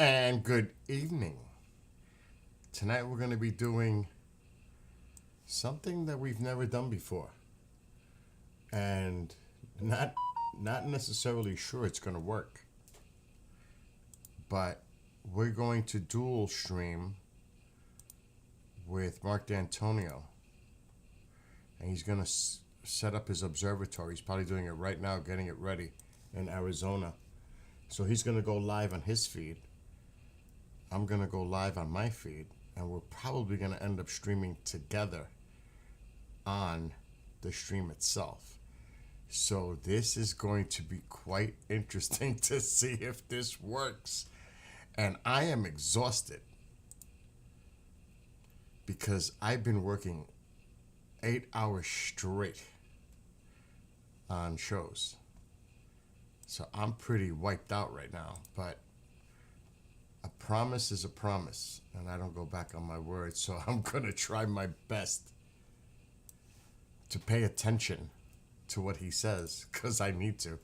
And good evening. Tonight we're going to be doing something that we've never done before. And not necessarily sure it's going to work. But we're going to dual stream with Mark D'Antonio. And he's going to set up his observatory. He's probably doing it right now, getting it ready in Arizona. So he's going to go live on his feed. I'm going to go live on my feed, and we're probably going to end up streaming together on the stream itself. So this is going to be quite interesting to see if this works. And I am exhausted because I've been working 8 hours straight on shows. So I'm pretty wiped out right now, but a promise is a promise, and I don't go back on my word, so I'm going to try my best to pay attention to what he says, because I need to.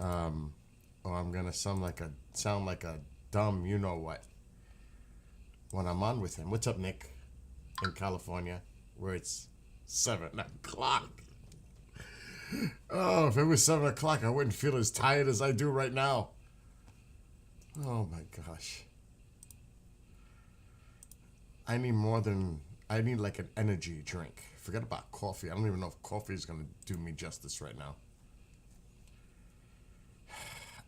Or I'm going to sound like a dumb you-know-what when I'm on with him. What's up, Nick, in California, where it's 7 o'clock? Oh, if it was 7 o'clock, I wouldn't feel as tired as I do right now. Oh my gosh. I need like an energy drink. Forget about coffee. I don't even know if coffee is going to do me justice right now.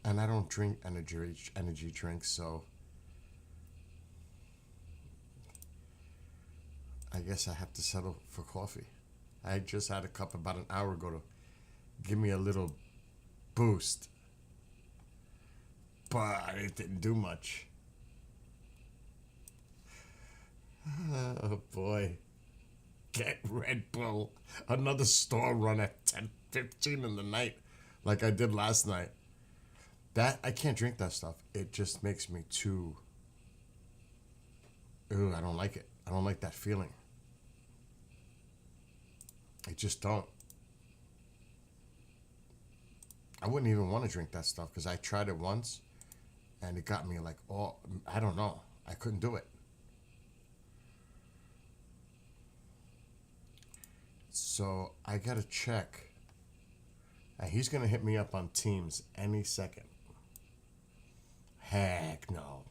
And I don't drink energy drinks, so I guess I have to settle for coffee. I just had a cup about an hour ago to give me a little boost. But it didn't do much. Oh boy. Get Red Bull. Another store run at 10:15 in the night like I did last night. That, I can't drink that stuff. It just makes me too... Ew, I don't like it. I don't like that feeling. I just don't. I wouldn't even want to drink that stuff because I tried it once. And it got me like, oh, I don't know. I couldn't do it. So I got to check. And he's going to hit me up on Teams any second. Heck no.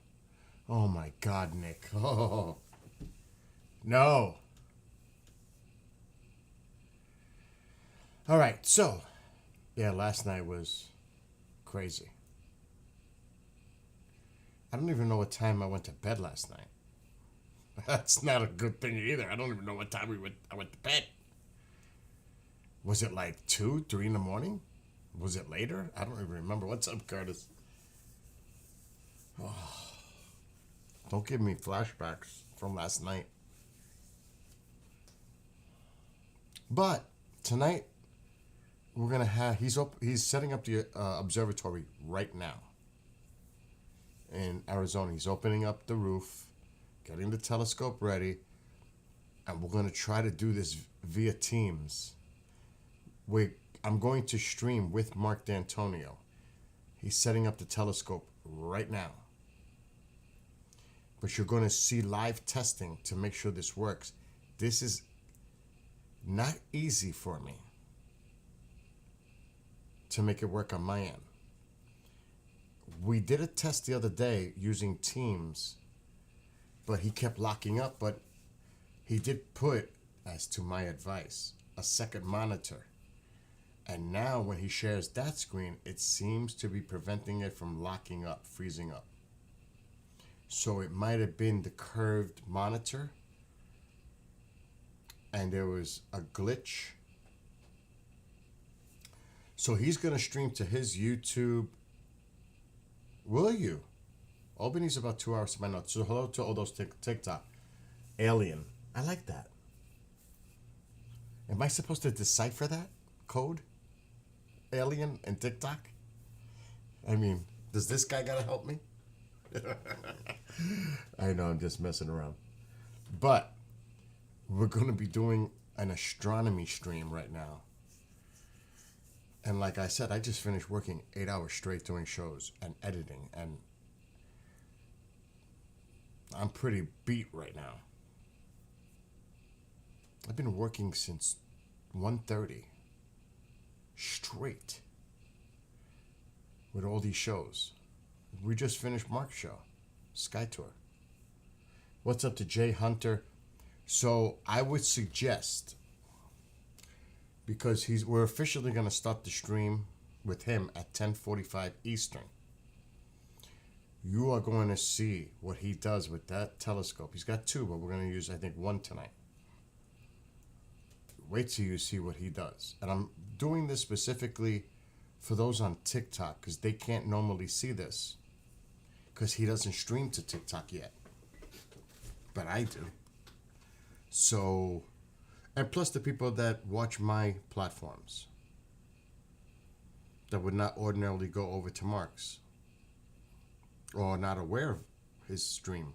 Oh my God, Nick. Oh, no. All right. So, yeah, last night was crazy. I don't even know what time I went to bed last night. That's not a good thing either. I don't even know what time I went to bed. Was it like 2, 3 in the morning? Was it later? I don't even remember. What's up, Curtis? Oh, don't give me flashbacks from last night. But tonight, we're going to have... He's setting up the observatory right now. In Arizona. He's opening up the roof, getting the telescope ready, and we're going to try to do this via Teams. I'm going to stream with Mark D'Antonio. He's setting up the telescope right now. But you're going to see live testing to make sure this works. This is not easy for me to make it work on my end. We did a test the other day using Teams, but he kept locking up. But he did put, as to my advice, a second monitor. And now when he shares that screen, it seems to be preventing it from locking up, freezing up. So it might have been the curved monitor, and there was a glitch. So he's going to stream to his YouTube. Will you? Albany's about 2 hours to my notes. So hello to all those TikTok. Alien. I like that. Am I supposed to decipher that code? Alien and TikTok? I mean, does this guy gotta help me? I know, I'm just messing around. But we're going to be doing an astronomy stream right now. And like I said, I just finished working 8 hours straight doing shows and editing and I'm pretty beat right now. I've been working since 1:30 straight with all these shows. We just finished Mark's show, SkyTour. What's up to Jay Hunter? So I would suggest, because we're officially going to start the stream with him at 10:45 Eastern. You are going to see what he does with that telescope. He's got two, but we're going to use, I think, one tonight. Wait till you see what he does. And I'm doing this specifically for those on TikTok, because they can't normally see this, because he doesn't stream to TikTok yet. But I do. So, and plus the people that watch my platforms that would not ordinarily go over to Mark's, or not aware of his stream,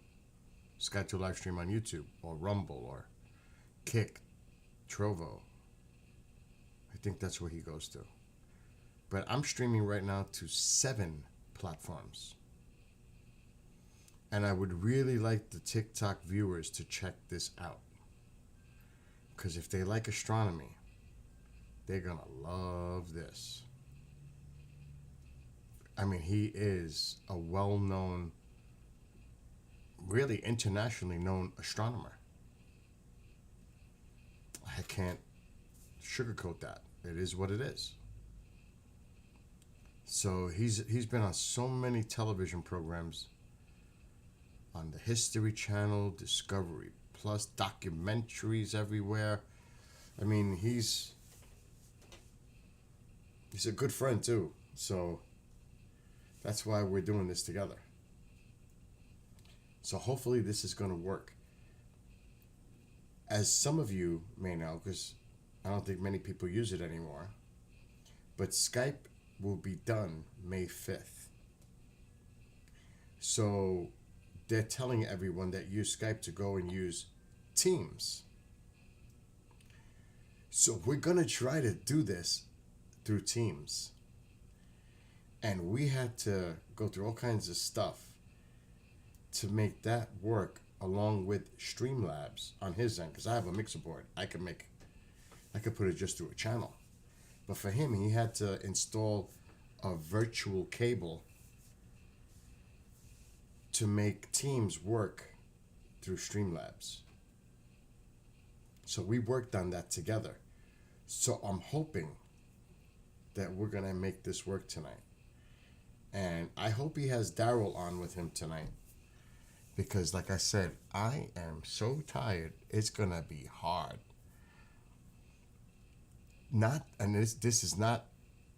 SkyTour live stream on YouTube, or Rumble, or Kick, Trovo. I think that's where he goes to. But I'm streaming right now to 7 platforms. And I would really like the TikTok viewers to check this out. Because if they like astronomy, they're going to love this. I mean, he is a well-known, really internationally known astronomer. I can't sugarcoat that. It is what it is. So he's been on so many television programs, on the History Channel, Discovery Plus, documentaries everywhere. I mean, he's a good friend too. So that's why we're doing this together. So hopefully this is going to work. As some of you may know, because I don't think many people use it anymore, but Skype will be done May 5th. So they're telling everyone that use Skype to go and use Teams. So we're going to try to do this through Teams. And we had to go through all kinds of stuff to make that work along with Streamlabs on his end, because I have a mixer board. I could put it just through a channel. But for him, he had to install a virtual cable to make Teams work through Streamlabs. So we worked on that together. So I'm hoping that we're going to make this work tonight. And I hope he has Daryl on with him tonight. Because like I said, I am so tired. It's going to be hard. This is not,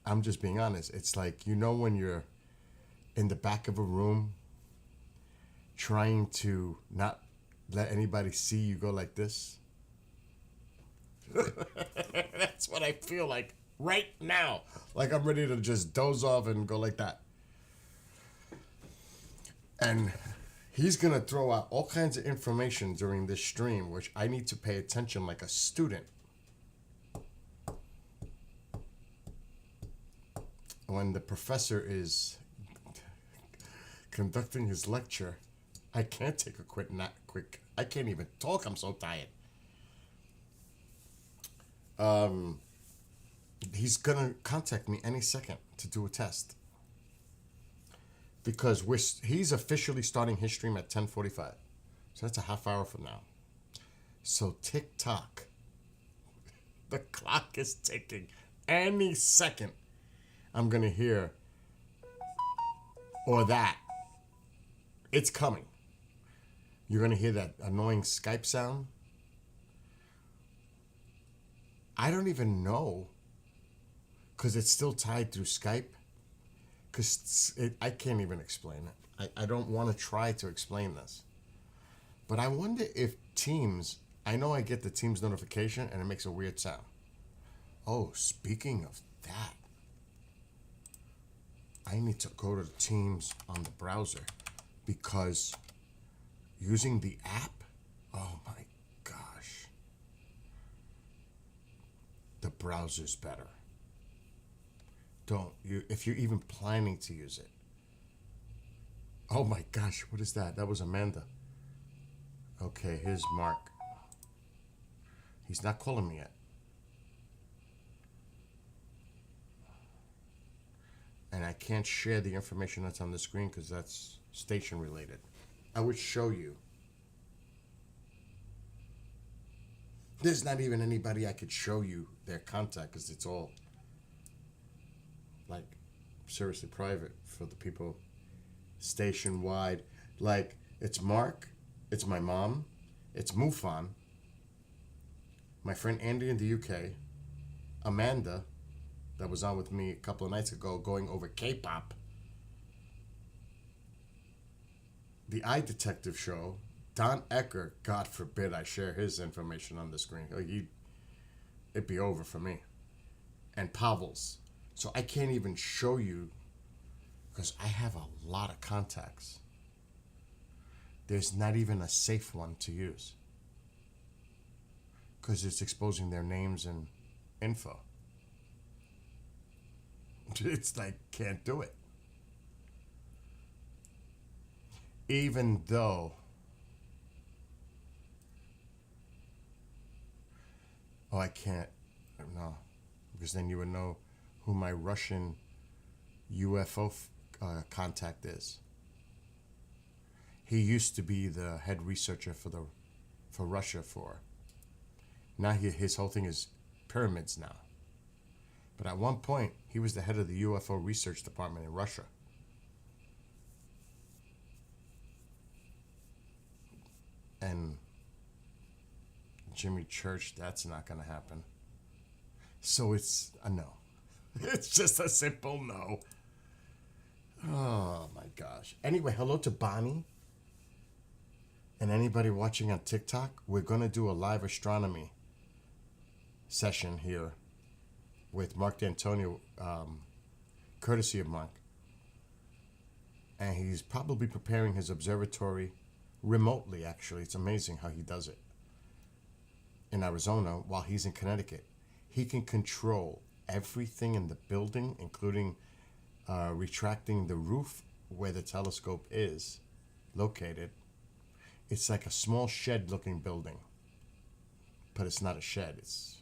I'm just being honest. It's like, you know, when you're in the back of a room trying to not let anybody see you go like this. That's what I feel like right now. Like I'm ready to just doze off and go like that. And he's going to throw out all kinds of information during this stream, which I need to pay attention like a student. When the professor is conducting his lecture, I can't take a quick. I can't even talk. I'm so tired. He's gonna contact me any second to do a test, because he's officially starting his stream at 10:45, so that's a half hour from now. So TikTok, the clock is ticking. Any second, I'm gonna hear or that. It's coming. You're gonna hear that annoying Skype sound. I don't even know, because it's still tied through Skype. Because I can't even explain it. I don't want to try to explain this. But I wonder if Teams, I know I get the Teams notification and it makes a weird sound. Oh, speaking of that, I need to go to Teams on the browser, because using the app, oh my gosh, the browser's better. If you're even planning to use it. Oh my gosh, what is that? That was Amanda. Okay, here's Mark. He's not calling me yet. And I can't share the information that's on the screen because that's station related. I would show you. There's not even anybody I could show you their contact because it's all like seriously private for the people station wide. Like it's Mark, it's my mom, it's Mufan, my friend Andy in the UK, Amanda, that was on with me a couple of nights ago going over K-pop, the Eye Detective show, Don Ecker, God forbid I share his information on the screen. It'd be over for me. And Pavel's. So I can't even show you because I have a lot of contacts. There's not even a safe one to use because it's exposing their names and info. It's like, can't do it. Even though, oh, I can't, no, because then you would know who my Russian UFO contact is. He used to be the head researcher for Russia for. Now his whole thing is pyramids now. But at one point, he was the head of the UFO research department in Russia. And Jimmy Church, that's not going to happen. So it's a no. It's just a simple no. Oh my gosh. Anyway, hello to Bonnie. And anybody watching on TikTok, we're going to do a live astronomy session here with Mark D'Antonio, courtesy of Mark. And he's probably preparing his observatory remotely, actually. It's amazing how he does it. In Arizona, while he's in Connecticut. He can control everything in the building, including retracting the roof where the telescope is located. It's like a small shed-looking building. But it's not a shed. It's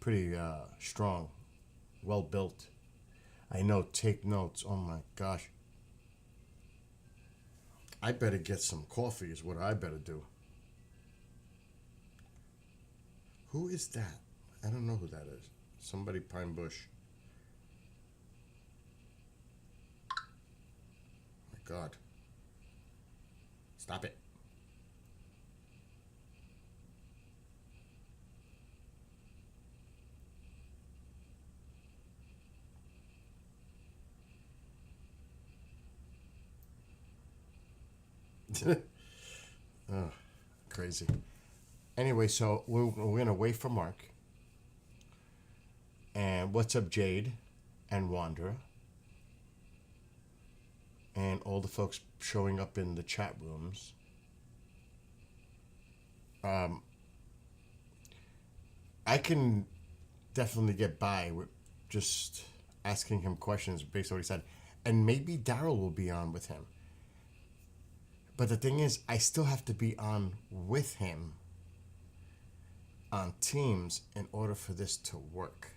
pretty strong, well built. I know, take notes. Oh my gosh. I better get some coffee is what I better do. Who is that? I don't know who that is. Somebody Pine Bush. My God. Stop it. Oh, crazy. Anyway, so we're going to wait for Mark. And what's up, Jade and Wanderer? And all the folks showing up in the chat rooms. I can definitely get by with just asking him questions based on what he said. And maybe Daryl will be on with him. But the thing is, I still have to be on with him on Teams in order for this to work.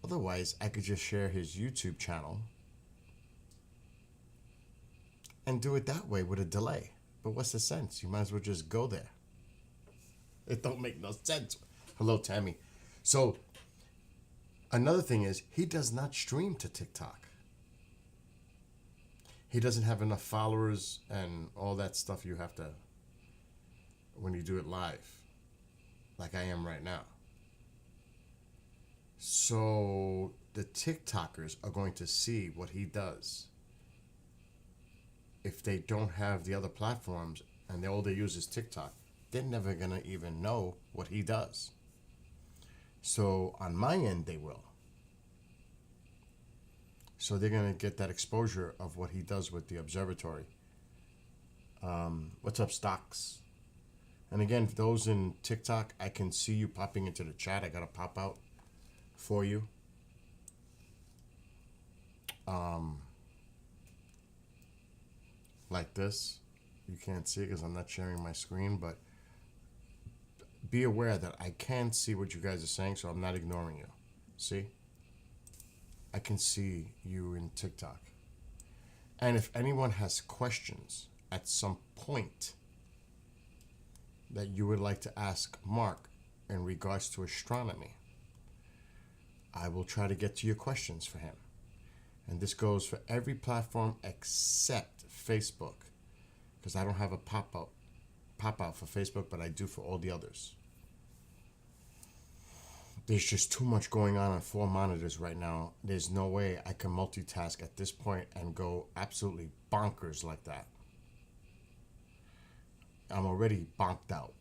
Otherwise, I could just share his YouTube channel and do it that way with a delay. But what's the sense? You might as well just go there. It don't make no sense. Hello, Tammy. So, another thing is, he does not stream to TikTok. He doesn't have enough followers and all that stuff you have to when you do it live, like I am right now. So the TikTokers are going to see what he does. If they don't have the other platforms and all they use is TikTok, they're never going to even know what he does. So on my end, they will. So they're going to get that exposure of what he does with the observatory. What's up, Stocks? And again, for those in TikTok, I can see you popping into the chat. I got to pop out for you. Like this. You can't see it because I'm not sharing my screen, but be aware that I can see what you guys are saying, so I'm not ignoring you. See? I can see you in TikTok. And if anyone has questions at some point that you would like to ask Mark in regards to astronomy, I will try to get to your questions for him. And this goes for every platform except Facebook, because I don't have a pop-out for Facebook, but I do for all the others. There's just too much going on 4 monitors right now. There's no way I can multitask at this point and go absolutely bonkers like that. I'm already bonked out.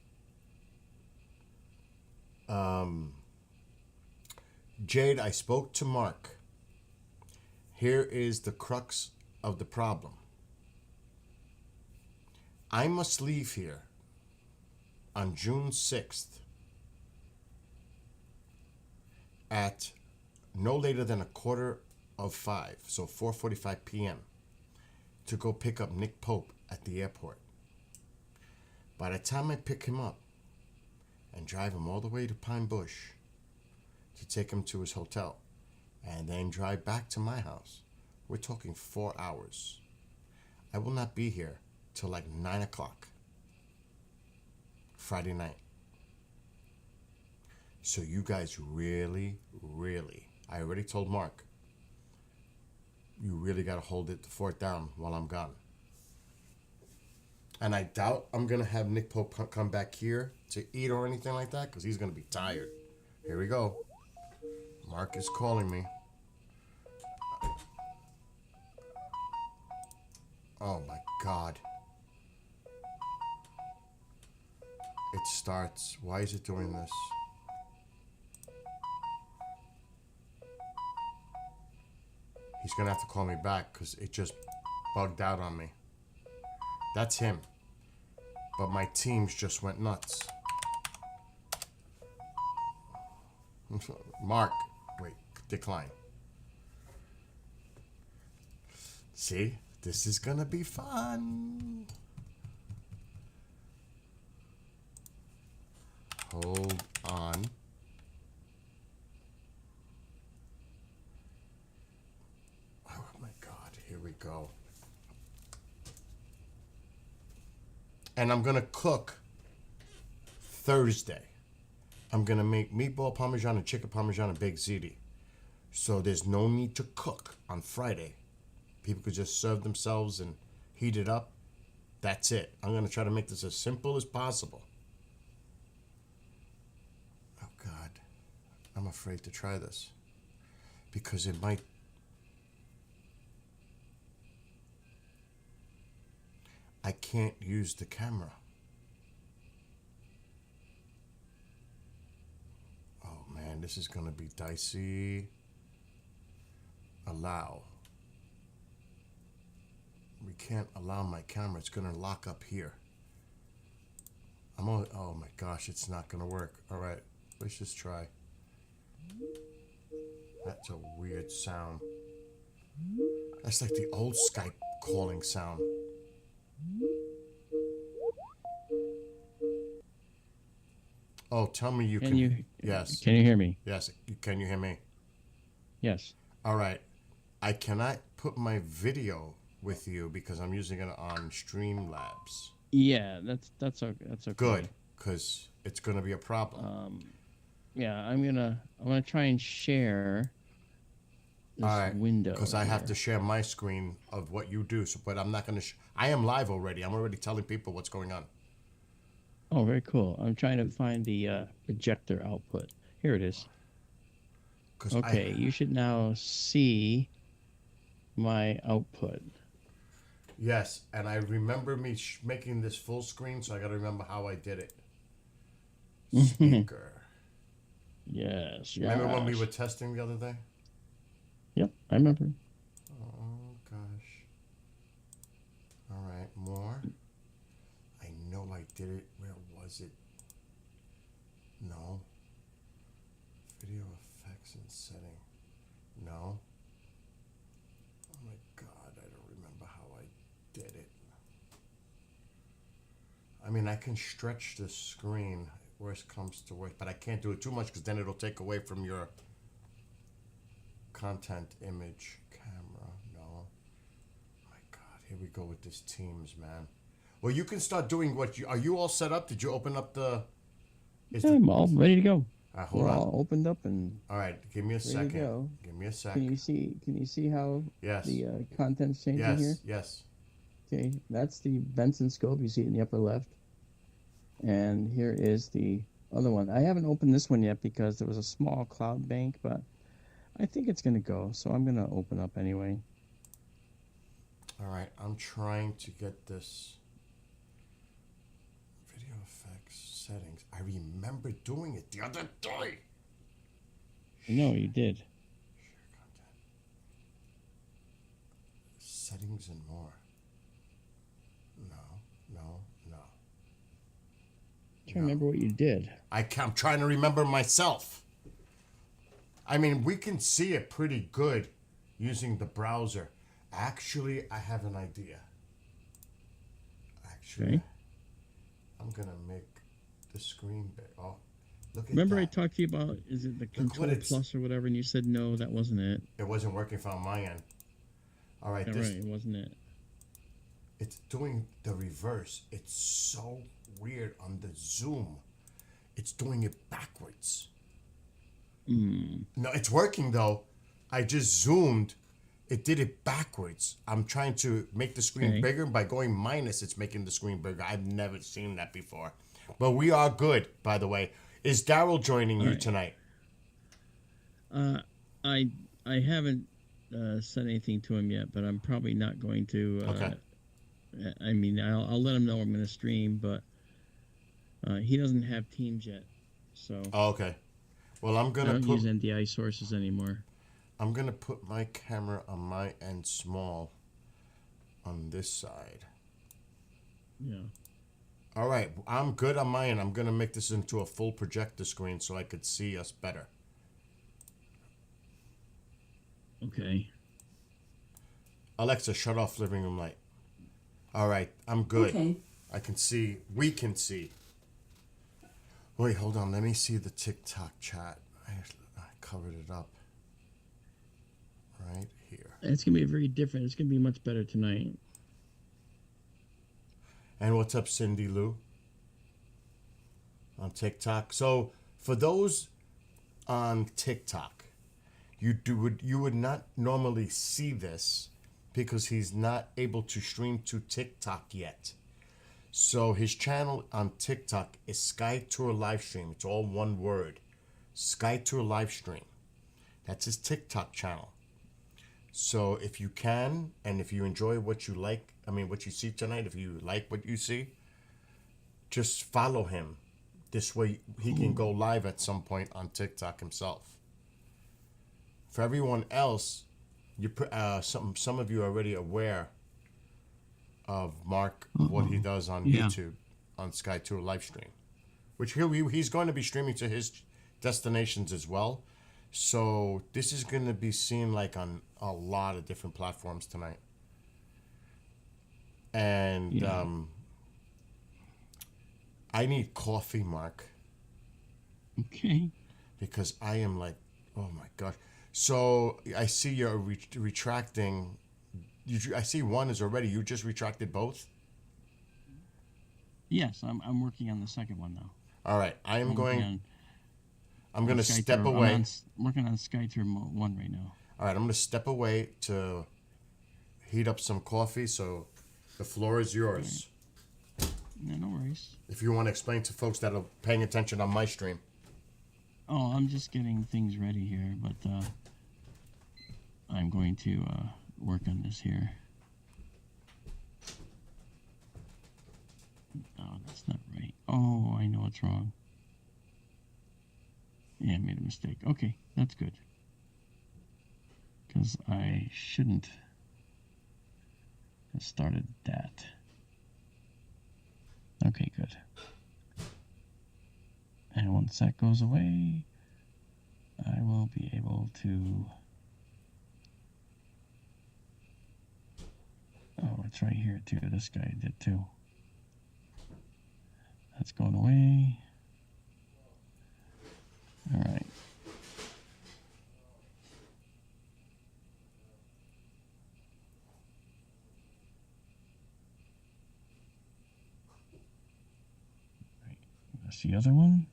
Jade, I spoke to Mark. Here is the crux of the problem. I must leave here on June 6th at no later than 4:45, so 4:45 p.m., to go pick up Nick Pope at the airport. By the time I pick him up and drive him all the way to Pine Bush to take him to his hotel and then drive back to my house, we're talking 4 hours. I will not be here till like 9 o'clock Friday night. So you guys really, I already told Mark, you really got to hold the fort down while I'm gone. And I doubt I'm going to have Nick Pope come back here to eat or anything like that, because he's going to be tired. Here we go. Mark is calling me. Oh my God. It starts. Why is it doing this? He's going to have to call me back because it just bugged out on me. That's him. But my teams just went nuts. Mark. Wait. Decline. See? This is going to be fun. Hold on. Oh my God, here we go. And I'm going to cook Thursday. I'm going to make meatball parmesan and chicken parmesan and baked ziti. So there's no need to cook on Friday. People could just serve themselves and heat it up. That's it. I'm going to try to make this as simple as possible. Oh, God. I'm afraid to try this. Because it might... I can't use the camera. Oh, man. This is going to be dicey. Allow. We can't allow my camera. It's going to lock up here. Oh my gosh, it's not going to work. All right, let's just try. That's a weird sound. That's like the old Skype calling sound. Oh, tell me you can. Yes. Can you hear me? Yes. Can you hear me? Yes. All right. I cannot put my video with you because I'm using it on Streamlabs. Yeah, that's okay. That's okay. Good, because it's gonna be a problem. Yeah, I'm gonna try and share this window. Because I have to share my screen of what you do. So, but I'm not gonna. I am live already. I'm already telling people what's going on. Oh, very cool. I'm trying to find the projector output. Here it is. Okay, you should now see my output. Yes, and I remember me making this full screen, so I got to remember how I did it. Speaker. Yes. Remember when we were testing the other day? Yep, I remember. Oh, gosh. All right, more. I know I did it. Where was it? No. Video effects and setting. No. Oh my God, I don't remember how I did it. I mean, I can stretch the screen. Worst comes to worst, but I can't do it too much because then it'll take away from your content image camera. No. My God, here we go with this Teams, man. Well, you can start doing what you are. You all set up? Did you open up the? I'm all ready to go. Hold We're on. all opened up and All right, give me a ready to second. go. Give me a sec. Can you see how Yes. the content's changing here? Yes. Okay, that's the Benson scope. You see it in the upper left. And here is the other one. I haven't opened this one yet because there was a small cloud bank, but I think it's going to go. So I'm going to open up anyway. All right, I'm trying to get this video effects settings. I remember doing it the other day. No, you did. Share content. Settings and more. No. I'm trying to remember what you did. I'm trying to remember myself. I mean, we can see it pretty good using the browser. Actually, I have an idea. Okay. I'm going to make the screen big. Oh, look at Remember that. I talked to you about, is it the Control Plus or whatever, and you said no, that wasn't it. It wasn't working from my end. All right. Yeah, right, it wasn't it. It's doing the reverse. It's so weird on the zoom. It's doing it backwards. No, it's working though. I just zoomed. It did it backwards. I'm trying to make the screen bigger. By going minus, it's making the screen bigger. I've never seen that before. But we are good, by the way. Is Daryl joining you tonight? I haven't said anything to him yet, but I'm probably not going to. Okay. I mean, I'll let him know I'm going to stream, but he doesn't have Teams yet, so. Oh, okay. Well, I'm gonna use NDI sources anymore. I'm gonna put my camera on my end small on this side. Yeah. All right, I'm good on my end. I'm gonna make this into a full projector screen so I could see us better. Okay. Alexa, shut off living room light. All right, I'm good. Okay. I can see. We can see. Wait, hold on. Let me see the TikTok chat. I covered it up. Right here. It's going to be very different. It's going to be much better tonight. And what's up, Cindy Lou? On TikTok. So, for those on TikTok, you would not normally see this because he's not able to stream to TikTok yet. So his channel on TikTok is SkyTour Livestream. It's all one word. SkyTour Livestream. That's his TikTok channel. So if you can, and if you enjoy what you like, I mean, what you see tonight, if you like what you see, just follow him. This way he can go live at some point on TikTok himself. For everyone else, some of you are already aware of Mark, what he does on YouTube on SkyTour Livestream, which he's going to be streaming to his destinations as well. So this is going to be seen like on a lot of different platforms tonight. And I need coffee, Mark. Okay. Because I am like, oh my gosh. So I see you're retracting. I see one is already. You just retracted both? Yes, I'm working on the second one now. All right. I'm going to step away. I'm working on SkyTour 1 right now. All right. I'm going to step away to heat up some coffee. So the floor is yours. Right. No worries. If you want to explain to folks that are paying attention on my stream. Oh, I'm just getting things ready here, but I'm going to work on this here. No, that's not right. Oh, I know what's wrong. Yeah, I made a mistake. Okay, that's good. Because I shouldn't have started that. Okay, good. And once that goes away, I will be able to... Oh, it's right here too. This guy did too. That's going away. All right. That's the other one.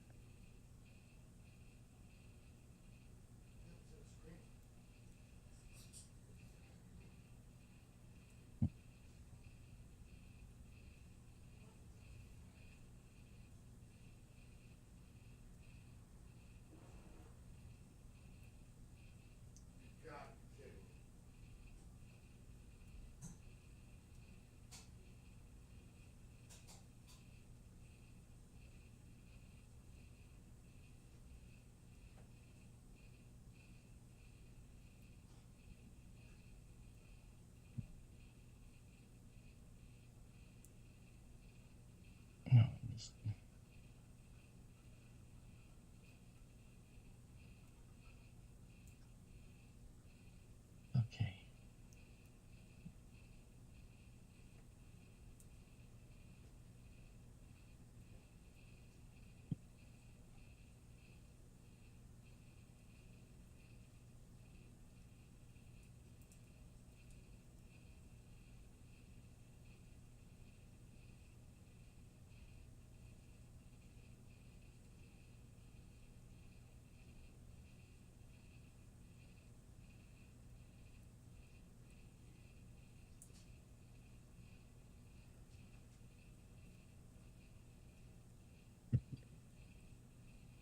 No, okay.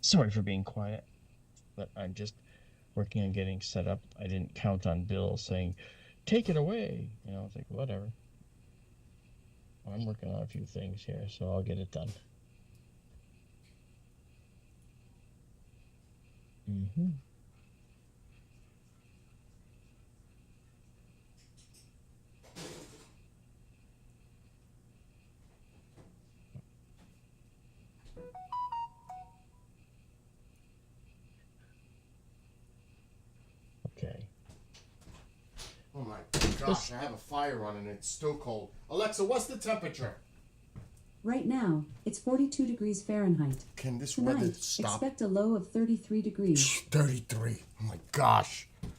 Sorry for being quiet, but I'm just working on getting set up. I didn't count on Bill saying, "Take it away." You know, it's like whatever. I'm working on a few things here, so I'll get it done. Mm-hmm. Okay. Oh my gosh, I have a fire on and it's still cold. Alexa, what's the temperature? Right now, it's 42 degrees Fahrenheit. Can this weather Tonight, stop? expect a low of 33 degrees. 33. Oh my gosh. All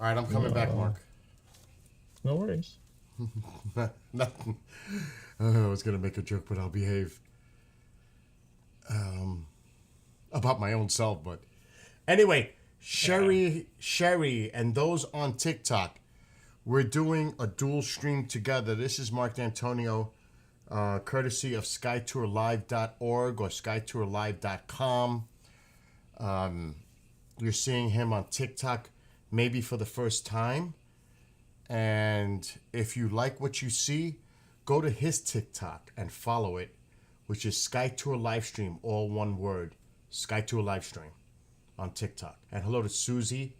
right, I'm coming back, Mark. No worries. Nothing. I was going to make a joke, but I'll behave. About my own self, but anyway, Sherry, and those on TikTok, we're doing a dual stream together. This is Mark D'Antonio, courtesy of SkyTourLive.org or SkyTourLive.com. You're seeing him on TikTok maybe for the first time. And if you like what you see, go to his TikTok and follow it, which is SkyTour Livestream, all one word, SkyTour Livestream on TikTok. And hello to Susie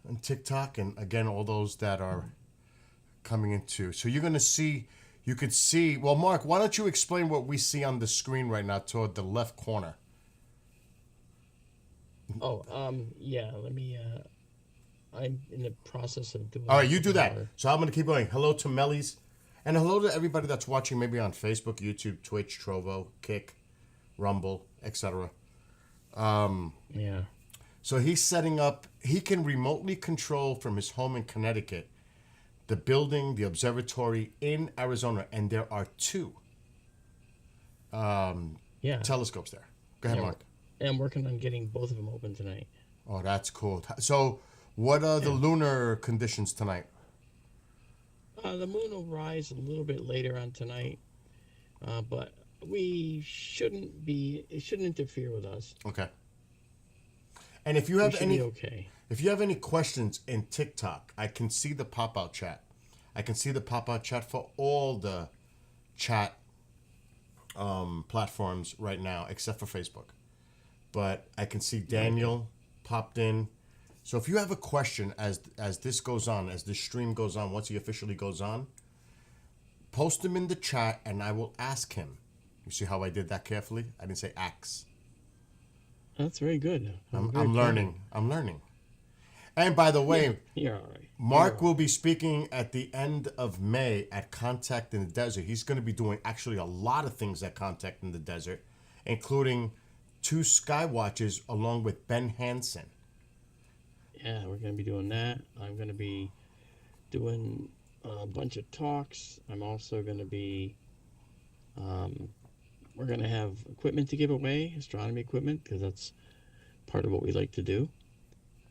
on TikTok, and again, all those that are coming into. So you're going to see, you could see, well, Mark, why don't you explain what we see on the screen right now toward the left corner? Oh, yeah, let me, I'm in the process of doing... All right, you do that. So I'm going to keep going. Hello to Mellies. And hello to everybody that's watching maybe on Facebook, YouTube, Twitch, Trovo, Kick, Rumble, etc. Yeah. So he's setting up, he can remotely control from his home in Connecticut the building, the observatory in Arizona. And there are two telescopes there. Go ahead, Mark. And I'm working on getting both of them open tonight. Oh, that's cool. So what are the lunar conditions tonight? The moon will rise a little bit later on tonight, but it shouldn't interfere with us. Okay. And if you have okay. If you have any questions in TikTok, I can see the pop-out chat. I can see the pop-out chat for all the chat platforms right now, except for Facebook. But I can see Daniel popped in. So if you have a question as this goes on, as this stream goes on, once he officially goes on, post them in the chat and I will ask him. You see how I did that carefully? I didn't say ax. That's very good. I'm learning. I'm learning. And by the way, You're all right. Mark will be speaking at the end of May at Contact in the Desert. He's going to be doing actually a lot of things at Contact in the Desert, including 2 Skywatches along with Ben Hansen. Yeah, we're going to be doing that. I'm going to be doing a bunch of talks. I'm also going to be, we're going to have equipment to give away, astronomy equipment, because that's part of what we like to do.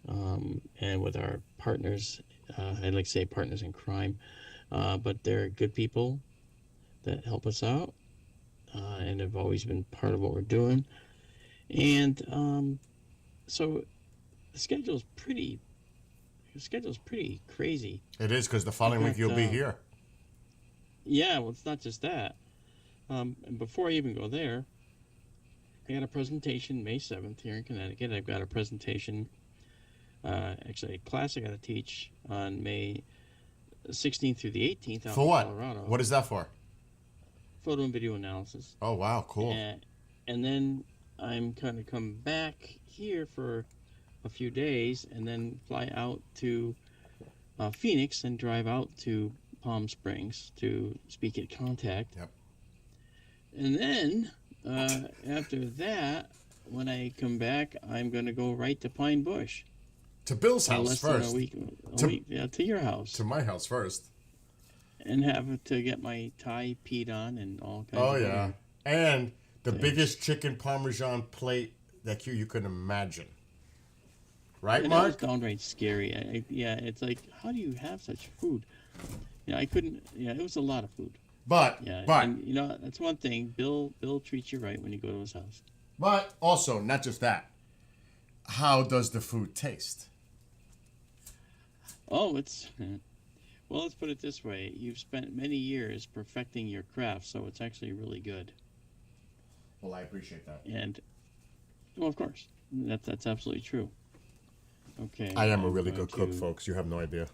And with our partners, I'd like to say partners in crime, but they're good people that help us out and have always been part of what we're doing. And so the schedule's pretty crazy. It is, because the following week you'll be here. Yeah, well, it's not just that. And before I even go there, I got a presentation May 7th here in Connecticut. I've got a presentation, actually a class I got to teach on May 16th through the 18th out For in what? Colorado. What is that for? Photo and video analysis. Oh, wow, cool. And then I'm going to come back here for a few days and then fly out to Phoenix and drive out to Palm Springs to speak at Contact. Yep. And then after that, when I come back, I'm going to go right to Pine Bush. To Bill's house Less than first. a week, yeah, to your house. To my house first. And have to get my tie peed on and all kinds Oh, of yeah. other And the things. biggest chicken parmesan plate that you could imagine. Right, And that was Mark? downright scary. Yeah, it's like, how do you have such food? Yeah, I couldn't. Yeah, it was a lot of food. But Yeah, but and you know that's one thing. Bill treats you right when you go to his house. also, not just that. How does the food taste? Oh, it's well. Let's put it this way: you've spent many years perfecting your craft, so it's actually really good. Well, I appreciate that. And well, of course, that's absolutely true. Okay. I am a I'm really going good cook, to- folks. You have no idea.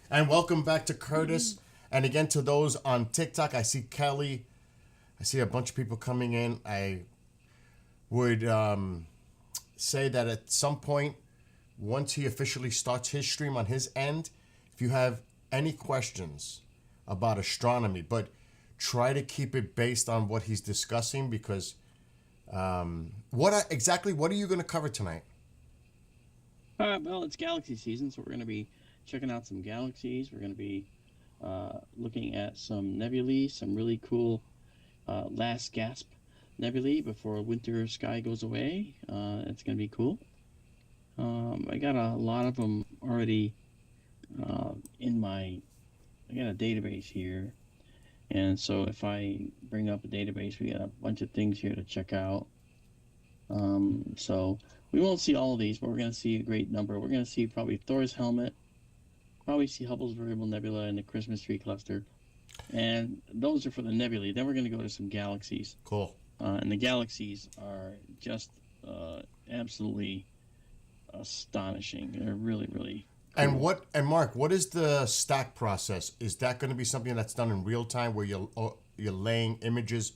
And welcome back to Curtis. And again, to those on TikTok, I see Kelly. I see a bunch of people coming in. I would say that at some point, once he officially starts his stream on his end, if you have any questions about astronomy, but try to keep it based on what he's discussing, because what are you going to cover tonight? Well, it's galaxy season, so we're going to be checking out some galaxies. We're going to be looking at some nebulae, some really cool last gasp nebulae before winter sky goes away. It's going to be cool. I got a lot of them already I got a database here. And so if I bring up a database, we got a bunch of things here to check out. So we won't see all of these, but we're going to see a great number. We're going to see probably Thor's helmet, probably see Hubble's variable nebula and the Christmas tree cluster. And those are for the nebulae. Then we're going to go to some galaxies. Cool. And the galaxies are just absolutely astonishing. They're really, really cool. And Mark, what is the stack process? Is that going to be something that's done in real time, where you're laying images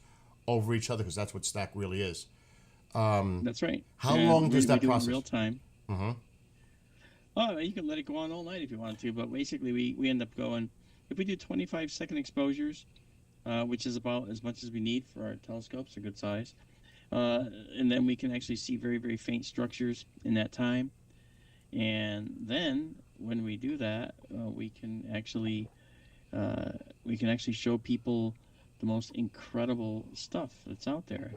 over each other, because that's what stack really is? That's right. How And long does we that do it in process? real time. Mm-hmm. Oh, you can let it go on all night if you want to, but basically we end up going, if we do 25-second exposures, which is about as much as we need for our telescopes, they're good size, and then we can actually see very, very faint structures in that time. And then when we do that, we can actually show people the most incredible stuff that's out there.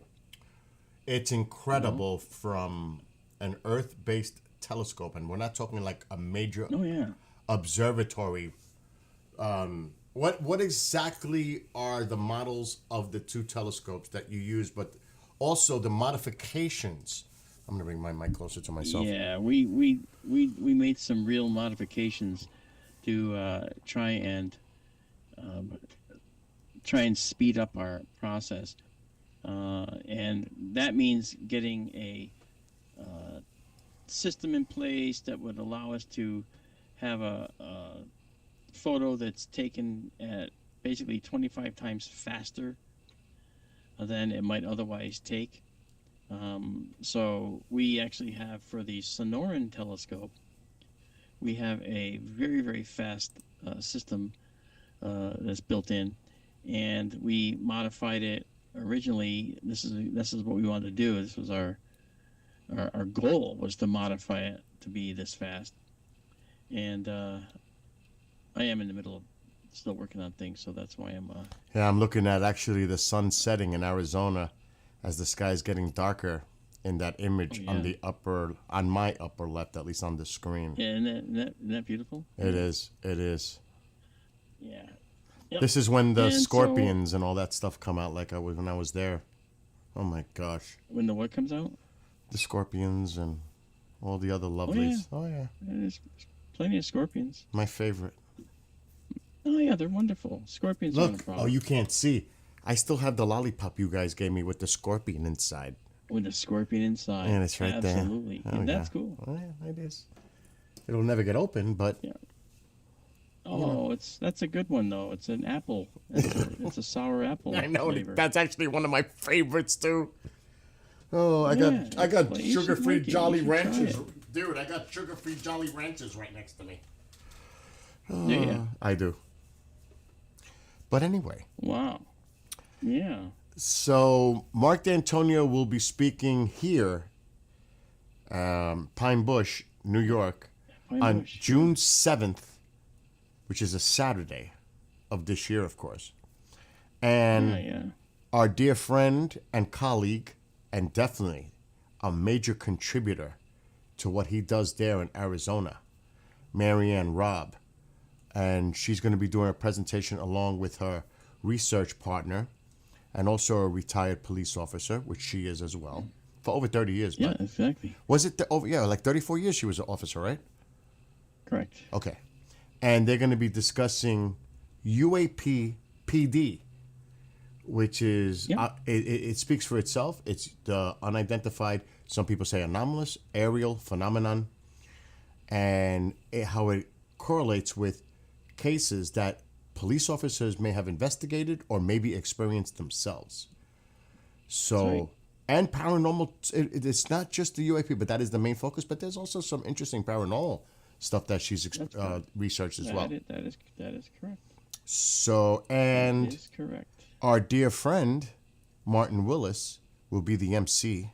It's incredible from an Earth-based telescope, and we're not talking like a major Oh yeah. observatory. What exactly are the models of the 2 telescopes that you use, but also the modifications? I'm gonna bring my mic closer to myself. Yeah, we made some real modifications to try and speed up our process, and that means getting a system in place that would allow us to have a photo that's taken at basically 25 times faster than it might otherwise take. So we actually have, for the Sonoran telescope, we have a very, very fast system that's built in, and we modified it originally. This is what we wanted to do. This was our goal, was to modify it to be this fast. And I am in the middle of still working on things, so that's why I'm Yeah, I'm looking at actually the sun setting in Arizona as the sky's getting darker in that image Oh, yeah. on my upper left, at least on the screen. yeah, isn't that beautiful? It is. It is. Yeah. Yep. This is when the And so- scorpions and all that stuff come out, like when I was there. Oh my gosh, When the what comes out? the scorpions and all the other lovelies. Oh yeah, There's plenty of scorpions. my favorite. Oh yeah, they're wonderful. Scorpions aren't a Look, problem. oh, you can't see. I still have the lollipop you guys gave me with the scorpion inside. With a scorpion inside. And it's right there. Absolutely. Oh, And that's yeah. cool. Oh, yeah, it is. It'll never get open, but Yeah. Oh, that's a good one though. It's an apple. It's a sour apple. I know flavor. that's actually one of my favorites too. Oh, I Yeah, got well, you should sugar-free like it. Jolly You should try Ranchers, it. dude. I got sugar-free Jolly Ranchers right next to me. Yeah. I do. But anyway, Wow. Yeah. so Mark D'Antonio will be speaking here, Pine Bush, New York, Pine on Bush. June 7th, which is a Saturday of this year, of course. And Yeah. our dear friend and colleague, and definitely a major contributor to what he does there in Arizona, Marianne Robb. And she's going to be doing a presentation along with her research partner and also a retired police officer, which she is as well, for over 30 years. Yeah. But Exactly. was it like 34 years she was an officer, right? Correct. Okay. And they're going to be discussing UAP PD, which is, Yeah. it speaks for itself. It's the unidentified, some people say anomalous, aerial phenomenon, and how it correlates with cases that police officers may have investigated or maybe experienced themselves. So, right. and paranormal, it's not just the UAP, but that is the main focus. But there's also some interesting paranormal stuff that she's correct. researched as well. That is correct. So, That and is correct. our dear friend, Martin Willis, will be the MC,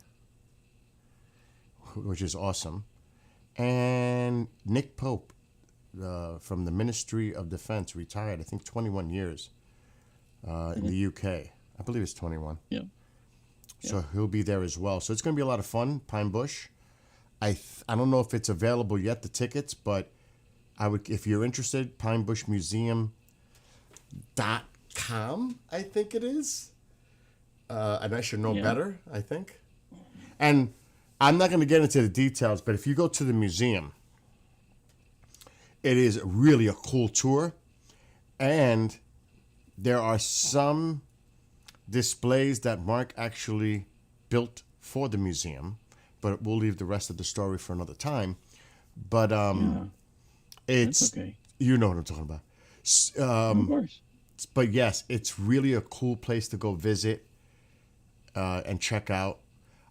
which is awesome. And Nick Pope, from the Ministry of Defense, retired, I think 21 years in the UK. I believe it's 21. Yeah. So he'll be there as well. So it's going to be a lot of fun, Pine Bush. I don't know if it's available yet, the tickets, but I would, if you're interested, pinebushmuseum.com, I think it is. And I should know Yeah. better, I think. And I'm not going to get into the details, but if you go to the museum, it is really a cool tour. And there are some displays that Mark actually built for the museum, but we'll leave the rest of the story for another time. But it's, That's okay. you know what I'm talking about. Of course. But yes, it's really a cool place to go visit and check out.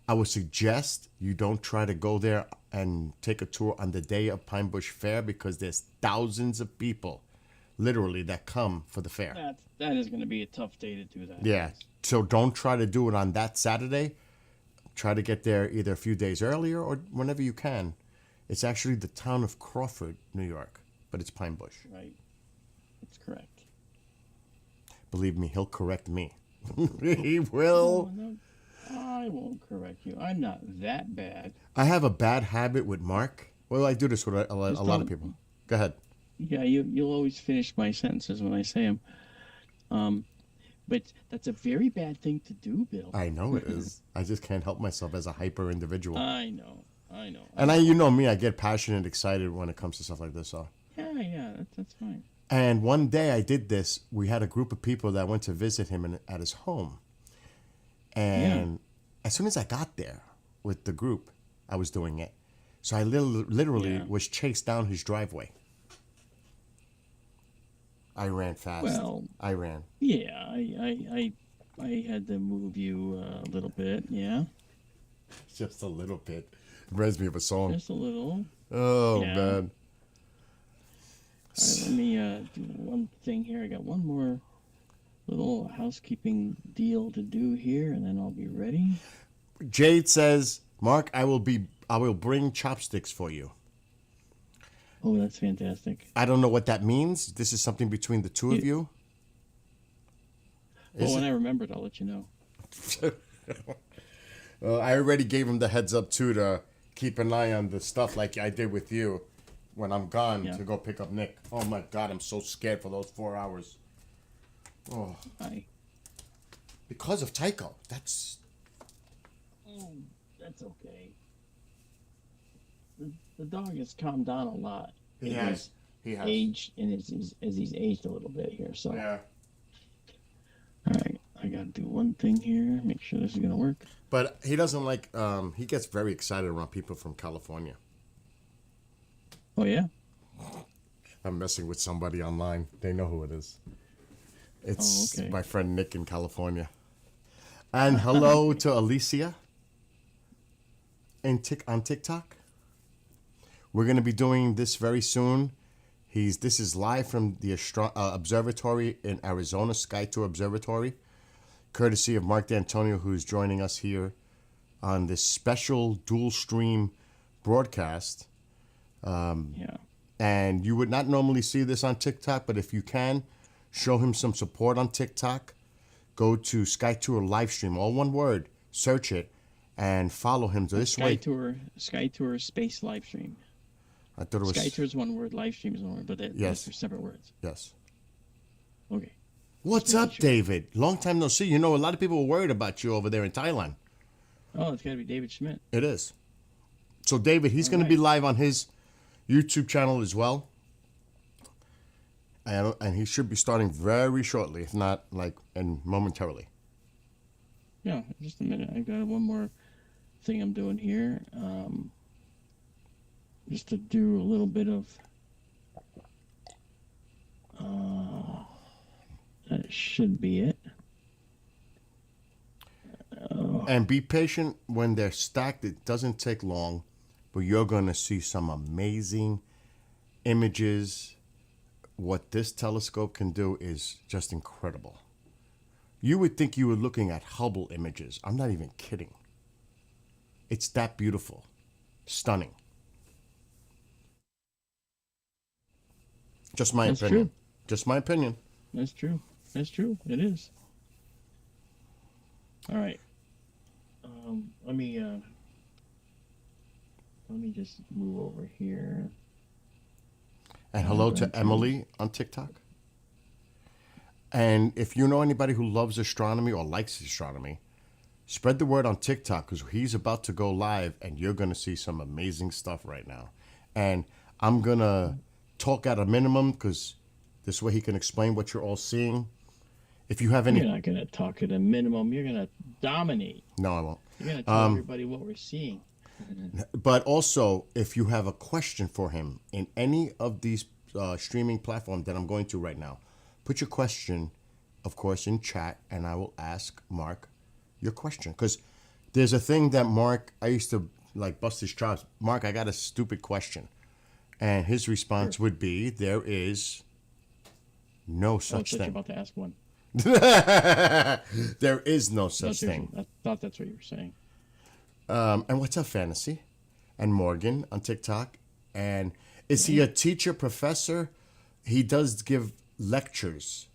I would suggest you don't try to go there and take a tour on the day of Pine Bush Fair, because there's thousands of people, literally, that come for the fair. That is going to be a tough day to do that. Yeah. So don't try to do it on that Saturday. Try to get there either a few days earlier or whenever you can. It's actually the town of Crawford, New York, but it's Pine Bush. Right. That's correct. Believe me, he'll correct me. He will. Oh, no, I won't correct you. I'm not that bad. I have a bad habit with Mark. Well, I do this with a lot of don't- people. Go ahead. Yeah, you'll always finish my sentences when I say them. But that's a very bad thing to do, Bill. I know it is. I just can't help myself as a hyper individual. I know. And you know me, I get passionate, excited when it comes to stuff like this. So. Yeah, that's fine. And one day I did this. We had a group of people that went to visit him at his home. And as soon as I got there with the group, I was doing it. So I literally Yeah. was chased down his driveway. I ran fast. Well, I ran. yeah, I had to move you a little bit. Yeah, Just a little bit. Reminds me of a song. just a little. Oh, Yeah. man. right, let me do one thing here. I got one more little housekeeping deal to do here, and then I'll be ready. Jade says, Mark, I will bring chopsticks for you. Oh, that's fantastic. I don't know what that means. This is something between the two of you. Well, when I remember it, I'll let you know. I already gave him the heads up too to keep an eye on the stuff like I did with you when I'm gone to go pick up Nick. Oh my God, I'm so scared for those 4 hours. Oh, Hi. because of Tycho. That's Okay. The dog has calmed down a lot. He has. Aged, and as he's aged a little bit here. So. Yeah. All right, I gotta do one thing here. Make sure this is gonna work. But he doesn't like. He gets very excited around people from California. Oh yeah. I'm messing with somebody online. They know who it is. It's okay. my friend Nick in California. And hello to Alicia on TikTok. We're going to be doing this very soon. This is live from the observatory in Arizona, SkyTour Observatory, courtesy of Mark D'Antonio, who's joining us here on this special dual stream broadcast. Yeah. And you would not normally see this on TikTok, but if you can, show him some support on TikTok. Go to SkyTour Livestream, all one word, search it, and follow him this way. SkyTour Space Livestream. I thought it was SkyTour is one word, Livestream is one word, but those are separate words. Yes. Okay. What's up, David? Long time no see. You know, a lot of people were worried about you over there in Thailand. Oh, it's got to be David Schmidt. It is. So, David, he's going to be live on his YouTube channel as well. And he should be starting very shortly, if not momentarily. Yeah, just a minute. I got one more thing I'm doing here. Just to do a little bit of. That should be it. And be patient when they're stacked. It doesn't take long, but you're going to see some amazing images. What this telescope can do is just incredible. You would think you were looking at Hubble images. I'm not even kidding. It's that beautiful. Stunning. Just my opinion. True. Just my opinion. That's true. That's true. It is. All right. Let me just move over here. And hello to Emily on TikTok. And if you know anybody who loves astronomy or likes astronomy, spread the word on TikTok because he's about to go live and you're going to see some amazing stuff right now. And I'm going to talk at a minimum because this way he can explain what you're all seeing. If you have any... You're not going to talk at a minimum. You're going to dominate. No, I won't. You're going to tell everybody what we're seeing. But also, if you have a question for him in any of these streaming platforms that I'm going to right now, put your question, of course, in chat, and I will ask Mark your question. Because there's a thing that Mark, I used to bust his chops. Mark, I got a stupid question. And his response would be, there is no such thing. You're about to ask one. There is no such thing. I thought that's what you were saying. And what's up, Fantasy? And Morgan on TikTok. And is he a teacher, professor? He does give lectures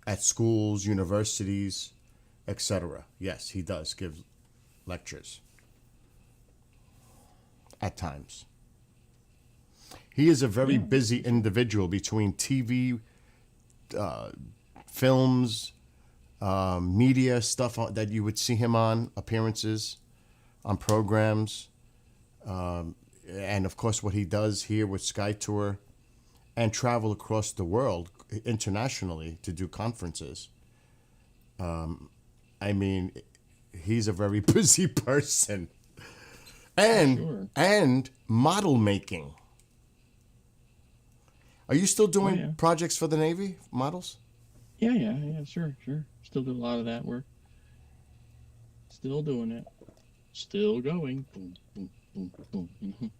at schools, universities, etc. Yes, he does give lectures at times. He is a very busy individual between TV, films, media stuff that you would see him on, appearances on programs, and of course what he does here with SkyTour and travel across the world internationally to do conferences. I mean, he's a very busy person. And model making. Are you still doing projects for the Navy, models? Yeah, sure. Still do a lot of that work. Still doing it. Still going. Boom, boom, boom, boom.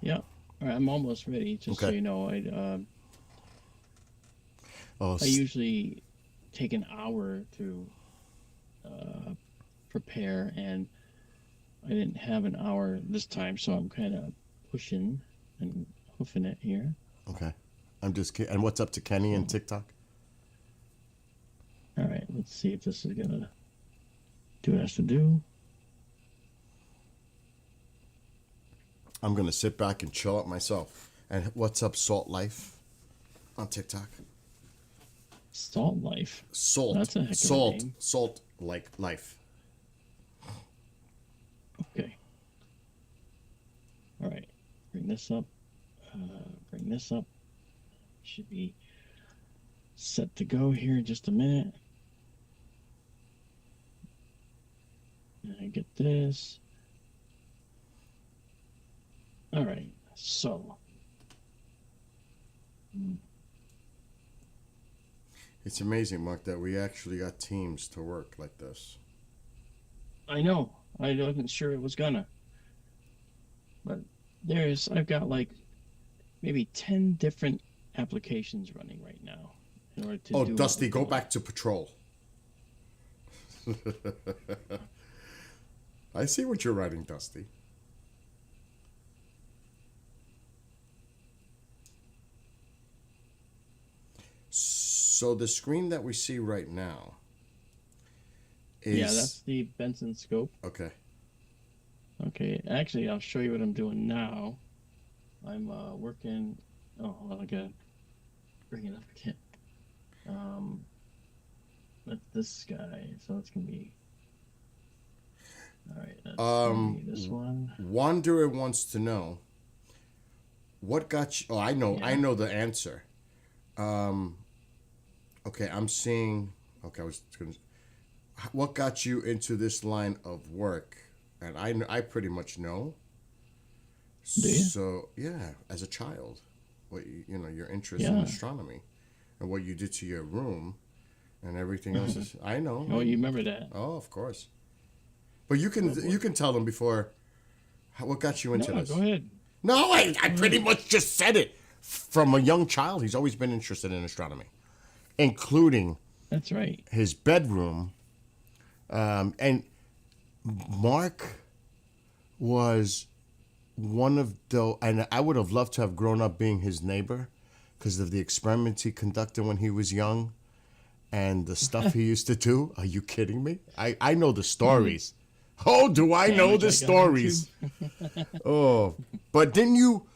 Yeah. All right, I'm almost ready. Just so Okay. you know, Oh, I usually take an hour to uh, prepare, and I didn't have an hour this time, so I'm kind of pushing and hoofing it here. okay. I'm just kidding. And what's up to Kenny and So, TikTok? all right, let's see if this is gonna do what it has to do. I'm gonna sit back and chill out myself. And what's up, Salt Life on TikTok? Salt Life. Salt, That's a heck of a salt, name. salt like life. Okay. All right. Bring this up. Bring this up. Should be set to go here in just a minute. And I get this. All right. So. It's amazing, Mark, that we actually got teams to work like this. I know. I wasn't sure it was gonna. But I've got like maybe 10 different applications running right now in order to Oh, do what Dusty, we're go doing. back to patrol. I see what you're writing, Dusty. So the screen that we see right now is... Yeah, that's the Benson scope. Okay. Okay, actually, I'll show you what I'm doing now. I'm working. Oh, hold on, I gotta bring it up again. That's this guy, so it's gonna be. All right, that's gonna be this one. Wanderer wants to know what got you. Oh, I know. Yeah. I know the answer. Okay, I'm seeing. Okay, I was going to. What got you into this line of work? And I pretty much know. Do you? So yeah, as a child, what you know, your interest in Yeah. astronomy, and what you did to your room, and everything else is. I know. Oh, you remember that? Oh, of course. But you can tell them before. What got you into No, this? go ahead. No, I pretty much just said it. From a young child, he's always been interested in astronomy, including That's right. his bedroom. And Mark was one of the, and I would have loved to have grown up being his neighbor because of the experiments he conducted when he was young and the stuff he used to do. Are you kidding me? I know the stories. Oh, do I know the stories? Oh, but didn't you,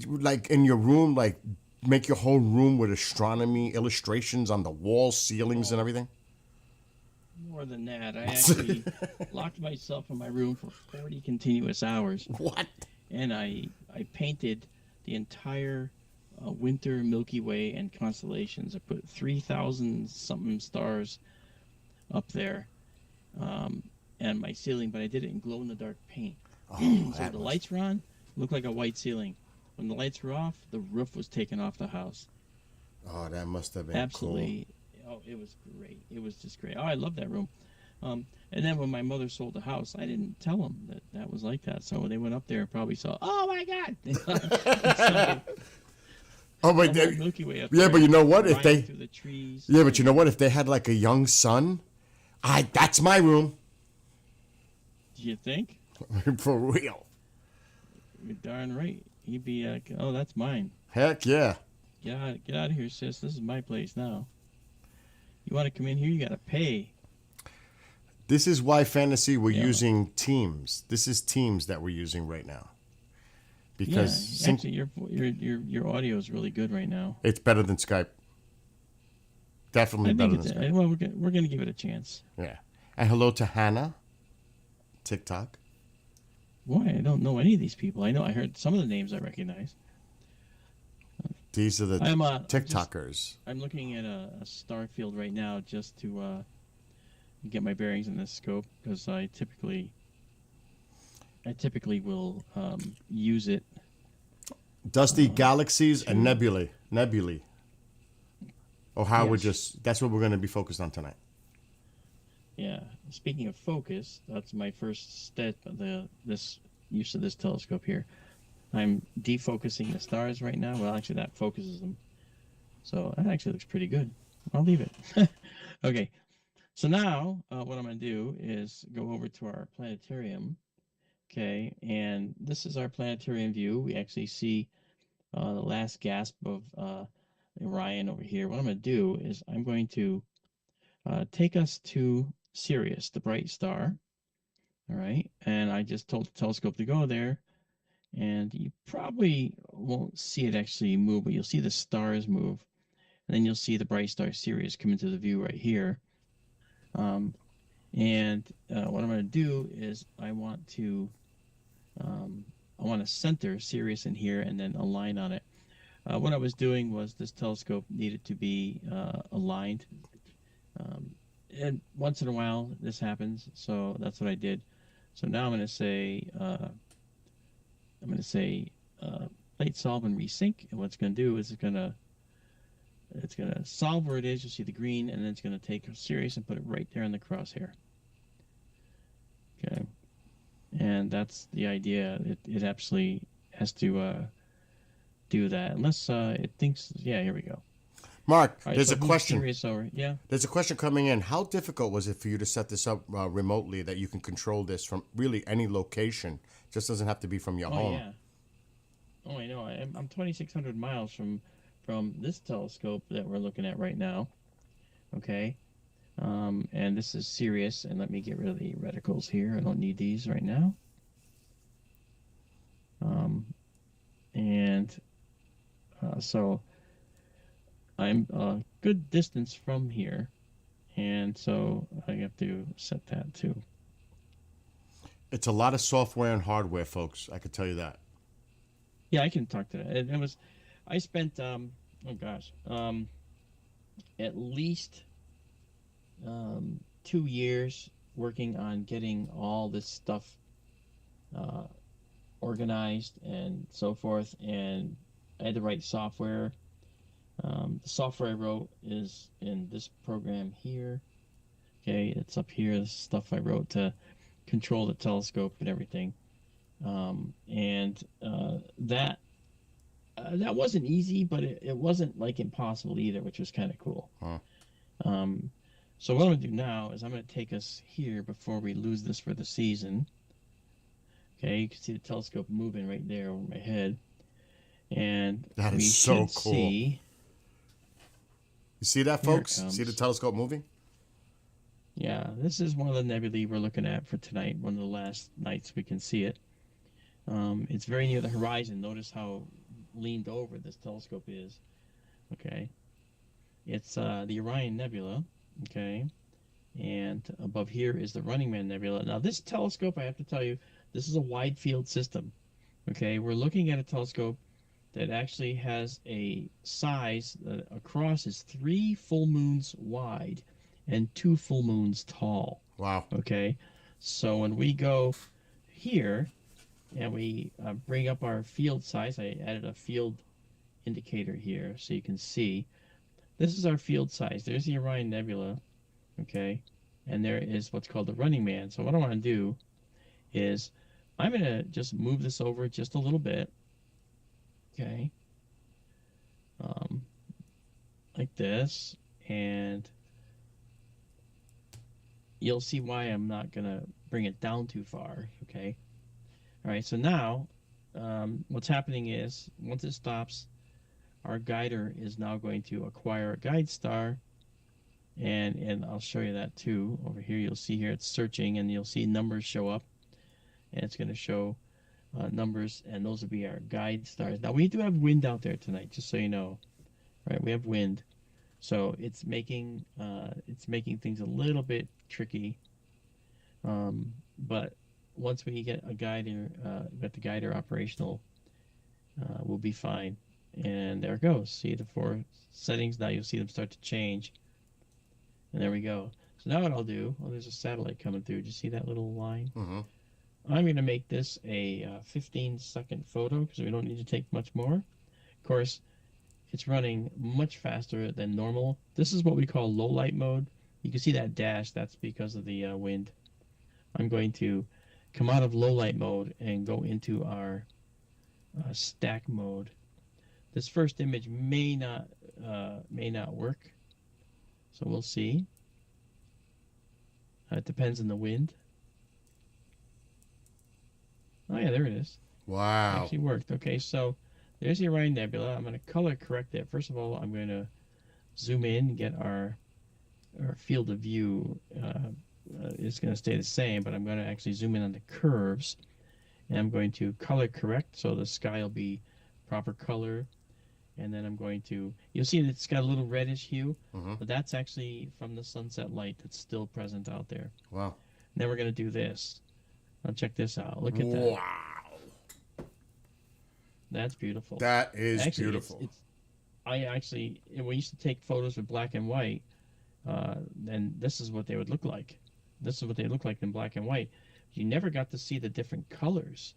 like, in your room, like, make your whole room with astronomy illustrations on the walls, ceilings, and everything? More than that, I actually locked myself in my room for 40 continuous hours. What? And I painted the entire winter Milky Way and constellations. I put 3,000 something stars up there, and my ceiling, but I did it in glow in the dark paint. Oh, So that the was- lights were on, it looked like a white ceiling. When the lights were off, the roof was taken off the house. Oh, that must have been Absolutely. Oh, it was great. It was just great. Oh, I love that room. And then when my mother sold the house, I didn't tell them that that was like that. So when they went up there and probably saw, oh my God! So, cool. Oh, but the whole they, Milky Way up yeah, there, but you know what? If riding they, through the trees. yeah, but you know what? If they had like a young son, that's my room. Do you think? For real. You're darn right. He'd be like, oh, that's mine. Heck yeah. Get out of here, sis. This is my place now. You want to come in here? You got to pay. This is why fantasy we're Yeah. using Teams. This is Teams that we're using right now. Yeah, Because actually, your audio is really good right now. it's better than Skype. Definitely I better think than it's Skype. well, we're gonna give it a chance. Yeah. And hello to Hannah. TikTok. Boy, I don't know any of these people. I know I heard some of the names I recognize. These are the I'm TikTokers. I'm looking at a star field right now just to get my bearings in this scope because I typically will use it. Dusty galaxies and nebulae. Or how we're Yes. just, that's what we're going to be focused on tonight. Yeah. Speaking of focus, that's my first step of this use of this telescope here. I'm defocusing the stars right now. Well, actually, that focuses them. So that actually looks pretty good. I'll leave it. Okay, so now what I'm going to do is go over to our planetarium. Okay, and this is our planetarium view. We actually see the last gasp of Orion over here. What I'm going to do is I'm going to take us to Sirius, the bright star. All right, and I just told the telescope to go there, and you probably won't see it actually move, but you'll see the stars move, and then you'll see the bright star Sirius come into the view right here. And what I'm going to do is I want to center Sirius in here and then align on it. What I was doing was this telescope needed to be aligned, and once in a while this happens, so that's what I did. So now I'm going to say plate solve and resync, and what it's going to do is it's going to solve where it is. You'll see the green, and then it's going to take Sirius and put it right there in the crosshair. Okay, and that's the idea. It absolutely has to do that, unless it thinks. Yeah, here we go. Mark, Right, there's so a question. Yeah. There's a question coming in. How difficult was it for you to set this up remotely, that you can control this from really any location? Just doesn't have to be from your home. Yeah. Oh, I know. I'm 2,600 miles from this telescope that we're looking at right now. Okay. And this is Sirius, and let me get rid of the reticles here. I don't need these right now. So I'm a good distance from here, and so I have to set that too. It's a lot of software and hardware, folks. I could tell you that. Yeah, I can talk to that. I spent at least 2 years working on getting all this stuff organized and so forth, and I had to write software. The software I wrote is in this program here. Okay, it's up here. This stuff I wrote to control the telescope and everything. That wasn't easy, but it wasn't like impossible either, which was kind of cool. Huh. So what I'm going to do now is I'm going to take us here before we lose this for the season. Okay, you can see the telescope moving right there over my head. And that we is so should cool. See, you see that, here it folks? comes. See the telescope moving? Yeah, this is one of the nebulae we're looking at for tonight, one of the last nights we can see it. It's very near the horizon. Notice how leaned over this telescope is. Okay, it's the Orion Nebula. Okay, and above here is the Running Man Nebula. Now this telescope, I have to tell you, this is a wide field system. Okay, we're looking at a telescope that actually has a size that across is 3 full moons wide and 2 full moons tall. Wow. Okay, so when we go here and we bring up our field size, I added a field indicator here so you can see. This is our field size. There's the Orion Nebula, okay, and there is what's called the Running Man. So what I want to do is I'm going to just move this over just a little bit, okay, like this, and you'll see why I'm not going to bring it down too far, okay. All right, so now what's happening is once it stops, our guider is now going to acquire a guide star, and I'll show you that too. Over here, you'll see here it's searching, and you'll see numbers show up, and it's going to show numbers, and those will be our guide stars. Now we do have wind out there tonight, just so you know. Right, we have wind, so it's making things a little bit tricky. But once we get a guider, get the guider operational, we'll be fine. And there it goes. See the 4 settings. Now you'll see them start to change. And there we go. So now what I'll do, oh, there's a satellite coming through. Do you see that little line? Mm-hmm. I'm going to make this a 15-second photo because we don't need to take much more. Of course, it's running much faster than normal. This is what we call low light mode. You can see that dash. That's because of the wind. I'm going to come out of low light mode and go into our stack mode. This first image may not work, so we'll see. It depends on the wind. Oh yeah, there it is. Wow. Actually worked. Okay, so there's the Orion Nebula. I'm going to color correct it. First of all, I'm going to zoom in and get our field of view. It's going to stay the same, but I'm going to actually zoom in on the curves, and I'm going to color correct so the sky will be proper color. And then I'm going to, you'll see that it's got a little reddish hue, but that's actually from the sunset light that's still present out there. Wow. And then we're going to do this. Now check this out. Look at that. Wow. That's beautiful. That is actually, beautiful. We used to take photos with black and white, and this is what they would look like. This is what they look like in black and white. You never got to see the different colors.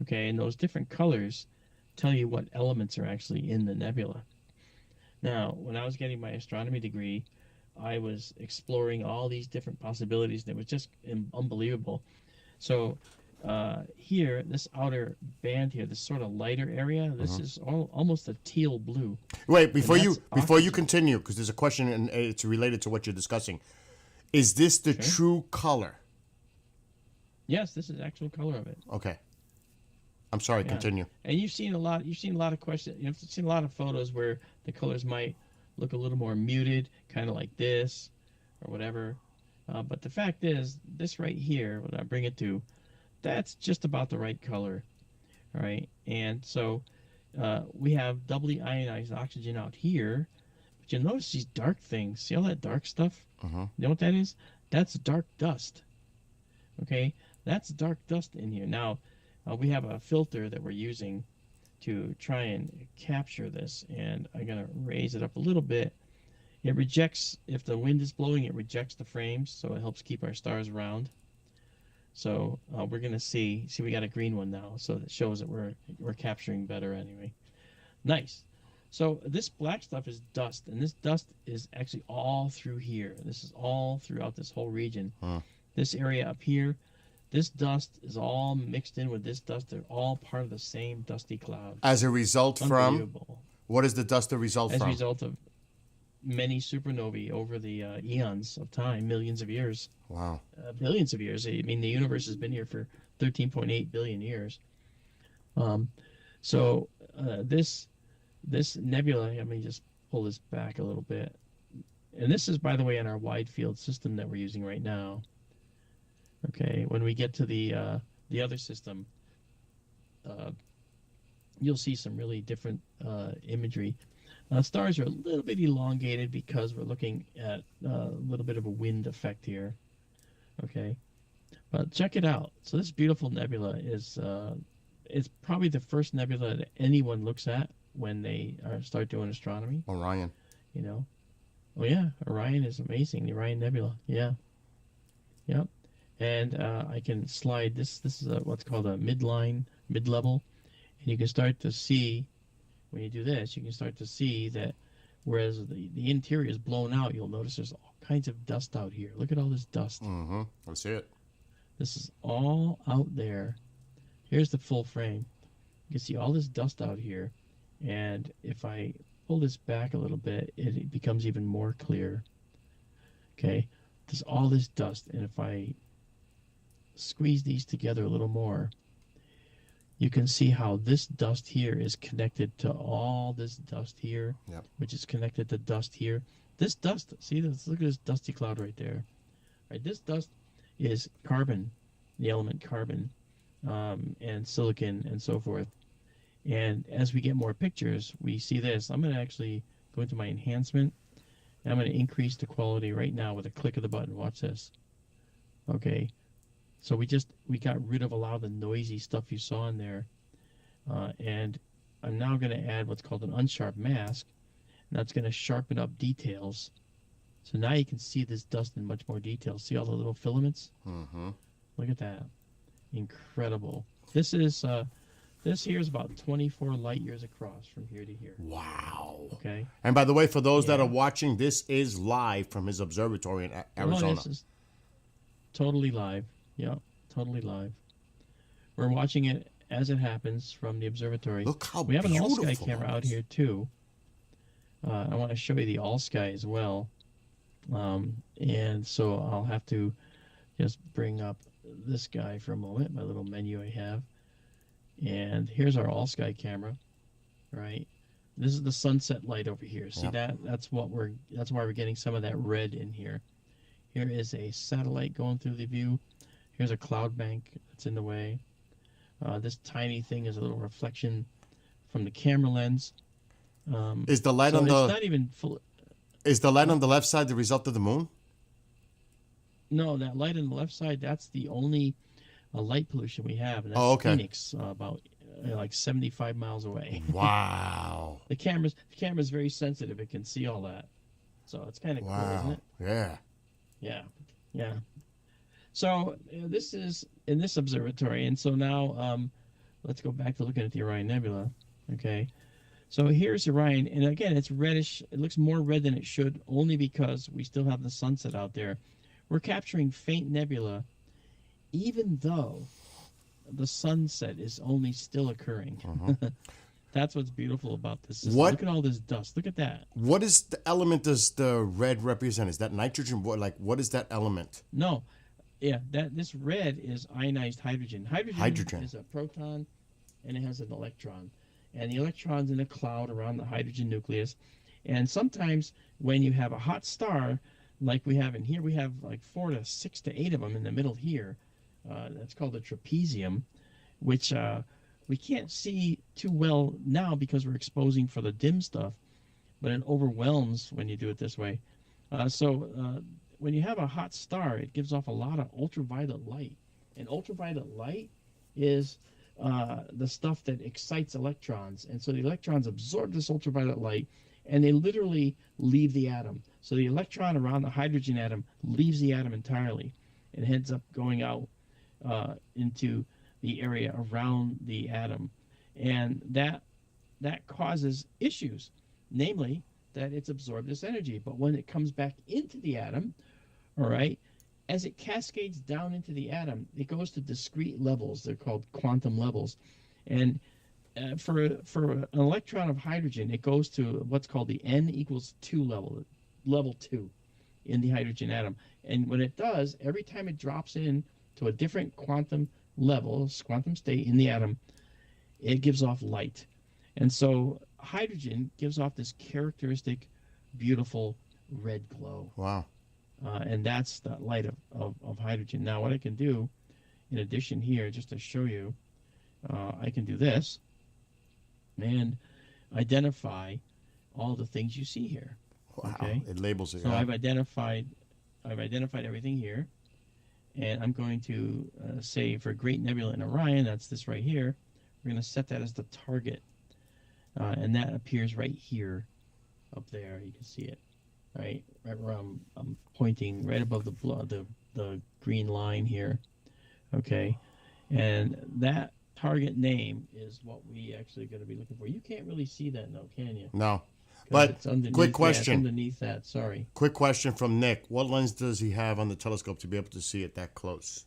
Okay, and those different colors tell you what elements are actually in the nebula. Now, when I was getting my astronomy degree, I was exploring all these different possibilities, and it was just unbelievable. So here, this outer band here, this sort of lighter area, this is almost a teal blue. Wait, before you oxygen. continue, because there's a question and it's related to what you're discussing. Is this the true color? Yes, this is actual color of it. Okay. I'm sorry. Yeah. Continue. And you've seen a lot of questions. You've seen a lot of photos where the colors might look a little more muted, kind of like this, or whatever. But the fact is, this right here, when I bring it to, that's just about the right color, all right? And so we have doubly ionized oxygen out here, but you'll notice these dark things. See all that dark stuff? You know what that is? That's dark dust. Okay, that's dark dust in here. Now, we have a filter that we're using to try and capture this, and I'm going to raise it up a little bit. It rejects, if the wind is blowing, it rejects the frames, so it helps keep our stars round. So we're going to see we got a green one now, so that shows that we're capturing better anyway. Nice. So this black stuff is dust, and this dust is actually all through here. This is all throughout this whole region. This area up here, this dust is all mixed in with this dust. They're all part of the same dusty cloud. As a result from, what is the dust a result from? from? As a result of many supernovae over the eons of time, millions of years. Wow. Billions of years. I mean, the universe has been here for 13.8 billion years. So this nebula, let me just pull this back a little bit. And this is, by the way, in our wide field system that we're using right now. Okay, when we get to the other system, you'll see some really different imagery. Stars are a little bit elongated because we're looking at a little bit of a wind effect here. Okay, but check it out. So this beautiful nebula is it's probably the first nebula that anyone looks at when they start doing astronomy. Orion. You know, oh yeah, Orion is amazing. The Orion Nebula, yeah, yep. And I can slide this. This is what's called a mid-level, and you can start to see when you do this. You can start to see that whereas the interior is blown out, you'll notice there's all kinds of dust out here. Look at all this dust. I see it. This is all out there. Here's the full frame. You can see all this dust out here, and if I pull this back a little bit, it becomes even more clear. Okay, there's all this dust, and if I squeeze these together a little more, you can see how this dust here is connected to all this dust here, which is connected to dust here. This dust, see this, look at this dusty cloud right there. Right, this dust is carbon, the element carbon, and silicon and so forth. And as we get more pictures, we see this. I'm going to actually go into my enhancement, and I'm going to increase the quality right now with a click of the button. Watch this. Okay. So we got rid of a lot of the noisy stuff you saw in there, and I'm now going to add what's called an unsharp mask, and that's going to sharpen up details. So now you can see this dust in much more detail. See all the little filaments? Look at that, incredible. This here is about 24 light years across from here to here. Wow. Okay. And by the way, for those that are watching, this is live from his observatory in Arizona. Oh, this is totally live. Yeah, totally live. We're watching it as it happens from the observatory. Look how We have an beautiful all-sky camera that out is. here too. I want to show you the all-sky as well. And so I'll have to just bring up this guy for a moment, my little menu I have. And here's our all-sky camera, right? This is the sunset light over here. See Yep. that? That's why we're getting some of that red in here. Here is a satellite going through the view. Here's a cloud bank that's in the way. This tiny thing is a little reflection from the camera lens. Is the light So on it's the not even full. is the light on the left side the result of the moon? No, that light on the left side, that's the only light pollution we have. And that's Oh, okay. Phoenix, about like 75 miles away. Wow. The camera's very sensitive. It can see all that. So it's kind of cool, isn't Wow. it? Yeah. Yeah. Yeah. So this is in this observatory. And so now let's go back to looking at the Orion Nebula. Okay. So here's Orion. And again, it's reddish. It looks more red than it should, only because we still have the sunset out there. We're capturing faint nebula, even though the sunset is only still occurring. That's what's beautiful about this system. What- Look at all this dust. Look at that. What is the element does the red represent? Is that nitrogen? What is that element? No, yeah, this red is ionized hydrogen. Hydrogen is a proton, and it has an electron, and the electron's in a cloud around the hydrogen nucleus. And sometimes when you have a hot star, like we have in here, we have like 4 to 6 to 8 of them in the middle here. That's called a trapezium, which we can't see too well now because we're exposing for the dim stuff, but it overwhelms when you do it this way. So when you have a hot star, it gives off a lot of ultraviolet light. And ultraviolet light is the stuff that excites electrons. And so the electrons absorb this ultraviolet light, and they literally leave the atom. So the electron around the hydrogen atom leaves the atom entirely and ends up going out into the area around the atom. And that causes issues, namely that it's absorbed this energy. But when it comes back into the atom, all right, as it cascades down into the atom, it goes to discrete levels. They're called quantum levels. And for an electron of hydrogen, it goes to what's called the n equals 2 level 2 in the hydrogen atom. And when it does, every time it drops in to a different quantum level, quantum state in the atom, it gives off light. And so hydrogen gives off this characteristic, beautiful red glow. Wow. And that's the light of hydrogen. Now, what I can do, in addition here, just to show you, I can do this and identify all the things you see here. Wow. Okay. It labels it. So yeah. I've identified everything here, and I'm going to say for Great Nebula in Orion, that's this right here. We're going to set that as the target, and that appears right here, up there. You can see it, right where I'm pointing, right above the green line here. Okay, and that target name is what we actually going to be looking for. You can't really see that now, can you? No. 'Cause But it's underneath, quick yeah, it's question. underneath that. Sorry. Quick question from Nick. What lens does he have on the telescope to be able to see it that close?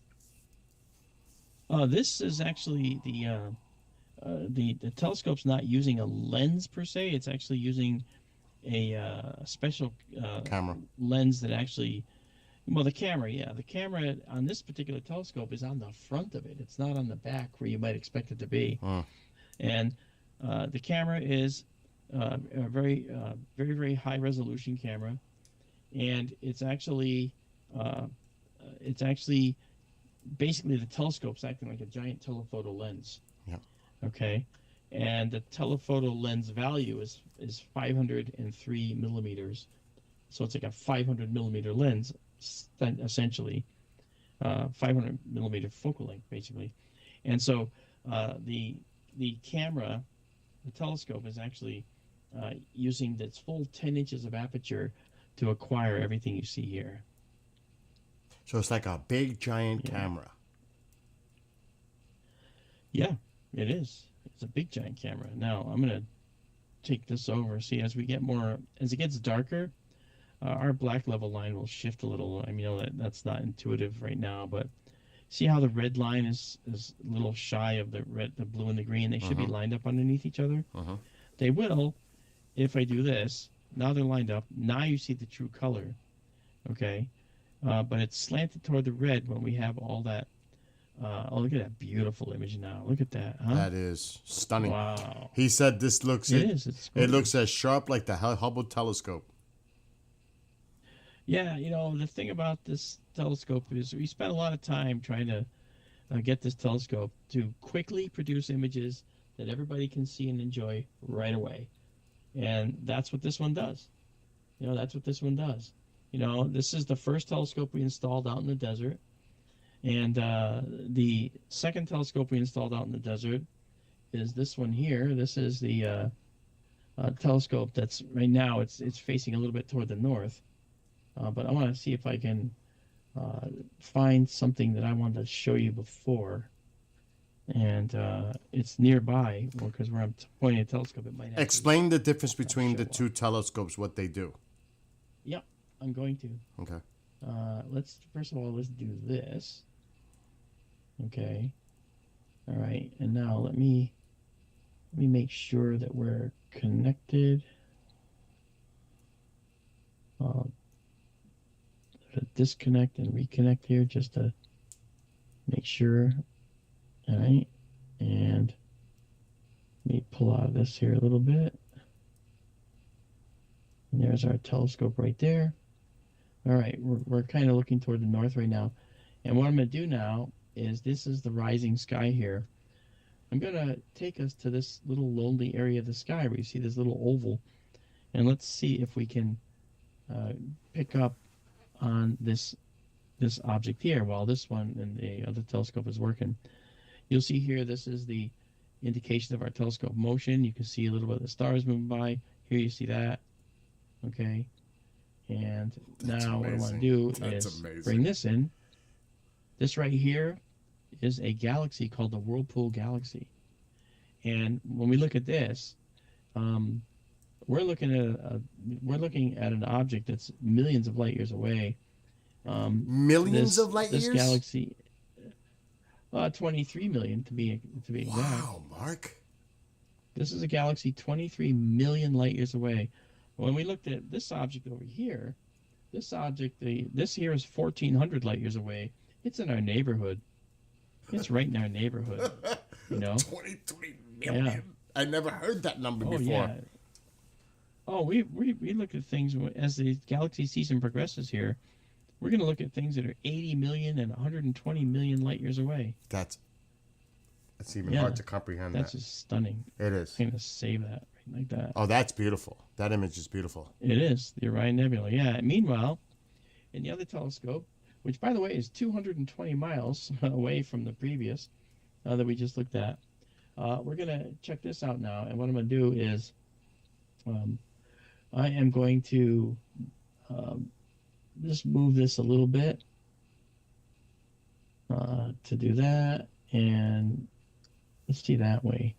This is actually the telescope's not using a lens per se. It's actually using a special Camera. lens that actually, well, the camera on this particular telescope is on the front of it. It's not on the back where you might expect it to be. And the camera is a very very high resolution camera, and it's actually basically the telescope's acting like a giant telephoto lens. Yep. Okay, and the telephoto lens value is 503 millimeters, so it's like a 500 millimeter lens, essentially, 500 millimeter focal length, basically. And so the camera, the telescope, is actually using its full 10 inches of aperture to acquire everything you see here. So it's like a big giant Yeah. camera. Yeah, it is. It's a big giant camera. Now I'm gonna take this over. See, as it gets darker, our black level line will shift a little. I mean, that's not intuitive right now, but See how the red line is a little shy of the red, the blue and the green? They should be lined up underneath each other. They will if I do this. Now they're lined up. Now you see the true color. Okay. But it's slanted toward the red when we have all that. Oh, look at that beautiful image now. Look at that. Huh? That is stunning. Wow. He said this looks. It is. It looks as sharp like the Hubble telescope. Yeah, the thing about this telescope is we spent a lot of time trying to get this telescope to quickly produce images that everybody can see and enjoy right away. And that's what this one does. That's what this one does. This is the first telescope we installed out in the desert. And the second telescope we installed out in the desert is this one here. This is the telescope that's right now, it's facing a little bit toward the north. But I want to see if I can find something that I wanted to show you before. And it's nearby, because where I'm pointing a telescope, it might explain the difference between the two telescopes, what they do. Yep, I'm going to. Okay. First of all, let's do this. Okay. All right, and now let me make sure that we're connected. Disconnect and reconnect here just to make sure. All right, and let me pull out of this here a little bit. And there's our telescope right there. All right, we're kind of looking toward the north right now. And what I'm going to do now is, this is the rising sky here. I'm going to take us to this little lonely area of the sky where you see this little oval. And let's see if we can pick up on this object here while this one and the other telescope is working. You'll see here, this is the indication of our telescope motion. You can see a little bit of the stars moving by. Here you see that. Okay. And now what I want to do is bring this in. This right here is a galaxy called the Whirlpool Galaxy. And when we look at this, we're looking at an object that's millions of light years away. Millions of light years? This galaxy, 23 million to be exact. Wow, Mark. This is a galaxy 23 million light years away. When we looked at this object over here, this here is 1,400 light years away. It's in our neighborhood. It's right in our neighborhood. 23 million. Yeah. I never heard that number before. Yeah. Oh, we look at things as the galaxy season progresses here. We're going to look at things that are 80 million and 120 million light years away. That's even hard to comprehend. That's just stunning. It is. I'm going to save that right like that. Oh, that's beautiful. That image is beautiful. It is. The Orion Nebula. Yeah. Meanwhile, in the other telescope, which, by the way, is 220 miles away from the previous that we just looked at, we're going to check this out now. And what I'm going to do is I am going to just move this a little bit to do that. And let's see that way.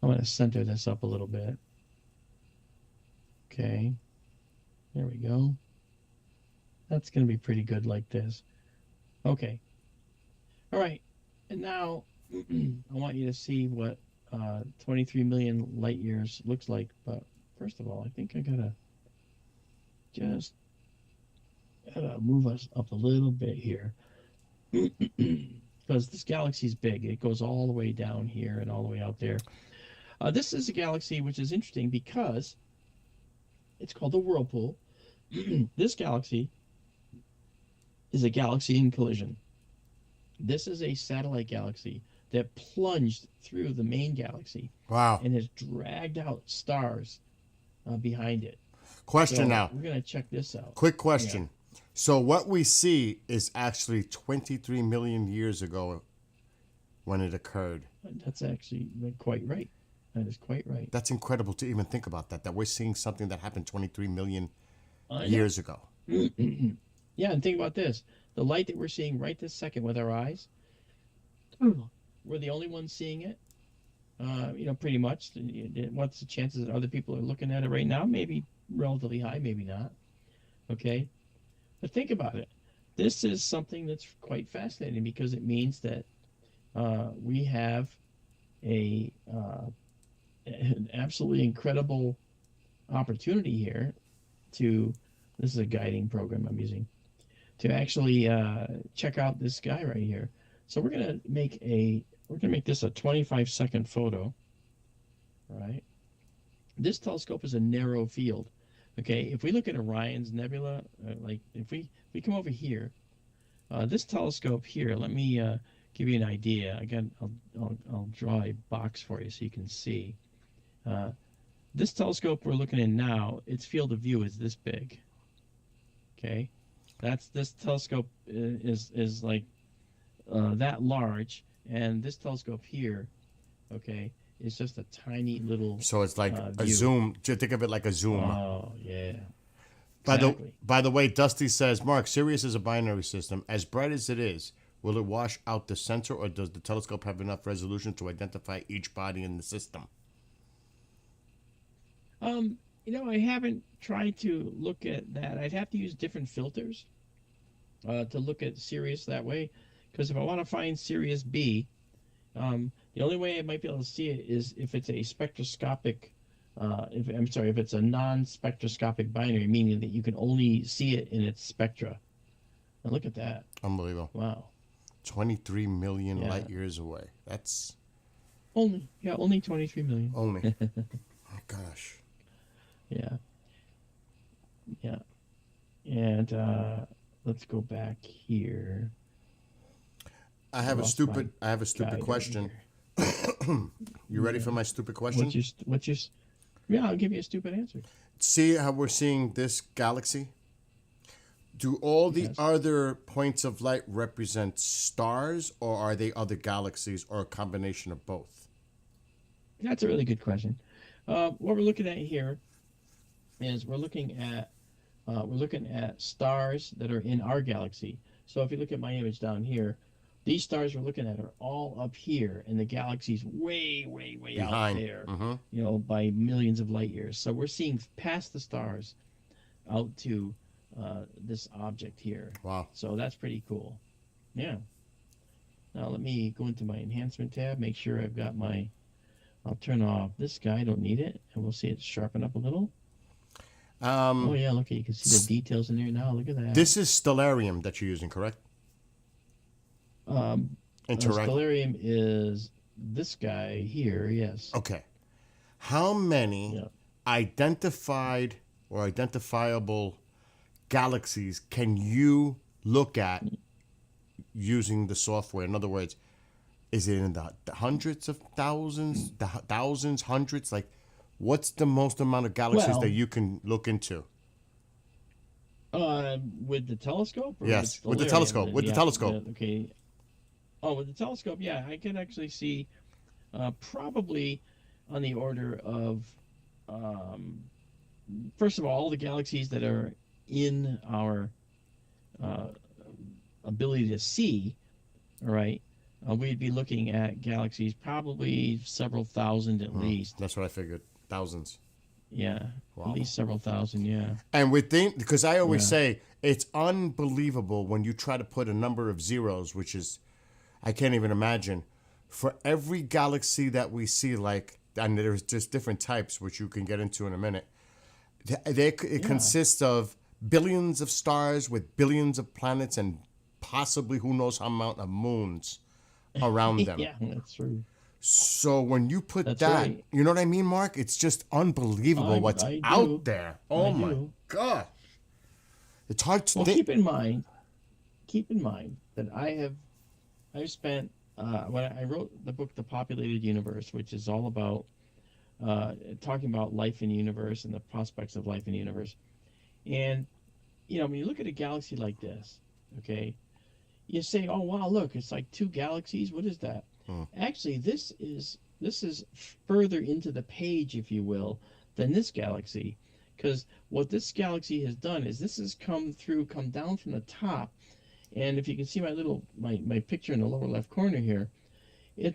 I'm going to center this up a little bit. Okay. There we go. That's going to be pretty good like this. Okay. All right. And now I want you to see what 23 million light years looks like. But first of all, I think I gotta move us up a little bit here. Because this galaxy is big. It goes all the way down here and all the way out there. This is a galaxy which is interesting because it's called the Whirlpool. This galaxy is a galaxy in collision. This is a satellite galaxy that plunged through the main galaxy. Wow. And has dragged out stars behind it. Question now. We're going to check this out. Quick question. Yeah. So what we see is actually 23 million years ago when it occurred. That's actually quite right. That is quite right. That's incredible to even think about that we're seeing something that happened 23 million years ago. Yeah, and think about this. The light that we're seeing right this second with our eyes, we're the only ones seeing it. Pretty much. What's the chances that other people are looking at it right now? Maybe relatively high, maybe not. Okay? But think about it. this is something that's quite fascinating because it means that we have an absolutely incredible opportunity here to, this is a guiding program I'm using, to actually check out this guy right here. So we're gonna make this a 25-second photo, right? This telescope is a narrow field. Okay, if we look at Orion's Nebula, like if we come over here, this telescope here, let me give you an idea. Again, I'll draw a box for you so you can see. This telescope we're looking at now, its field of view is this big. Okay, this telescope is like that large, and this telescope here, okay, is just a tiny little. So it's like a view. zoom. Just think of it like a zoom. Oh yeah. By the way, Dusty says, Mark, Sirius is a binary system. As bright as it is, will it wash out the center, or does the telescope have enough resolution to identify each body in the system? I haven't tried to look at that. I'd have to use different filters to look at Sirius that way, because if I want to find Sirius B, the only way I might be able to see it is if it's a spectroscopic. If it's a non-spectroscopic binary, meaning that you can only see it in its spectra. Now look at that. Unbelievable. Wow. 23 million light years away. That's only 23 million. only. Oh gosh. Yeah. And let's go back here. I have a stupid question. You ready for my stupid question? Yeah, I'll give you a stupid answer. See how we're seeing this galaxy? Do all the other points of light represent stars, or are they other galaxies, or a combination of both? That's a really good question. What we're looking at here is we're looking at stars that are in our galaxy. So if you look at my image down here, these stars we're looking at are all up here, and the galaxy's way, way, way Behind. out there, Mm-hmm. by millions of light years. So we're seeing past the stars out to this object here. Wow. So that's pretty cool. Yeah. Now let me go into my enhancement tab, make sure I've got I'll turn off this guy, I don't need it, and we'll see it sharpen up a little. Oh yeah, look, you can see the details in there now. Look at that. This is Stellarium that you're using, correct? Stellarium is this guy here, yes. Okay. How many identified or identifiable galaxies can you look at using the software? In other words, is it in the hundreds of thousands, hundreds? Like, what's the most amount of galaxies that you can look into? With the telescope? Yes, with the telescope. With the telescope. Okay. Oh, with the telescope, yeah, I can actually see probably on the order of, first of all the galaxies that are in our ability to see, all right, we'd be looking at galaxies probably several thousand at least. That's what I figured. Thousands. Yeah, Wow. at least several thousand, yeah. And because I always say it's unbelievable when you try to put a number of zeros, which is, I can't even imagine, for every galaxy that we see, and there's just different types, which you can get into in a minute. It consists of billions of stars with billions of planets and possibly who knows how amount of moons around them. Yeah, that's true. So when you put That's that, right. you know what I mean, Mark? It's just unbelievable what's I do. out there. Oh I my do. God. It's hard to Well, think. keep in mind that I've spent when I wrote the book The Populated Universe, which is all about talking about life in the universe and the prospects of life in the universe. And when you look at a galaxy like this, okay, you say, oh wow, look, it's like two galaxies. What is that? Actually, this is further into the page, if you will, than this galaxy, because what this galaxy has done is this has come down from the top. And if you can see my picture in the lower left corner here,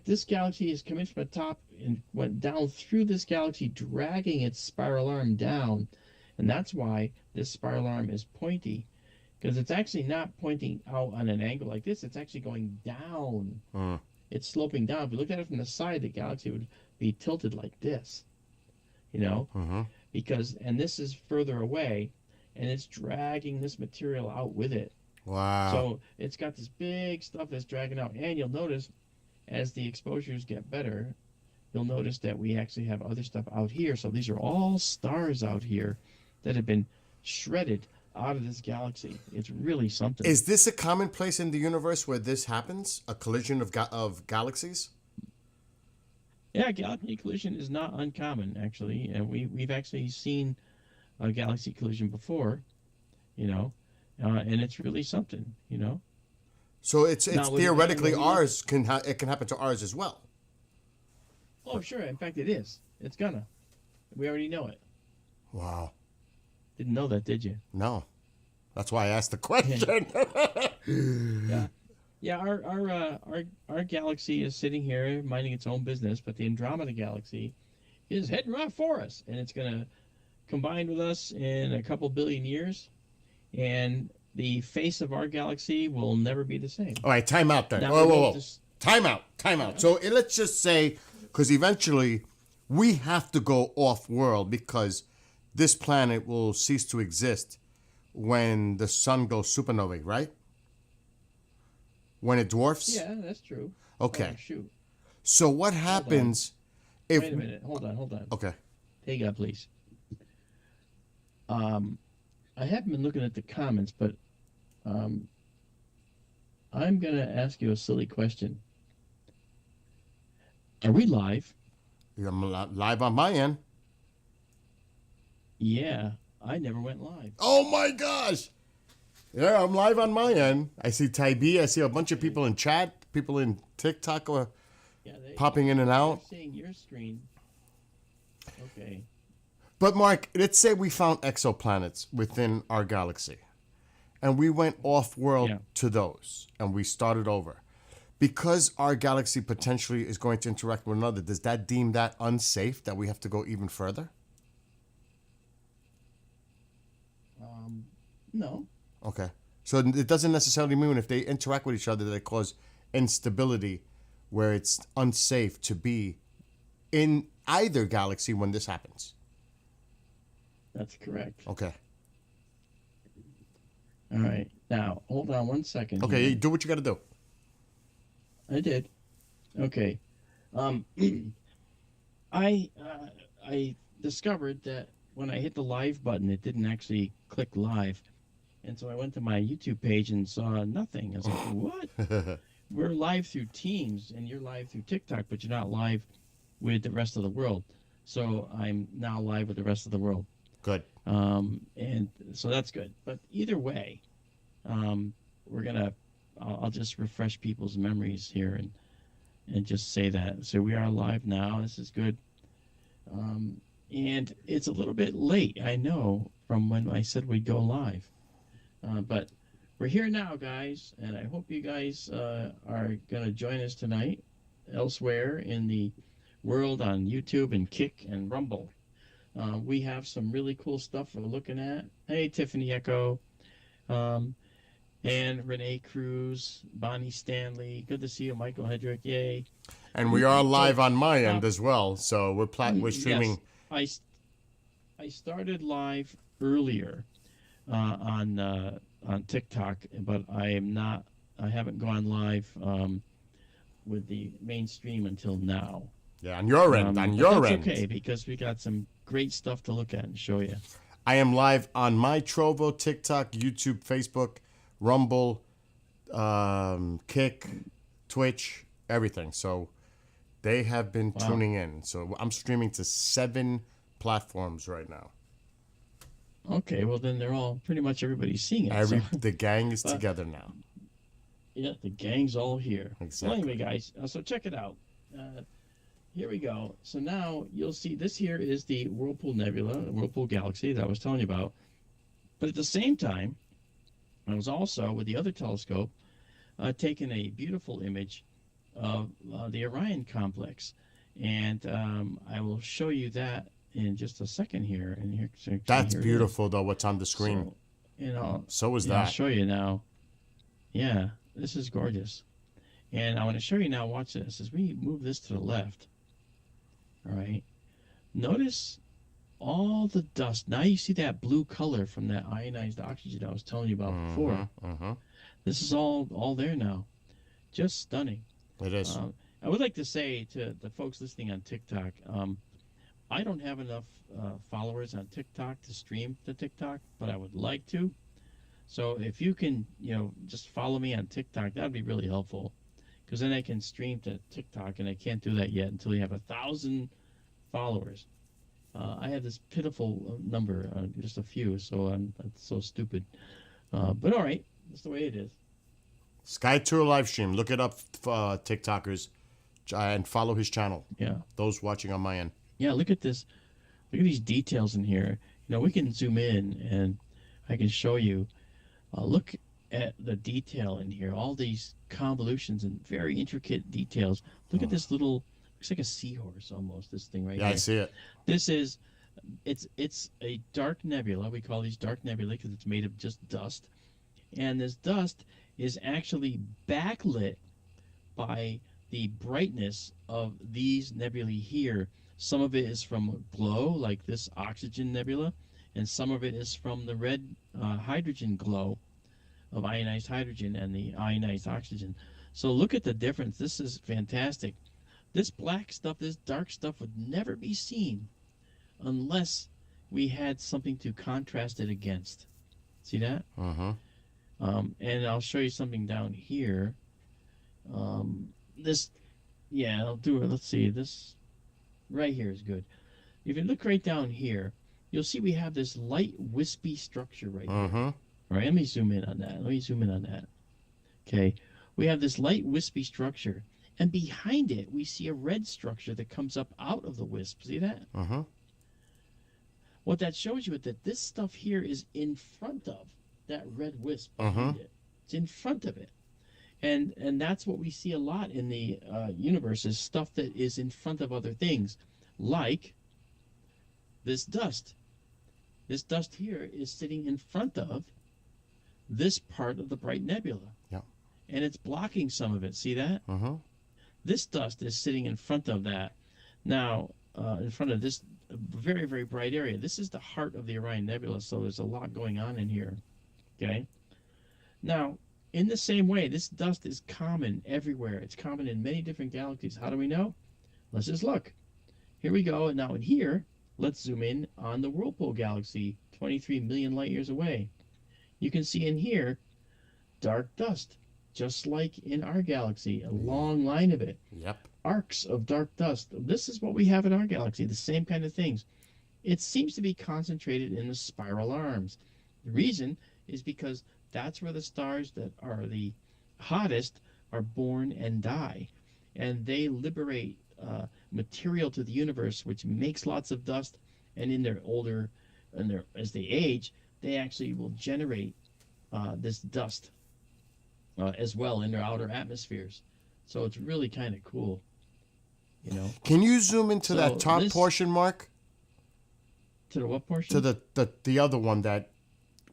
this galaxy has come in from the top and went down through this galaxy, dragging its spiral arm down. And that's why this spiral arm is pointy, because it's actually not pointing out on an angle like this. It's actually going down. Mm. It's sloping down. If you look at it from the side, the galaxy would be tilted like this, you know, Mm-hmm. and this is further away, and it's dragging this material out with it. Wow. So it's got this big stuff that's dragging out. And you'll notice as the exposures get better, you'll notice that we actually have other stuff out here. So these are all stars out here that have been shredded out of this galaxy. It's really something. Is this a commonplace in the universe where this happens? A collision of galaxies? Yeah, galaxy collision is not uncommon, actually. And we've actually seen a galaxy collision before, you know, and it's really something, you know. So it's Now, with theoretically the- ours it can happen to ours as well. Oh, sure. In fact, it is. It's gonna. We already know it. Wow. Didn't know that, did you? No. That's why I asked the question. Yeah. Yeah, our galaxy is sitting here minding its own business, but the Andromeda galaxy is heading right for us, and it's going to combine with us in a couple billion years, and the face of our galaxy will never be the same. All right, time out then. Now, Whoa. just- Time out. So let's just say, because eventually we have to go off-world because this planet will cease to exist when the sun goes supernovae, right? When it dwarfs? Yeah, that's true. Okay. Oh, shoot. So what happens if... Wait a minute. Hold on. Okay. Take up, please. I haven't been looking at the comments, but I'm going to ask you a silly question. Are we live? I'm live on my end. Yeah, I never went live. Oh my gosh! Yeah, I'm live on my end. I see Tybee. I see a bunch of people in chat, people in TikTok are Yeah, popping in and out. they're seeing your screen. Okay. But Mark, let's say we found exoplanets within our galaxy, and we went off-world Yeah. to those, and we started over. Because our galaxy potentially is going to interact with another, does that deem that unsafe that we have to go even further? No. Okay. So it doesn't necessarily mean if they interact with each other that they cause instability where it's unsafe to be in either galaxy when this happens. That's correct. Okay. All right. Now, hold on one second. Okay, here. do what you got to do. I did. Okay. I discovered that when I hit the live button, it didn't actually click live. And so I went to my YouTube page and saw nothing. I was like, what? We're live through Teams and you're live through TikTok, but you're not live with the rest of the world. So I'm now live with the rest of the world. Good. And so that's good. But either way, I'll just refresh people's memories here and just say that. So we are live now. This is good. And it's a little bit late, I know, from when I said we'd go live. But we're here now, guys, and I hope you guys are going to join us tonight elsewhere in the world on YouTube and Kick and Rumble. We have some really cool stuff we're looking at. Hey, Tiffany Echo, and Renee Cruz, Bonnie Stanley. Good to see you, Michael Hedrick. Yay. And we are live on my end as well. So we're streaming. Yes, I started live earlier on TikTok, but I haven't gone live with the mainstream until now. Yeah, on your end. But that's okay, because we got some great stuff to look at and show you. I am live on my Trovo, TikTok, YouTube, Facebook, Rumble, Kick, Twitch, everything. So they have been tuning in. So I'm streaming to 7 platforms right now. Okay, well then they're all pretty much everybody's seeing it. So, The gang is together now. yeah, the gang's all here. Exactly. Well, anyway, guys, so check it out. Here we go. So now you'll see this here is the Whirlpool Nebula, the Whirlpool Galaxy that I was telling you about. But at the same time, I was also, with the other telescope, taking a beautiful image of the Orion Complex. And I will show you that in just a second here. And here, That's here it is. beautiful, though, what's on the screen. And So is I'll that. show you now. Yeah, this is gorgeous. And I want to show you now. Watch this. As we move this to the left, all right. Notice all the dust. Now you see that blue color from that ionized oxygen I was telling you about before. This is all there now. Just stunning. It is. I would like to say to the folks listening on TikTok, I don't have enough followers on TikTok to stream to TikTok, but I would like to. So if you can, just follow me on TikTok, that'd be really helpful. Because then I can stream to TikTok, and I can't do that yet until you have 1,000 followers. I have this pitiful number, just a few, so that's so stupid. But all right, that's the way it is. SkyTour live stream. Look it up, TikTokers, and follow his channel. Yeah. Those watching on my end. Yeah, look at this. Look at these details in here. We can zoom in, and I can show you. Look at the detail in here. All these convolutions and very intricate details. Look at this little, looks like a seahorse almost, this thing right here. Yeah, I see it. This is, it's a dark nebula. We call these dark nebulae because it's made of just dust. And this dust is actually backlit by the brightness of these nebulae here. Some of it is from glow, like this oxygen nebula, and some of it is from the red hydrogen glow of ionized hydrogen and the ionized oxygen. So look at the difference. This is fantastic. This black stuff, this dark stuff would never be seen unless we had something to contrast it against. See that? And I'll show you something down here. I'll do it. Let's see. This right here is good. If you look right down here, you'll see we have this light wispy structure right here. All right, let me zoom in on that. Okay, we have this light wispy structure, and behind it we see a red structure that comes up out of the wisp. See that? What that shows you is that this stuff here is in front of that red wisp behind it. It's in front of it. And that's what we see a lot in the universe, is stuff that is in front of other things, like this dust. This dust here is sitting in front of this part of the bright nebula. Yeah. And it's blocking some of it. See that? This dust is sitting in front of that. Now, in front of this very, very bright area. This is the heart of the Orion Nebula, so there's a lot going on in here. Okay? Now, in the same way, this dust is common everywhere. It's common in many different galaxies. How do we know? Let's just look. Here we go. And now in here, let's zoom in on the Whirlpool Galaxy, 23 million light years away. You can see in here dark dust, just like in our galaxy, a long line of it. Yep. Arcs of dark dust. This is what we have in our galaxy, the same kind of things. It seems to be concentrated in the spiral arms. The reason is because that's where the stars that are the hottest are born and die. And they liberate material to the universe, which makes lots of dust. And in their as they age, they actually will generate this dust as well in their outer atmospheres. So it's really kind of cool, Can you zoom into that top portion, Mark? To the what portion? To the other one that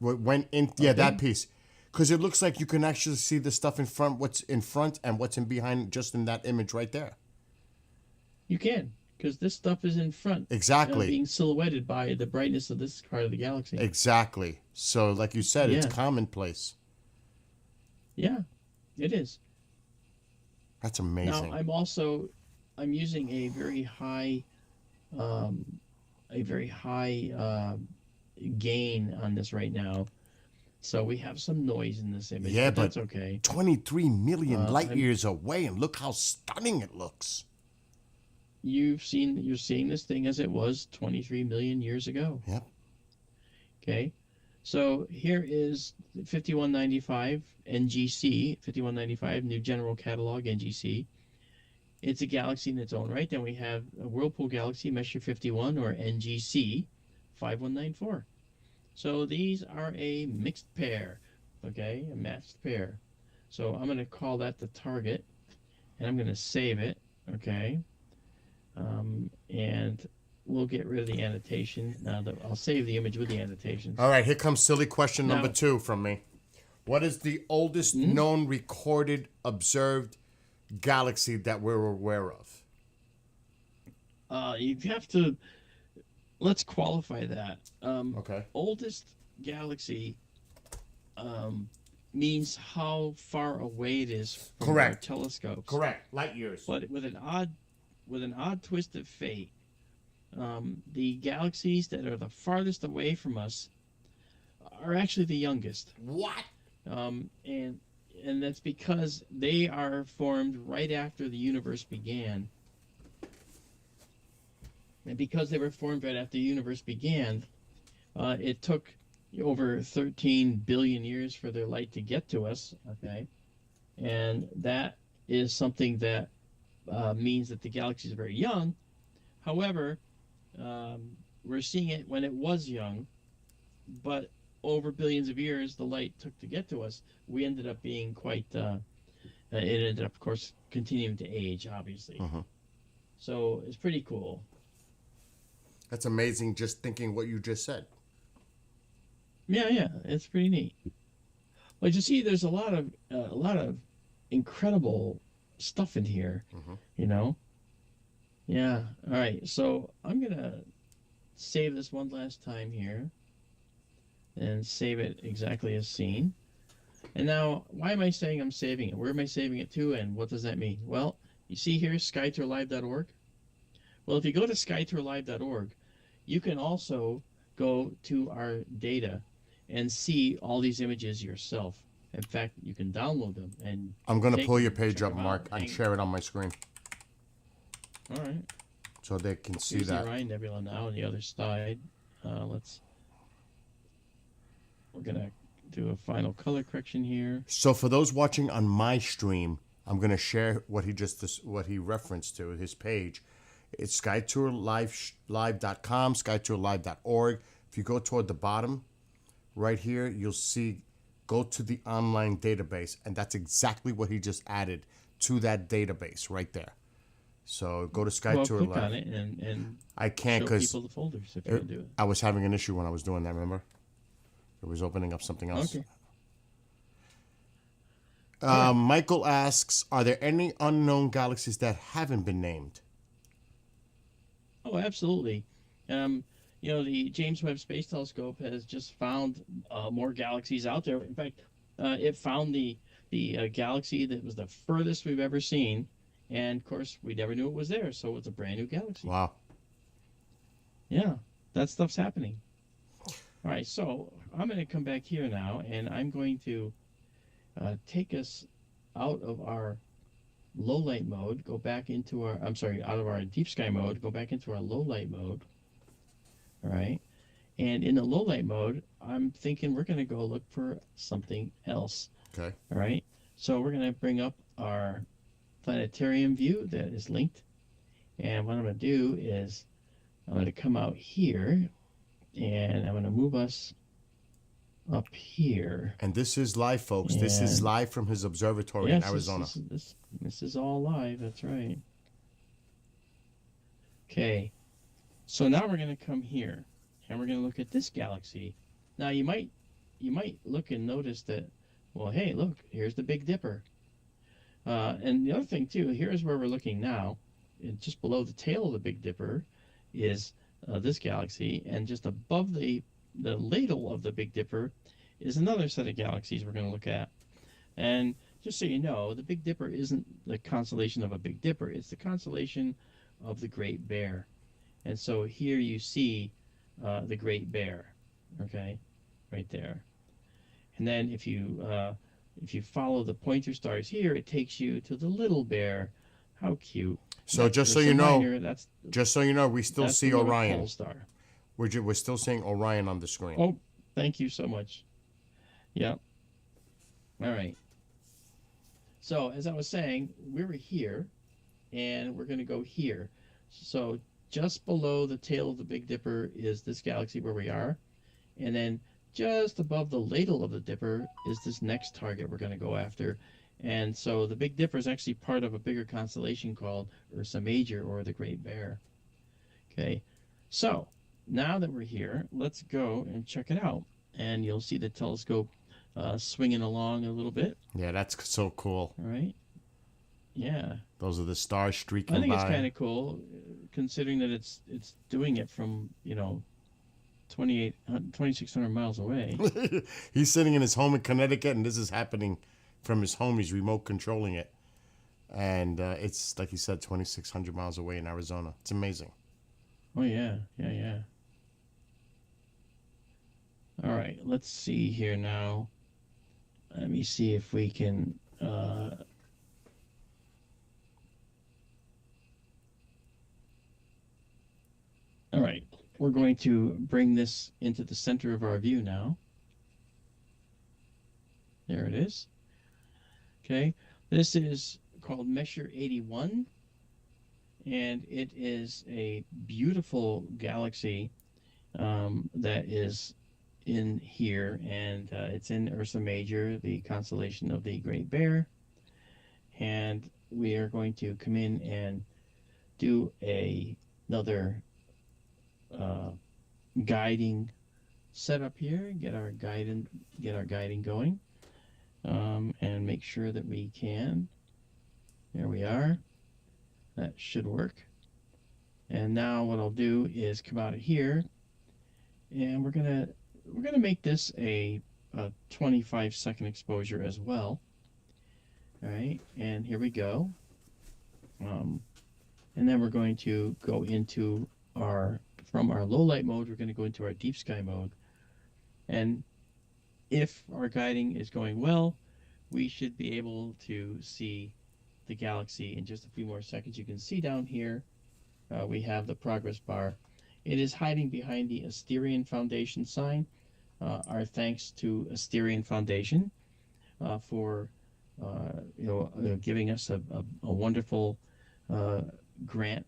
went in. Yeah, that piece. Because it looks like you can actually see the stuff in front, what's in front and what's in behind, just in that image right there. You can, because this stuff is in front. Exactly. Being silhouetted by the brightness of this part of the galaxy. Exactly. So, like you said, it's commonplace. Yeah, it is. That's amazing. Now, I'm using a very high gain on this right now. So we have some noise in this image, but that's okay. 23 million light years away, and look how stunning it looks. You're seeing this thing as it was 23 million years ago. Yep. Okay. So here is 5195 NGC, 5195 New General Catalog NGC. It's a galaxy in its own right. Then we have a Whirlpool Galaxy Messier 51, or NGC 5194. So these are a mixed pair, okay, a matched pair. So I'm going to call that the target, and I'm going to save it, okay. And we'll get rid of the annotation. I'll save the image with the annotations. All right, here comes silly question number Now- 2 from me. What is the oldest known recorded observed galaxy that we're aware of? You have to, let's qualify that. Okay. Oldest galaxy means how far away it is from our Correct. telescopes. Correct. Light years. But with an odd twist of fate, the galaxies that are the farthest away from us are actually the youngest. What? And that's because they are formed right after the universe began. And because they were formed right after the universe began, it took over 13 billion years for their light to get to us. Okay, and that is something that means that the galaxy is very young. However, we're seeing it when it was young, but over billions of years, the light took to get to us. We ended up being quite. It ended up, of course, continuing to age, obviously. So it's pretty cool. That's amazing. Just thinking what you just said. Yeah, it's pretty neat. But you see, there's a lot of incredible stuff in here. You know. Yeah. All right. So I'm gonna save this one last time here, and save it exactly as seen. And now, why am I saying I'm saving it? Where am I saving it to, and what does that mean? Well, you see here, SkyTourLive.org. Well, if you go to SkyTourLive.org, you can also go to our data and see all these images yourself. In fact, you can download them and. I'm going to take pull your them, page check up, them Mark, out, and share it on my screen All right. so they can see Here's the that. Orion Nebula now on the other side. We're gonna do a final color correction here. So for those watching on my stream, I'm going to share what he referenced to his page. It's SkyTourLive.com, SkyTourLive.org. If you go toward the bottom, right here, you'll see go to the online database, and that's exactly what he just added to that database right there. So go to Well, SkyTour click Live. on it and I can't show because people the folders if you want to do it. I was having an issue when I was doing that, remember? It was opening up something else. Okay. Michael asks, are there any unknown galaxies that haven't been named? Oh, absolutely. The James Webb Space Telescope has just found more galaxies out there. In fact, it found the galaxy that was the furthest we've ever seen, and of course, we never knew it was there, so it's a brand new galaxy. Wow. Yeah, that stuff's happening. All right, so I'm going to come back here now, and I'm going to take us out of our low light mode, go back into our, out of our deep sky mode, go back into our low light mode. All right. And in the low light mode, I'm thinking we're going to go look for something else. Okay. All right. So we're going to bring up our planetarium view that is linked. And what I'm going to do is I'm going to come out here and I'm going to move us up here. And this is live, folks. This is And- live from his observatory in Arizona. This is all live. That's right. Okay. So now we're going to come here and we're going to look at this galaxy. Now you might look and notice that, well, hey, look, here's the Big Dipper. And the other thing too, here's where we're looking now. And just below the tail of the Big Dipper is this galaxy, and just above the ladle of the Big Dipper is another set of galaxies we're going to look at. And just so you know, the Big Dipper isn't the constellation of a Big Dipper, it's the constellation of the Great Bear. And so here you see the Great Bear, okay, right there. And then if you follow the pointer stars here, it takes you to the Little Bear. How cute! So just so Ursa you know, Minor, that's we still that's see the North Orion. Pole star. We're still seeing Orion on the screen. Oh, thank you so much. Yeah. All right. So as I was saying, we were here, and we're going to go here. So just below the tail of the Big Dipper is this galaxy where we are, and then just above the ladle of the Dipper is this next target we're going to go after. And so the Big Dipper is actually part of a bigger constellation called Ursa Major, or the Great Bear. Okay. So now that we're here, let's go and check it out. And you'll see the telescope swinging along a little bit. Yeah, that's so cool. All right. Yeah. Those are the stars streaking I think by. it's kind of cool, considering that it's doing it from 2,600 miles away. He's sitting in his home in Connecticut, and this is happening from his home. He's remote controlling it. And it's, like you said, 2,600 miles away in Arizona. It's amazing. Oh, yeah. Yeah. All right. Let's see here now. Let me see if we can... All right. We're going to bring this into the center of our view now. There it is. Okay. This is called Messier 81. And it is a beautiful galaxy that is in here. And it's in Ursa Major, the constellation of the Great Bear. And we are going to come in and do another guiding setup here. Get our guiding going, and make sure that we can. There we are. That should work. And now what I'll do is come out of here, and we're gonna make this a 25-second exposure as well. All right, and here we go. And then we're going to go into from our low light mode, we're going to go into our deep sky mode. And if our guiding is going well, we should be able to see the galaxy in just a few more seconds. You can see down here, we have the progress bar. It is hiding behind the Asterian Foundation sign. Our thanks to Asterian Foundation for giving us a wonderful grant,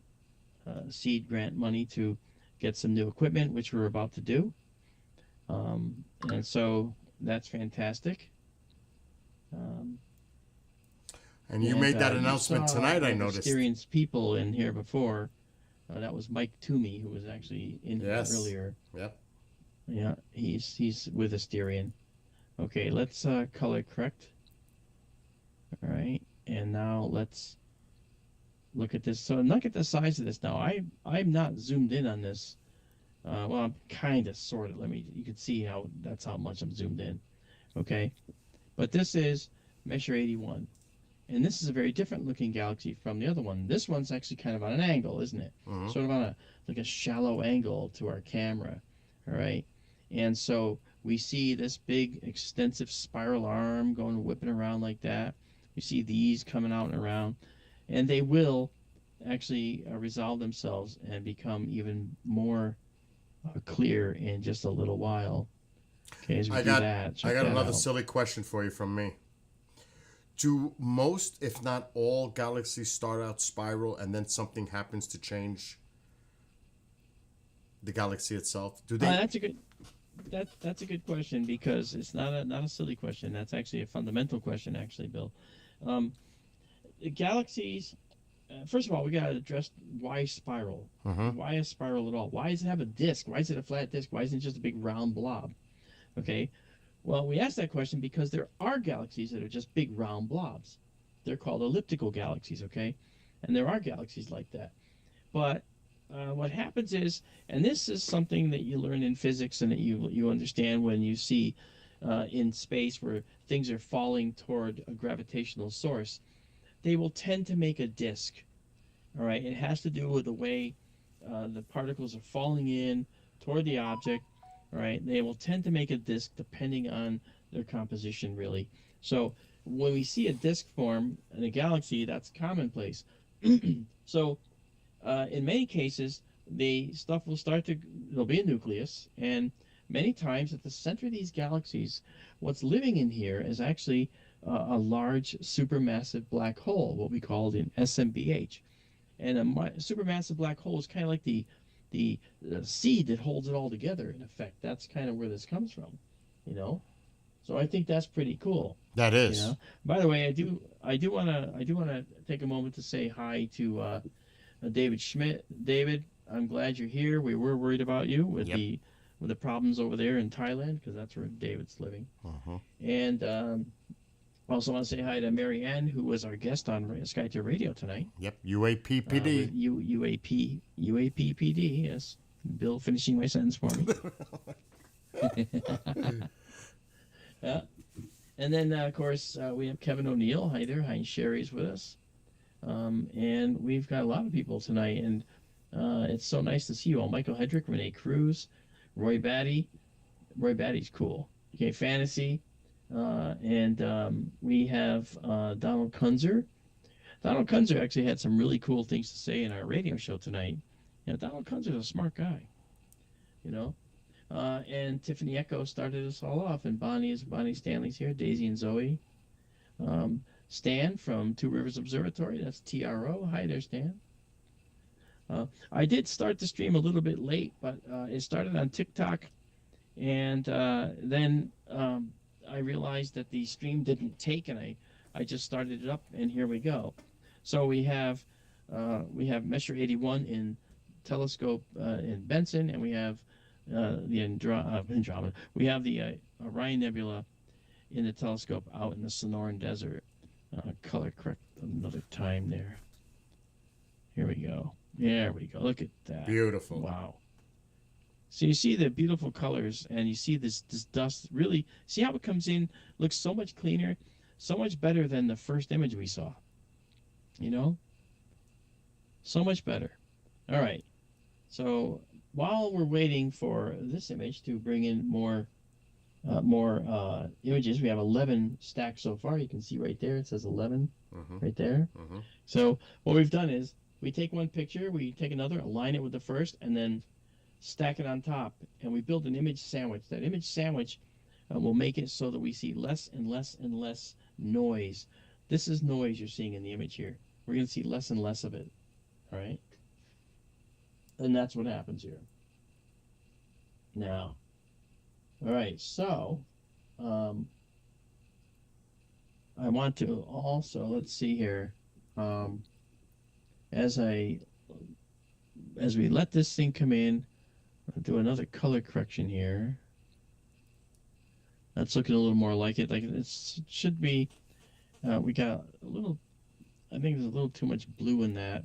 seed grant money to get some new equipment, which we're about to do. And so that's fantastic. And you made that announcement tonight, I noticed. Experienced people in here before. That was Mike Toomey, who was actually in here earlier. Yep. Yeah, he's with Asterian. Okay, let's color correct. All right, and now let's look at this. So look at the size of this now. I'm not zoomed in on this. Well, I'm kind of, sort of. You can see that's how much I'm zoomed in. Okay, but this is Messier 81. And this is a very different looking galaxy from the other one. This one's actually kind of on an angle, isn't it? Mm-hmm. Sort of on a shallow angle to our camera. All right. And so we see this big extensive spiral arm going whipping around like that. We see these coming out and around. And they will actually resolve themselves and become even more clear in just a little while. Okay, as we do that. I got another silly question for you from me. Do most, if not all, galaxies start out spiral and then something happens to change the galaxy itself? Do they? That's a good question, because it's not a silly question. That's actually a fundamental question, actually, Bill. Galaxies. First of all, we got to address why spiral. Why a spiral at all? Why does it have a disk? Why is it a flat disk? Why isn't it just a big round blob? Okay. Well, we ask that question because there are galaxies that are just big round blobs. They're called elliptical galaxies, okay? And there are galaxies like that. But what happens is, and this is something that you learn in physics and that you understand when you see in space where things are falling toward a gravitational source, they will tend to make a disk, all right? It has to do with the way the particles are falling in toward the object. Right, they will tend to make a disk depending on their composition, really. So when we see a disk form in a galaxy, that's commonplace. So in many cases, the stuff will there'll be a nucleus, and many times at the center of these galaxies, what's living in here is actually a large supermassive black hole, what we call an SMBH. And a supermassive black hole is kind of like the seed that holds it all together, in effect. That's kind of where this comes from, So I think that's pretty cool. That is. By the way, I do want to take a moment to say hi to David Schmidt. David, I'm glad you're here. We were worried about you with Yep. the problems over there in Thailand, because that's where David's living. Uh-huh. And also want to say hi to Mary Ann, who was our guest on SkyTour Radio tonight. Yep. UAPPD. With UAPPD, yes. Bill finishing my sentence for me. Yeah. And then, of course, we have Kevin O'Neill. Hi there. Hi, Sherry's with us. And we've got a lot of people tonight. And it's so nice to see you all. Michael Hedrick, Renee Cruz, Roy Batty. Roy Batty's cool. Okay, Fantasy. And we have Donald Kunzer. Donald Kunzer actually had some really cool things to say in our radio show tonight. Donald Kunzer's a smart guy, you know. And Tiffany Echo started us all off, and Bonnie Stanley's here, Daisy and Zoe. Stan from Two Rivers Observatory, that's TRO. Hi there, Stan. I did start the stream a little bit late, but it started on TikTok, and then I realized that the stream didn't take, and I just started it up, and here we go. So we have Messier 81 in telescope in Benson, and we have the Andromeda. We have the Orion Nebula in the telescope out in the Sonoran Desert. Color correct another time there. Here we go. There we go. Look at that. Beautiful. Wow. So you see the beautiful colors, and you see this dust. Really, see how it comes in? Looks so much cleaner, so much better than the first image we saw. You know? So much better. All right. So while we're waiting for this image to bring in more images, we have 11 stacked so far. You can see right there, it says 11 right there. So what we've done is we take one picture, we take another, align it with the first, and then stack it on top, and we build an image sandwich. That image sandwich will make it so that we see less and less and less noise. This is noise you're seeing in the image here. We're going to see less and less of it. All right? And that's what happens here. Now, all right, so I want to also, let's see here, as we let this thing come in, I'll do another color correction here. That's looking a little more like it. Like it should be, we got a little, I think there's a little too much blue in that.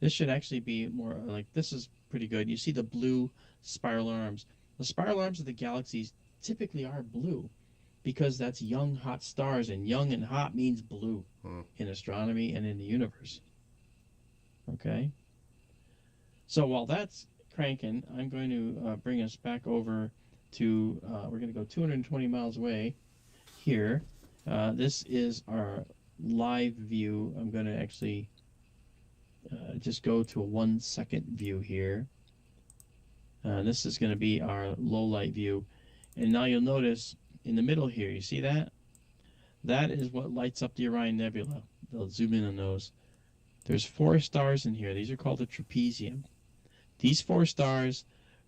This should actually be more like, this is pretty good. You see the blue spiral arms. The spiral arms of the galaxies typically are blue because that's young, hot stars, and young and hot means blue in astronomy and in the universe. Okay? So while that's cranking, I'm going to bring us back over to, we're going to go 220 miles away here. This is our live view. I'm going to actually just go to a 1 second view here. This is going to be our low light view. And now you'll notice in the middle here, you see that? That is what lights up the Orion Nebula. They'll zoom in on those. There's 4 stars in here. These are called the trapezium. These 4 stars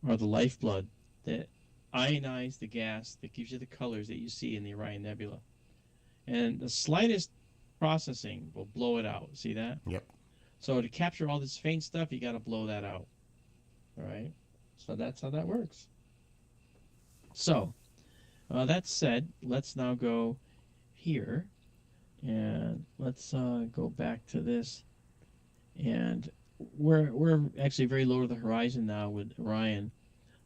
are the lifeblood that ionize the gas that gives you the colors that you see in the Orion Nebula. And the slightest processing will blow it out. See that? Yep. So to capture all this faint stuff, you got to blow that out. All right? So that's how that works. So, that said, let's now go here. And let's go back to this. And we're actually very low to the horizon now with Orion.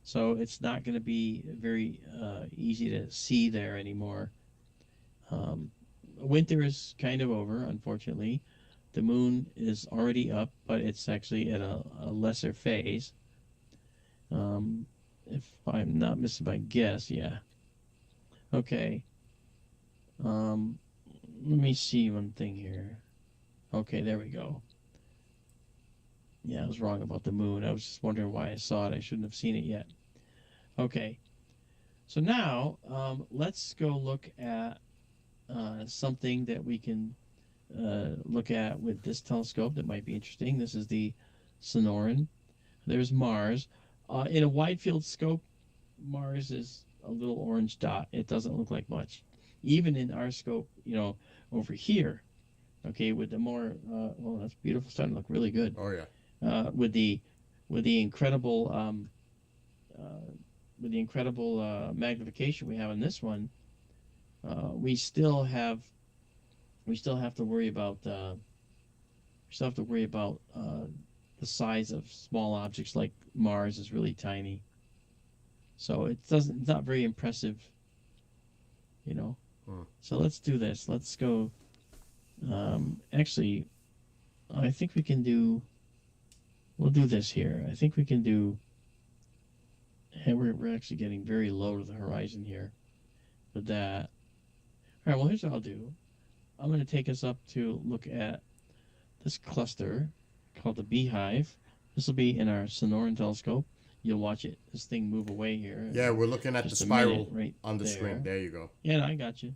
So it's not going to be very easy to see there anymore. Winter is kind of over, unfortunately. The moon is already up, but it's actually at a lesser phase. If I'm not missing my guess, yeah. Okay. Let me see one thing here. Okay, there we go. Yeah, I was wrong about the moon. I was just wondering why I saw it. I shouldn't have seen it yet. Okay. So now, let's go look at something that we can look at with this telescope that might be interesting. This is the Sonoran. There's Mars. In a wide field scope, Mars is a little orange dot. It doesn't look like much. Even in our scope, over here, okay, with the more, well, that's beautiful, starting to look really good. Oh, yeah. With the with the incredible magnification we have in this one, we still have to worry about the size of small objects like Mars is really tiny. So it's not very impressive, you know. So let's do this. Let's go. Actually, I think we can do. We'll do this here. I think we can do. And we're actually getting very low to the horizon here with that. All right. Well, here's what I'll do. I'm going to take us up to look at this cluster called the Beehive. This will be in our Sonoran telescope. You'll watch this thing move away here. Yeah, we're looking at the Just a spiral minute right on the there. screen. There you go. Yeah, I got you.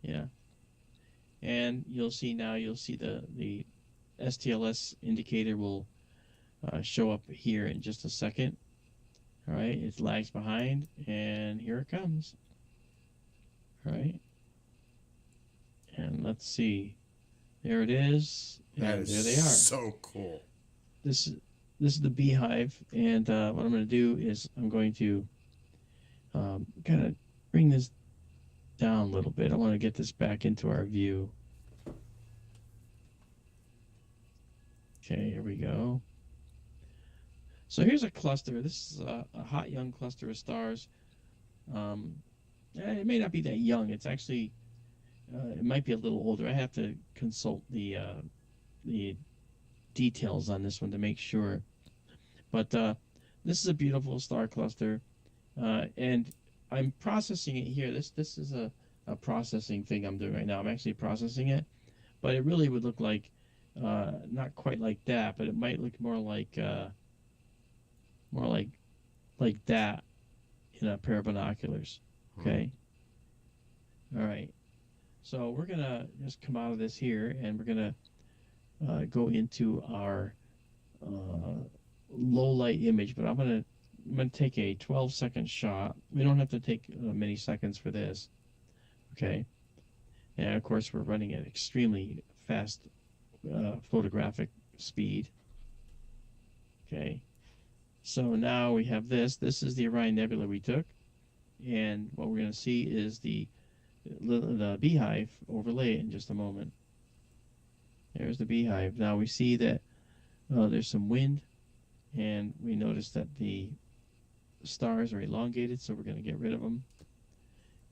Yeah. And you'll see the STLS indicator will show up here in just a second. All right, it lags behind, and here it comes. All right. And let's see. There it is. That And is there they are. so cool. This is the Beehive, and what I'm going to do is I'm going to kind of bring this down a little bit. I want to get this back into our view. Okay, here we go. So here's a cluster. This is a hot young cluster of stars. It may not be that young. It's actually it might be a little older. I have to consult the details on this one to make sure. But this is a beautiful star cluster, and I'm processing it here. This is a processing thing I'm doing right now. I'm actually processing it, but it really would look like not quite like that, but it might look more like that in a pair of binoculars. Okay. All right. So we're gonna just come out of this here, and we're gonna go into our low light image. But I'm gonna take a 12-second shot. We don't have to take many seconds for this. Okay. And of course, we're running at extremely fast photographic speed. Okay. So now we have this. This is the Orion Nebula we took, and what we're going to see is the Beehive overlay in just a moment. There's the Beehive. Now we see that there's some wind, and we notice that the stars are elongated, so we're going to get rid of them.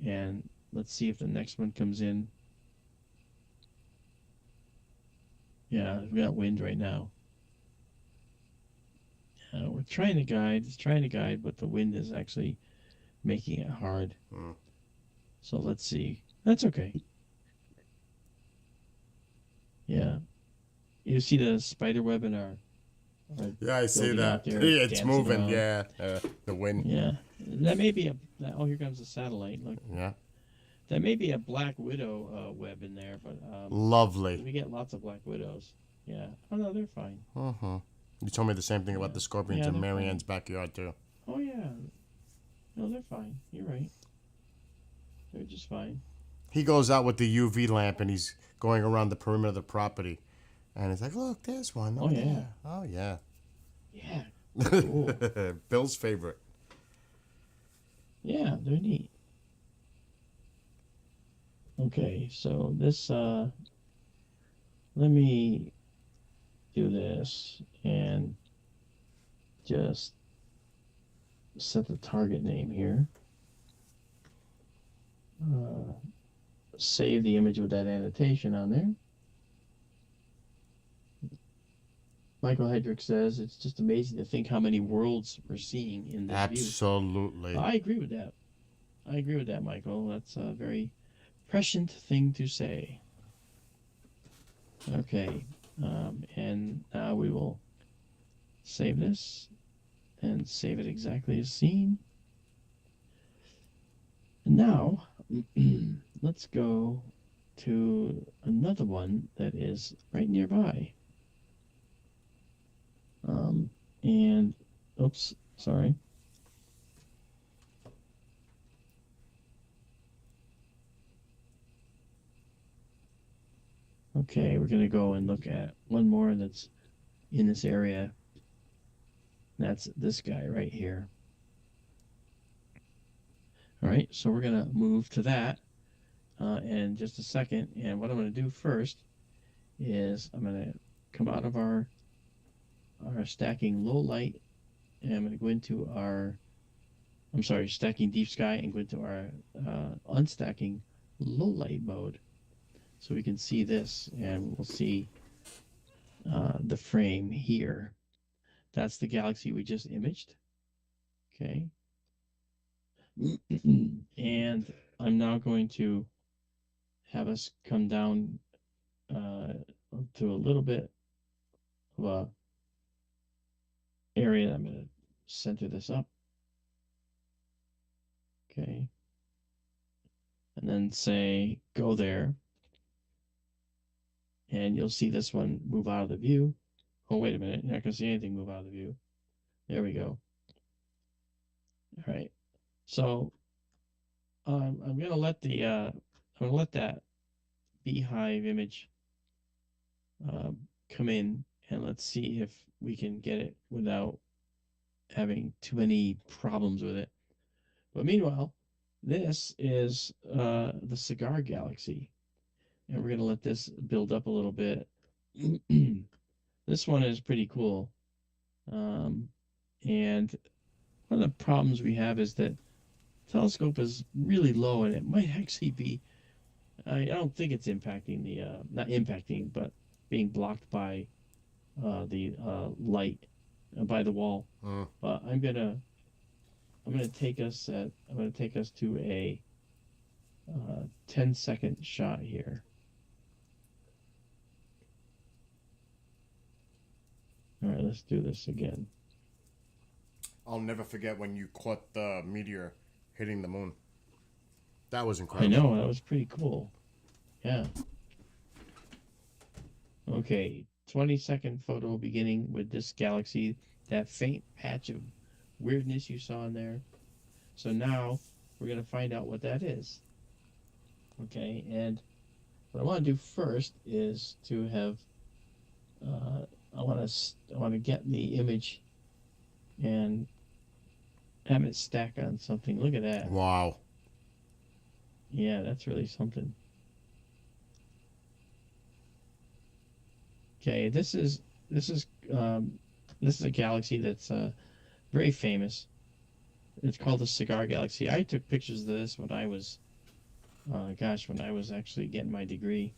And let's see if the next one comes in. Yeah, we got wind right now. We're trying to guide, but the wind is actually making it hard. So let's see. That's okay. Yeah. You see the spider web in our Yeah, I see building that. out there Yeah, it's dancing moving. around. Yeah, the wind. Yeah. That may be oh, here comes a satellite. Look. Yeah, That may be a black widow web in there, but lovely. we get lots of black widows. Yeah. Oh no, they're fine. You told me the same thing about the scorpions Yeah, in they're Marianne's backyard too. Oh yeah. No, they're fine. You're right. They're just fine. He goes out with the UV lamp and he's going around the perimeter of the property, and he's like, "Look, there's one. Oh, over yeah. there. Oh yeah." Yeah. Cool. Bill's favorite. Yeah, they're neat. Okay, so this let me do this and just set the target name here. Save the image with that annotation on there. Michael Hedrick says it's just amazing to think how many worlds we're seeing in this view. Absolutely. I agree with that. I agree with that, Michael. That's a very prescient thing to say. Okay, and now we will save this and save it exactly as seen. And now, let's go to another one that is right nearby. And, oops, sorry. Okay, we're going to go and look at one more that's in this area. That's this guy right here. All right, so we're going to move to that in just a second. And what I'm going to do first is I'm going to come out of our stacking low light, and I'm going to go into our, I'm sorry, stacking deep sky, and go into our unstacking low light mode. So we can see this, and we'll see the frame here. That's the galaxy we just imaged. Okay. And I'm now going to have us come down to a little bit of a area. I'm going to center this up. Okay. And then say, go there. And you'll see this one move out of the view. Oh, wait a minute. You're not going to see anything move out of the view. There we go. All right. So I'm going to let the that beehive image come in, and let's see if we can get it without having too many problems with it. But meanwhile, this is the cigar galaxy, and we're going to let this build up a little bit. This one is pretty cool. And one of the problems we have is that the telescope is really low, and it might actually be, I don't think it's impacting the, not impacting, but being blocked by the light by the wall. But I'm gonna take us to a 10-second shot here. All right, let's do this again. I'll never forget when you caught the meteor hitting the moon. That was incredible. I know, that was pretty cool. Yeah. Okay, 20-second photo beginning with this galaxy, that faint patch of weirdness you saw in there. So now we're going to find out what that is. Okay, and what I want to do first is to have, I want to get the image and have it stack on something. Look at that. Wow. Yeah, that's really something. Okay, this is a galaxy that's very famous. It's called the Cigar Galaxy. I took pictures of this when I was, when I was actually getting my degree.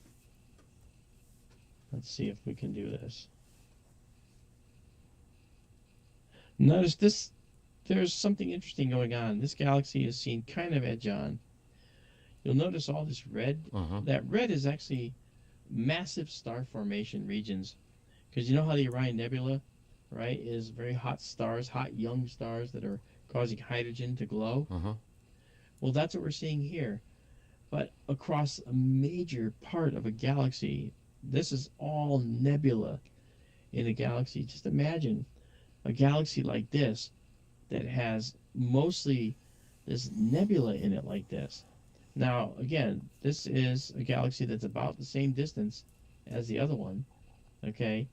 Let's see if we can do this. Notice this. There's something interesting going on. This galaxy is seen kind of edge on. You'll notice all this red. That red is actually massive star formation regions, because you know how the Orion Nebula, right, is very hot stars, hot young stars that are causing hydrogen to glow. Well, that's what we're seeing here, but across a major part of a galaxy. This is all nebula in a galaxy. Just imagine a galaxy like this that has mostly this nebula in it like this. Now, again, this is a galaxy that's about the same distance as the other one, okay?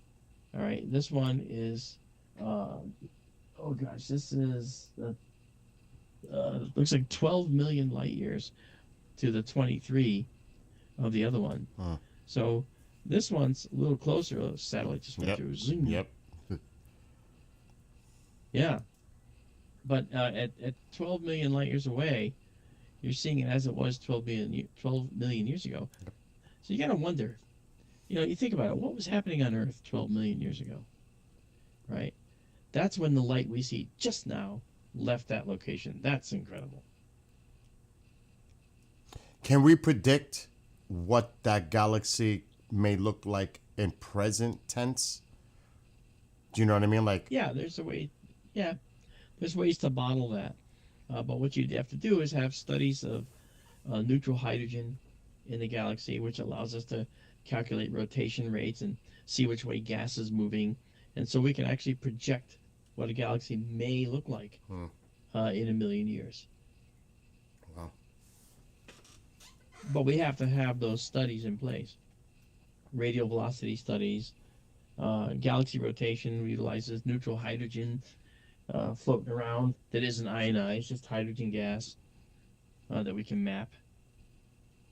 All right, this one is, oh gosh, this is, looks like 12 million light years to the 23 of the other one. So this one's a little closer. The satellite just went through. Zoom. Yeah. But at 12 million light years away, you're seeing it as it was 12 million years ago. So you got to wonder, you think about it, what was happening on Earth 12 million years ago, right? That's when the light we see just now left that location. That's incredible. Can we predict what that galaxy may look like in present tense? Do you know what I mean? Like, yeah, there's a way. Yeah, there's ways to model that. But what you'd have to do is have studies of neutral hydrogen in the galaxy, which allows us to calculate rotation rates and see which way gas is moving. And so we can actually project what a galaxy may look like in a million years. Wow. But we have to have those studies in place. Radial velocity studies, galaxy rotation utilizes neutral hydrogen floating around that isn't ionized, just hydrogen gas that we can map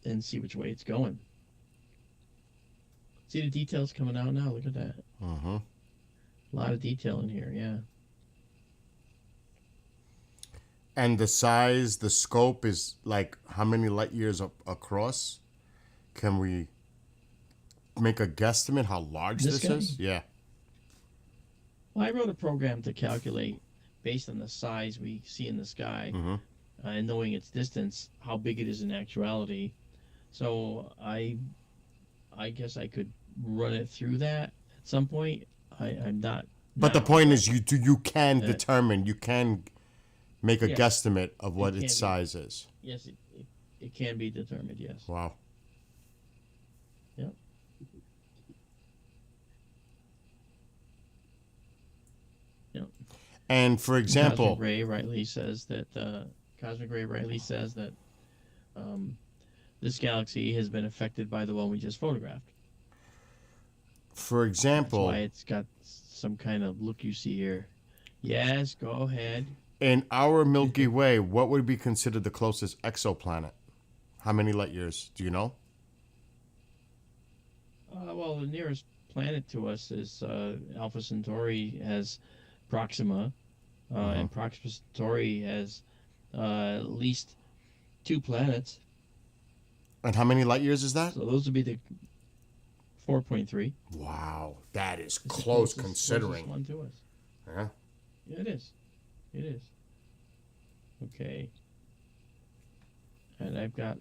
and see which way it's going. See the details coming out now? Look at that. Mm-hmm. A lot of detail in here, yeah. And the size, the scope is like how many light years across? Can we make a guesstimate how large This this guy? is? Yeah. Well, I wrote a program to calculate, based on the size we see in the sky, Mm-hmm. and knowing its distance, how big it is in actuality. So I guess I could run it through that at some point. I'm not. But the now, point is, you can Uh, determine, you can make a Yes, guesstimate of what can its be. size is. Yes, it can be determined. Yes. Wow. Yep. Yep. And for example, Cosmic Ray rightly says that this galaxy has been affected by the one we just photographed. for That's example, why it's got some kind of look you see here. Yes, go ahead. in our Milky Way, what would be considered the closest exoplanet? How many light years? Do you know? Well, the nearest planet to us is Alpha Centauri has Proxima, and Proxima Centauri has at least 2 planets. And how many light years is that? So those would be the 4.3. Wow, that is It's the close closest considering. one to us. Yeah. Yeah, it is. It is. Okay. And I've got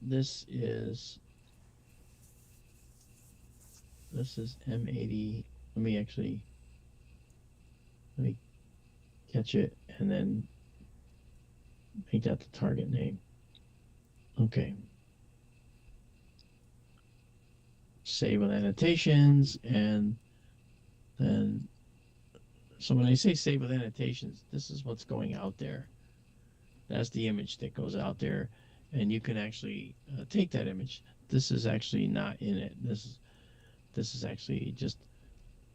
this is M80. Let me catch it and then make that the target name. Okay. Save with annotations, and then, so when I say save with annotations, this is what's going out there. That's the image that goes out there, and you can actually take that image. This is actually not in it. This is actually just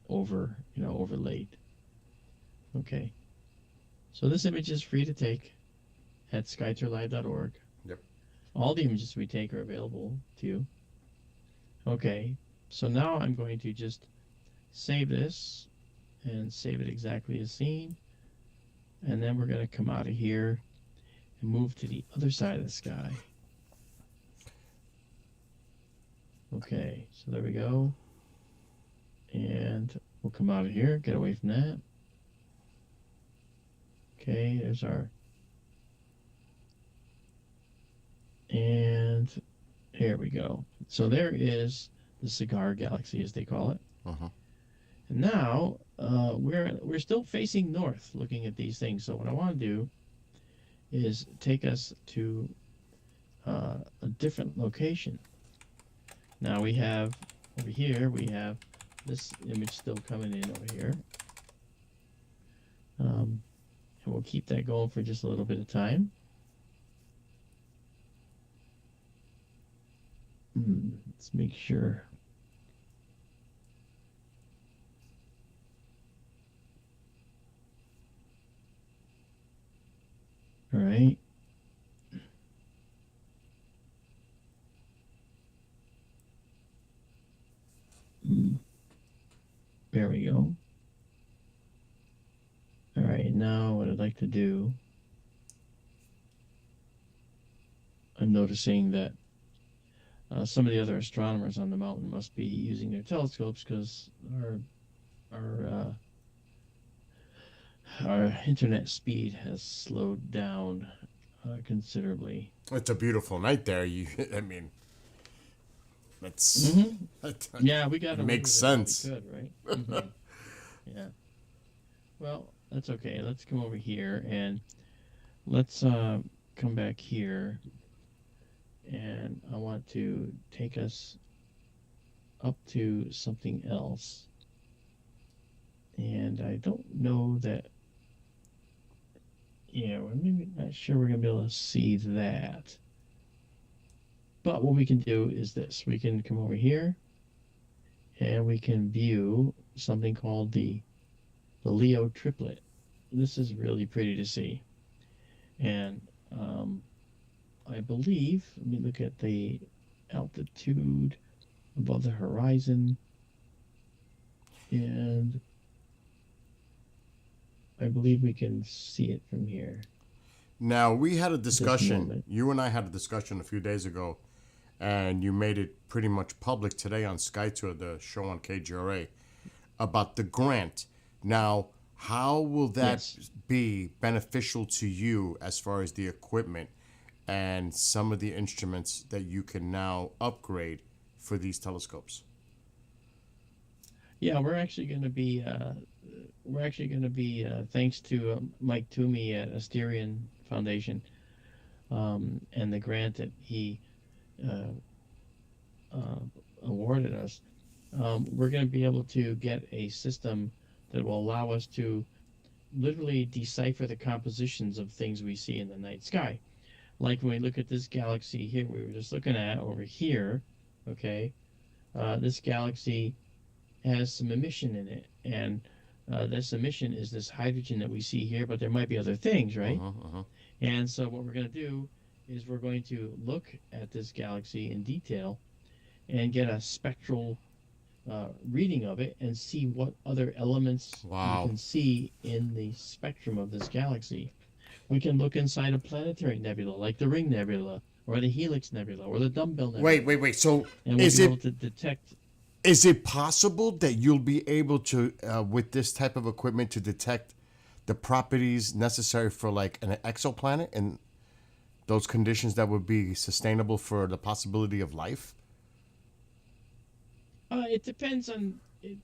overlaid. Okay. So this image is free to take at skytourlive.org. Yep. All the images we take are available to you. Okay, so now I'm going to just save this and save it exactly as seen. And then we're going to come out of here and move to the other side of the sky. Okay, so there we go. And we'll come out of here, get away from that. Okay, there's our... And here we go. So there is the cigar galaxy, as they call it. Uh-huh. And now we're still facing north, looking at these things. So what I want to do is take us to a different location. Now we have over here, we have this image still coming in over here. And we'll keep that going for just a little bit of time. Let's make sure. All right. There we go. All right, now what I'd like to do, I'm noticing that some of the other astronomers on the mountain must be using their telescopes because our internet speed has slowed down considerably. It's a beautiful night there. I mean, that's Yeah, we got to makes sense. We could, right? Yeah. Well, that's okay. Let's come over here and let's come back here. And I want to take us up to something else. And I don't know that, we're maybe not sure we're going to be able to see that. But what we can do is this. We can come over here and we can view something called the Leo triplet. This is really pretty to see. And I believe, let me look at the altitude above the horizon, and I believe we can see it from here. Now, we had a discussion, moment. you and I had a discussion a few days ago, and you made it pretty much public today on SkyTour, the show on KGRA, about the grant. Now, how will that Yes. be beneficial to you as far as the equipment and some of the instruments that you can now upgrade for these telescopes? Yeah, we're actually going to be thanks to Mike Toomey at Asterian Foundation, and the grant that he uh, uh, awarded us. We're going to be able to get a system that will allow us to literally decipher the compositions of things we see in the night sky. Like when we look at this galaxy here, we were just looking at over here, okay? This galaxy has some emission in it, and this emission is this hydrogen that we see here, but there might be other things, right? And so what we're going to do is we're going to look at this galaxy in detail and get a spectral reading of it and see what other elements Wow. we can see in the spectrum of this galaxy. We can look inside a planetary nebula like the Ring Nebula or the Helix Nebula or the Dumbbell Nebula. Wait. So And we'll is be it able to detect. is it possible that you'll be able to, with this type of equipment, to detect the properties necessary for like an exoplanet and those conditions that would be sustainable for the possibility of life? It depends on it.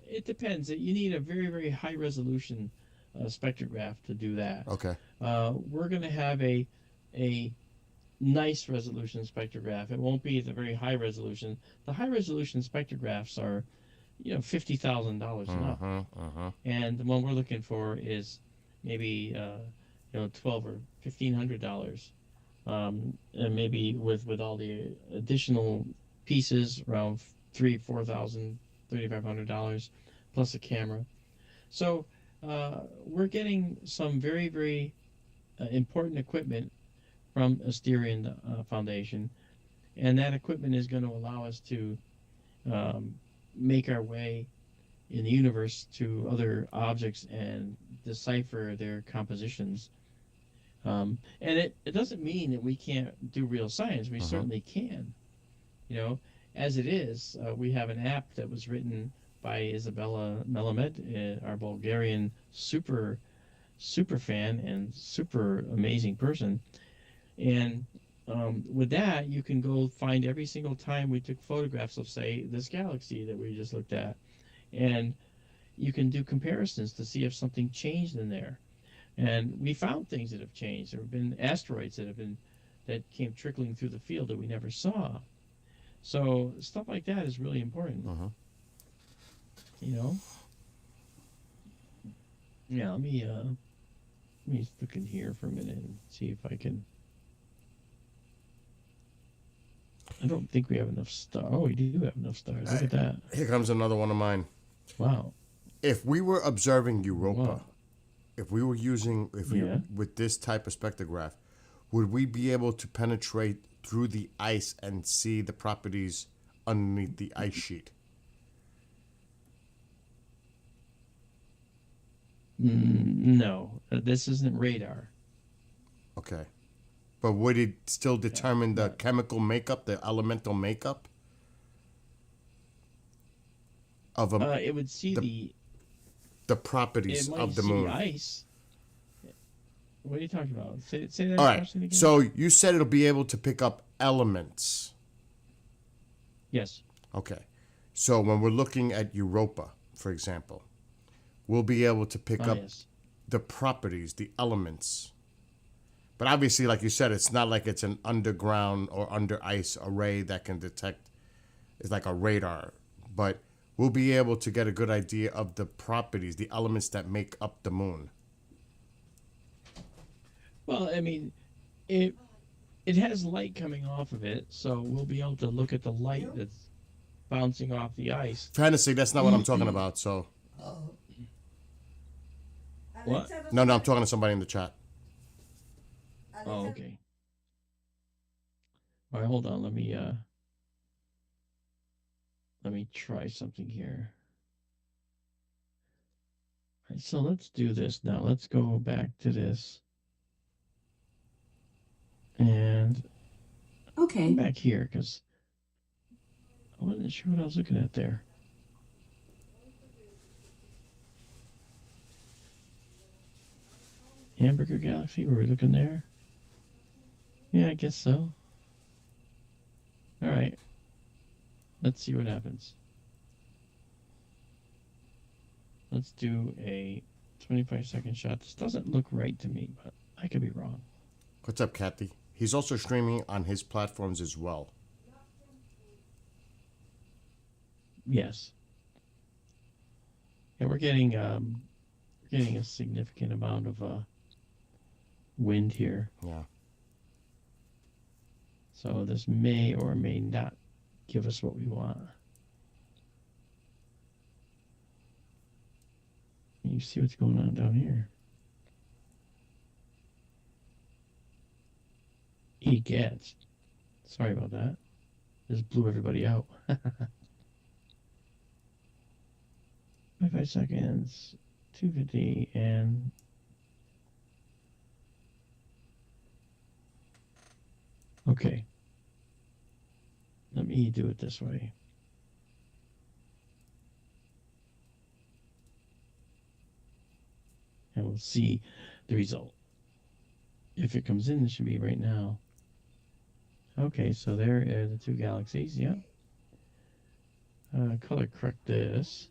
It depends. You need a very, very high resolution spectrograph to do that. Okay. We're going to have a nice resolution spectrograph. It won't be the very high resolution. The high resolution spectrographs are, $50,000 and up. And the one we're looking for is maybe $12 or $1,500, and maybe with all the additional pieces around $3,000, $4,000, $3,500 plus a camera. So we're getting some very, very important equipment from Asterian Foundation, and that equipment is going to allow us to make our way in the universe to other objects and decipher their compositions. And it doesn't mean that we can't do real science. We certainly can. As it is, we have an app that was written by Isabella Melamed, our Bulgarian super fan and super amazing person. And with that, you can go find every single time we took photographs of, say, this galaxy that we just looked at. And you can do comparisons to see if something changed in there. And we found things that have changed. There have been asteroids that came trickling through the field that we never saw. So stuff like that is really important. Yeah, let me look in here for a minute and see if I can. I don't think we have enough stars. Oh, we do have enough stars. Look at that. Here comes another one of mine. Wow. If we were observing Europa, Wow. if we were with this type of spectrograph, would we be able to penetrate through the ice and see the properties underneath the ice sheet? No, this isn't radar. Okay. But would it still determine the chemical makeup, the elemental makeup of It would see the properties it might of the see moon? ice. What are you talking about? Say that All right. question again. So you said it'll be able to pick up elements. Yes. Okay. So when we're looking at Europa, for example, we'll be able to pick up Yes. the properties, the elements. But obviously, like you said, it's not like it's an underground or under ice array that can detect. It's like a radar. But we'll be able to get a good idea of the properties, the elements that make up the moon. Well, I mean, it has light coming off of it, so we'll be able to look at the light bouncing off the ice. Fantasy, that's not what I'm talking about. So, What? no, I'm talking to somebody in the chat. Oh, okay. All right, hold on. Let me try something here. All right, so let's do this now. Let's go back to this. And Okay. back here, because I wasn't sure what I was looking at there. Hamburger Galaxy, were we looking there? Yeah, I guess so. All right. Let's see what happens. Let's do a 25-second shot. This doesn't look right to me, but I could be wrong. What's up, Kathy? He's also streaming on his platforms as well. Yes. Yeah, we're getting a significant amount of wind here. Yeah. So this may or may not give us what we want. You see what's going on down here. Egads. Sorry about that. Just blew everybody out. 5 seconds, 250, and okay. Let me do it this way. And we'll see the result. If it comes in, it should be right now. Okay, so there are the two galaxies, yeah. Color correct this.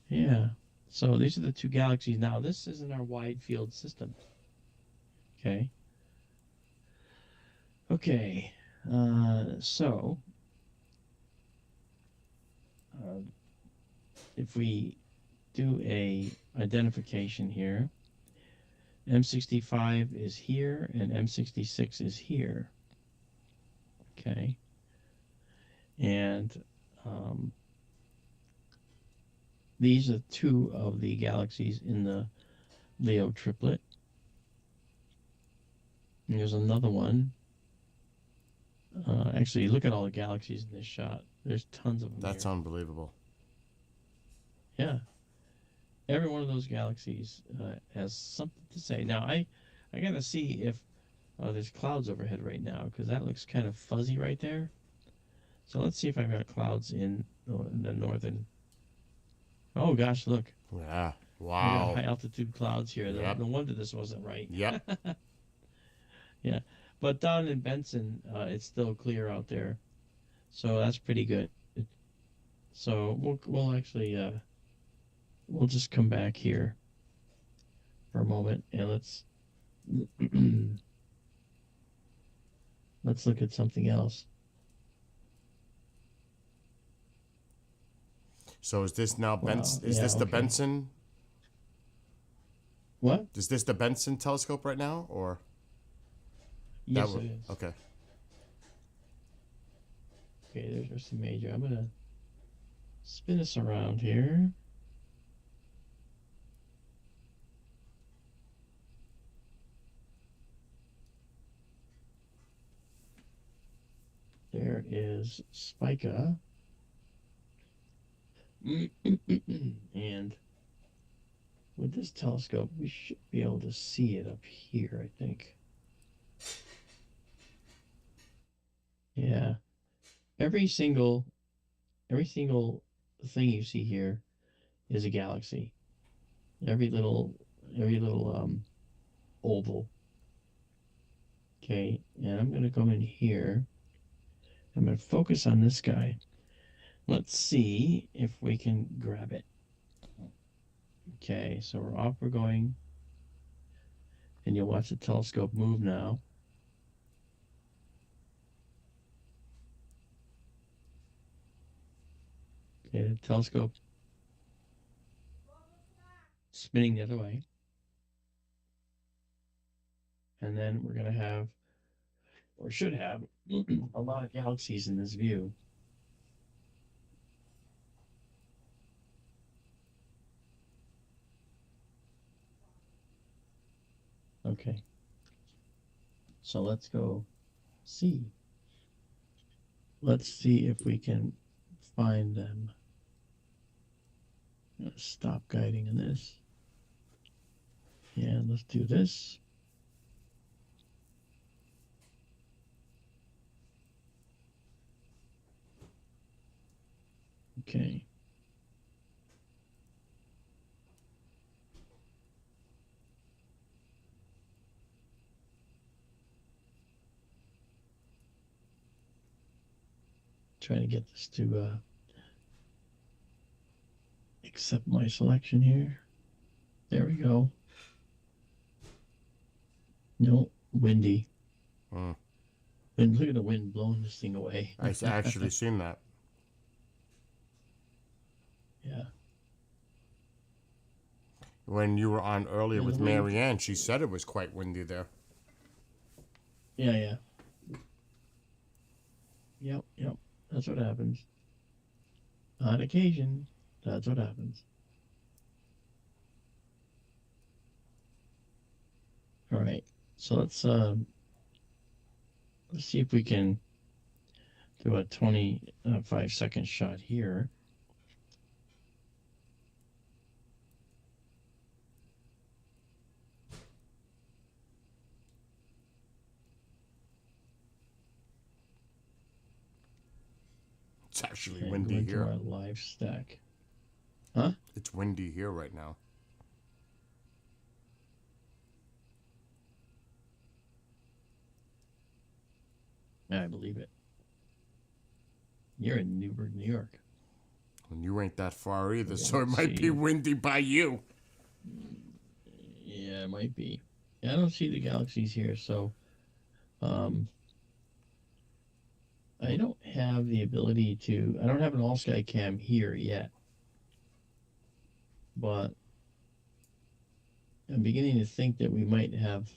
Yeah, so these are the two galaxies. Now, this isn't our wide field system. Okay. Okay, so if we do a identification here, M65 is here and M66 is here. Okay. And these are two of the galaxies in the Leo triplet. And there's another one. Actually, look at all the galaxies in this shot. There's tons of them. That's here. unbelievable. Yeah. Every one of those galaxies has something to say. Now, I got to see if there's clouds overhead right now, because that looks kind of fuzzy right there. So let's see if I've got clouds in the northern. Oh, gosh, look. Yeah. I Wow. got high altitude clouds here. Yep. No wonder this wasn't right. Yep. Yeah. But down in Benson, it's still clear out there. So that's pretty good. So we'll actually we'll just come back here for a moment and let's let's look at something else. So is this now Benson? Is yeah, this the okay. Benson? What? Is this the Benson telescope right now, or? Yes, it is. Okay. Okay, there's the major. I'm gonna spin us around here. There is Spica. And with this telescope, we should be able to see it up here, I think. Yeah. Every single thing you see here is a galaxy. Every little oval. Okay, and I'm gonna come in here. I'm gonna focus on this guy. Let's see if we can grab it. Okay, so we're going, and you'll watch the telescope move now. Okay, the telescope spinning the other way. And then we're going to have or should have, a lot of galaxies in this view. Okay, so let's go see. Let's see if we can find them. I'm gonna stop guiding in this. And let's do this. Okay. Trying to get this to accept my selection here. There we go. No, windy. Mm. And look at the wind blowing this thing away. I actually seen that. Yeah. When you were on earlier And with the wind- Marianne, she said it was quite windy there. Yeah. Yep. That's what happens. On occasion, that's what happens. All right. So let's see if we can do a 25-second shot here. It's actually And go windy into here. our live stack. Huh? It's windy here right now. I believe it. You're in Newburgh, New York. And you ain't that far either, Yeah, so it let's might be see. windy by you. Yeah, it might be. Yeah, I don't see the galaxies here, so I don't have the ability to. I don't have an all sky cam here yet, but I'm beginning to think that we might have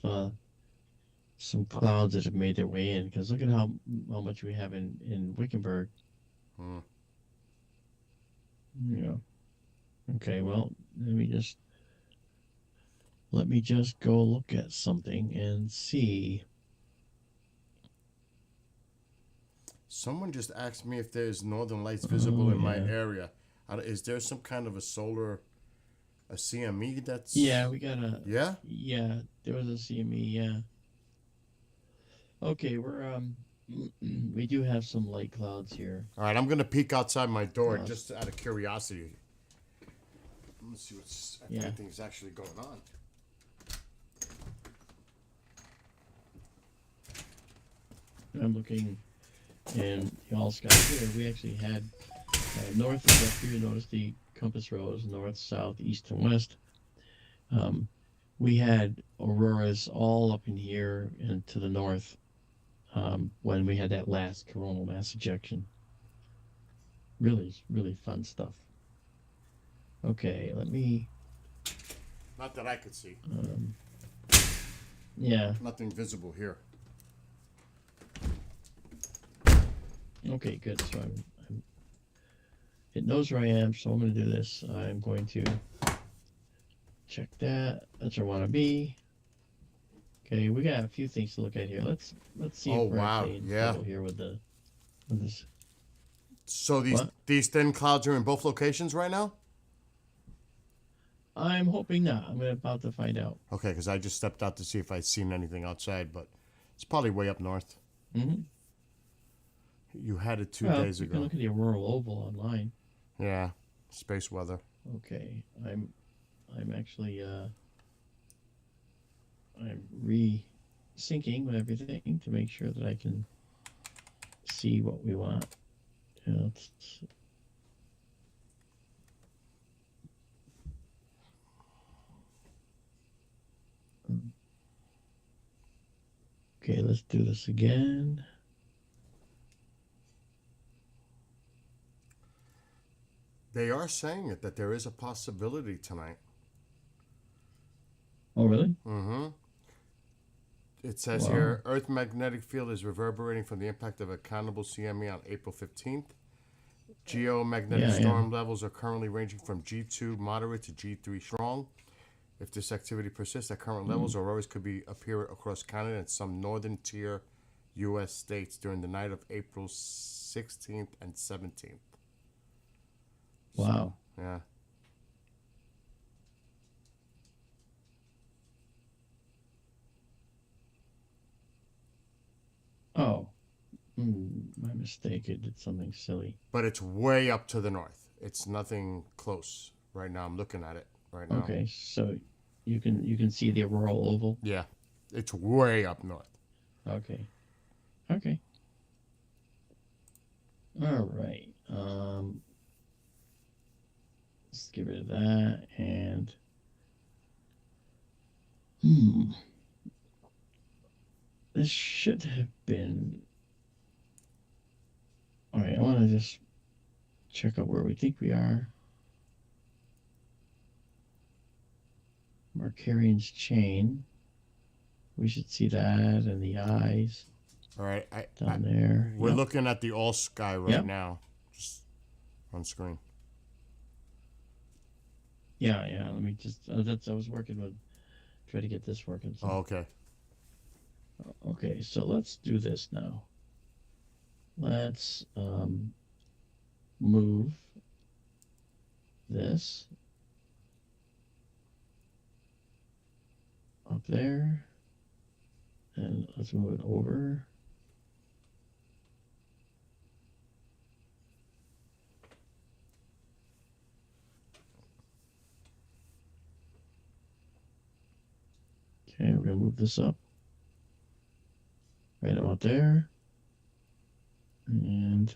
some clouds that have made their way in. Because look at how much we have in Wickenburg. Hmm. Yeah. Okay. Well, let me just go look at something and see. Someone just asked me if there's northern lights visible in my yeah. area. Is there some kind of a CME that's... Yeah, we got a. Yeah? Yeah, there was a CME. Yeah. Okay, we do have some light clouds here. All right, I'm going to peek outside my door Uh, just out of curiosity. Let's see if anything's actually going on. I'm looking in the all sky here. We actually had north and up here. Notice the compass rose north, south, east, and west. We had auroras all up in here and to the north when we had that last coronal mass ejection. Really, really fun stuff. Okay, let me. Not that I could see. Yeah. Nothing visible here. Okay, good. So it knows where I am, so I'm going to do this. I'm going to check that. That's where I want to be. Okay, we got a few things to look at here. Let's see Oh, if we're wow, actually in yeah. trouble here with this. So What? these thin clouds are in both locations right now? I'm hoping not. I'm about to find out. Okay, because I just stepped out to see if I'd seen anything outside, but it's probably way up north. Mm-hmm. You had it 2 Well, days you can ago. look at the auroral oval online. Yeah, space weather. Okay, I'm actually I'm re-syncing with everything to make sure that I can see what we want. Yeah, okay, let's do this again. They are saying it, that there is a possibility tonight. Oh, really? Mm-hmm. It says Wow. here, Earth magnetic field is reverberating from the impact of a cannibal CME on April 15th. Geomagnetic Yeah, storm levels are currently ranging from G2 moderate to G3 strong. If this activity persists at current levels, auroras could appear across Canada and some northern tier U.S. states during the night of April 16th and 17th. Wow. Yeah. Oh, my mistake. I did something silly. But it's way up to the north. It's nothing close right now. I'm looking at it right now. Okay, so you can see the auroral oval. Yeah. It's way up north. Okay. Okay. All right. Let's get rid of that and this should have been. All right, I want to just check out where we think we are. Markarian's chain. We should see that and the eyes All right. down there. We're Yep. looking at the all sky right Yep. now. Just on screen. Yeah, yeah. Let me just. I was working with. Try to get this working. So. Oh, okay. Okay, so let's do this now. Let's move this up there, and let's move it over. Okay, we're gonna move this up right about there, and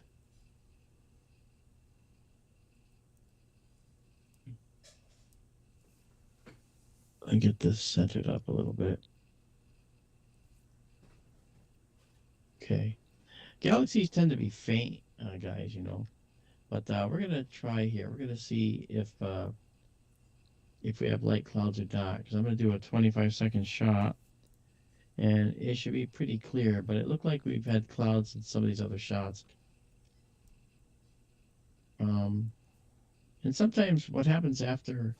I get this centered up a little bit. Okay, galaxies tend to be faint, guys, but we're gonna try here. We're gonna see if we have light clouds or not, because I'm gonna do a 25-second shot, and it should be pretty clear. But it looked like we've had clouds in some of these other shots. And sometimes what happens after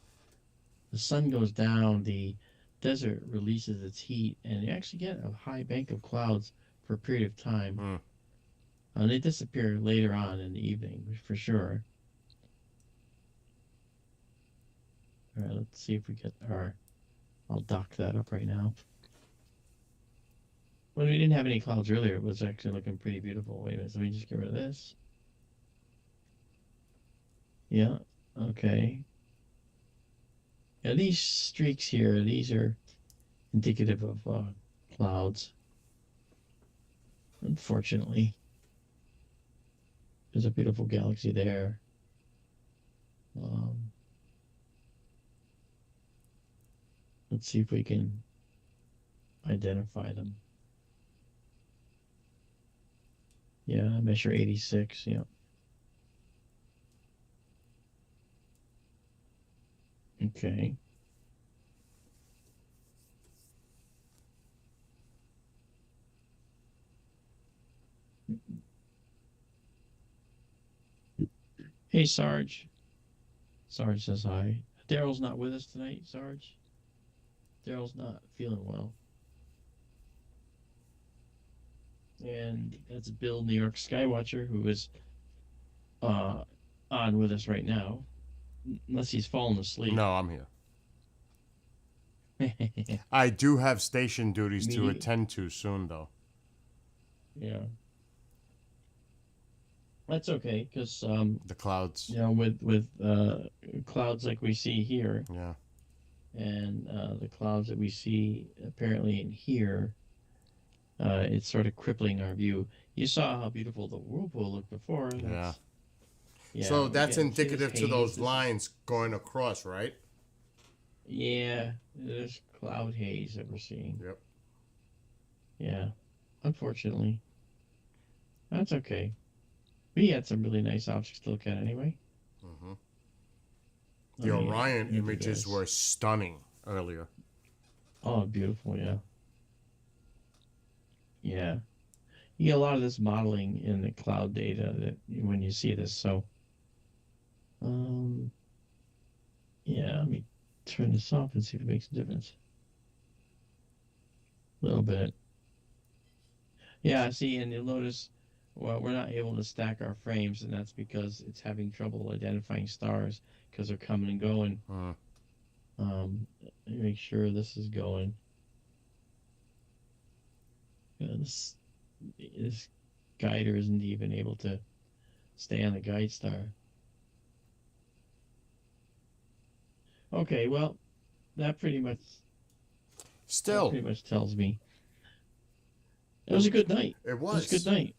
the sun goes down, the desert releases its heat, and you actually get a high bank of clouds for a period of time. And they disappear later on in the evening, for sure. All right, let's see if we get I'll dock that up right now. When we didn't have any clouds earlier, it was actually looking pretty beautiful. Wait a minute, so let me just get rid of this. Yeah, okay. Yeah, these streaks here, these are indicative of clouds. Unfortunately. There's a beautiful galaxy there. Let's see if we can identify them. Yeah, measure 86, yeah. Okay. Hey, Sarge. Sarge says hi. Daryl's not with us tonight, Sarge. Daryl's not feeling well. And that's Bill, New York Skywatcher, who is on with us right now. Unless he's fallen asleep. No, I'm here. I do have station duties to attend to soon, though. Yeah. That's okay, because the clouds. With clouds like we see here. Yeah. And the clouds that we see apparently in here, it's sort of crippling our view. You saw how beautiful the whirlpool looked before. Yeah. Yeah. So that's indicative to those lines going across, right? Yeah, there's cloud haze that we're seeing. Yep. Yeah, unfortunately. That's okay. We had some really nice objects to look at anyway. Mm-hmm. The Orion images were stunning earlier. Oh, beautiful, yeah. Yeah. You get a lot of this modeling in the cloud data that when you see this. So, um, yeah, let me turn this off and see if it makes a difference. A little bit. Yeah, see, and you'll notice, well, we're not able to stack our frames, and that's because it's having trouble identifying stars because they're coming and going. Let me make sure this is going. This guider isn't even able to stay on the guide star. Okay, well, that pretty much Still, tells me it was a good night. it It was a good was. night.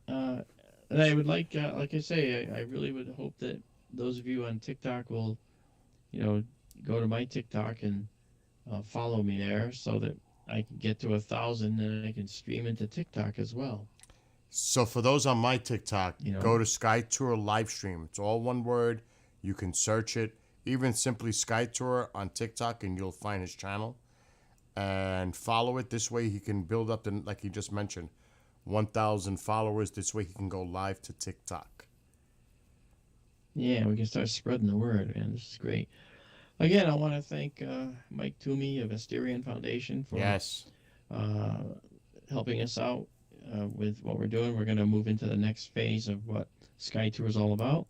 Uh, and I would like I say, I really would hope that those of you on TikTok will, you know, go to my TikTok and follow me there so that I can get to 1,000 and I can stream into TikTok as well. So for those on my TikTok, You know, go to SkyTour live stream. It's all one word. You can search it. Even simply SkyTour on TikTok, and you'll find his channel. And follow it. This way he can build up, like he just mentioned, 1,000 followers. This way he can go live to TikTok. yeah, we can start spreading the word, man. This is great. Again, I want to thank Mike Toomey of Asterion Foundation for Yes. uh, helping us out with what we're doing. We're going to move into the next phase of what SkyTour is all about.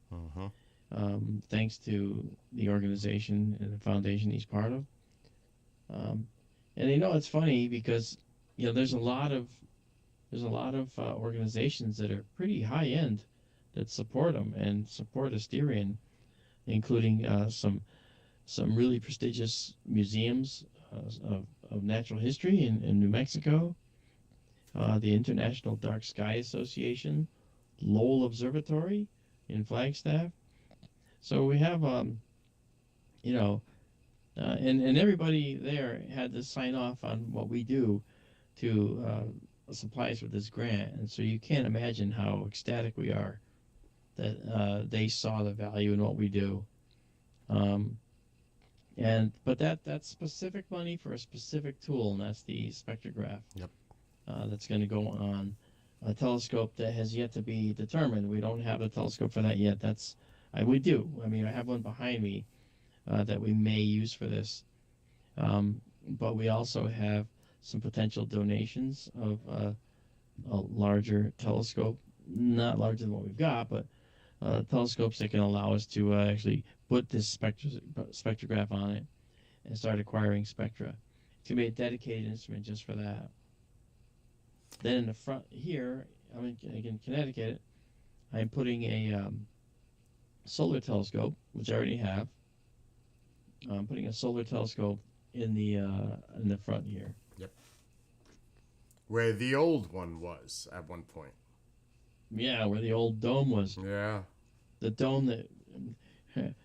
Thanks to the organization and the foundation he's part of. And you know, it's funny because you know there's a lot of organizations that are pretty high end that support them and support Asterion, including some really prestigious museums of natural history in New Mexico, the International Dark Sky Association, Lowell Observatory in Flagstaff. So we have, you know, and everybody there had to sign off on what we do to supply us with this grant. And so you can't imagine how ecstatic we are that they saw the value in what we do. But that's specific money for a specific tool, and that's the spectrograph. Yep. That's going to go on a telescope that has yet to be determined. We don't have a telescope for that yet. We do. I mean, I have one behind me that we may use for this. But we also have some potential donations of a larger telescope, not larger than what we've got, but telescopes that can allow us to actually put this spectrograph on it and start acquiring spectra. It's going to be a dedicated instrument just for that. Then in the front here, I'm in Connecticut, I'm putting a solar telescope, which I already have. I'm putting a solar telescope in the front here. Yep. Where the old one was at one point. Yeah, where the old dome was. Yeah. The dome that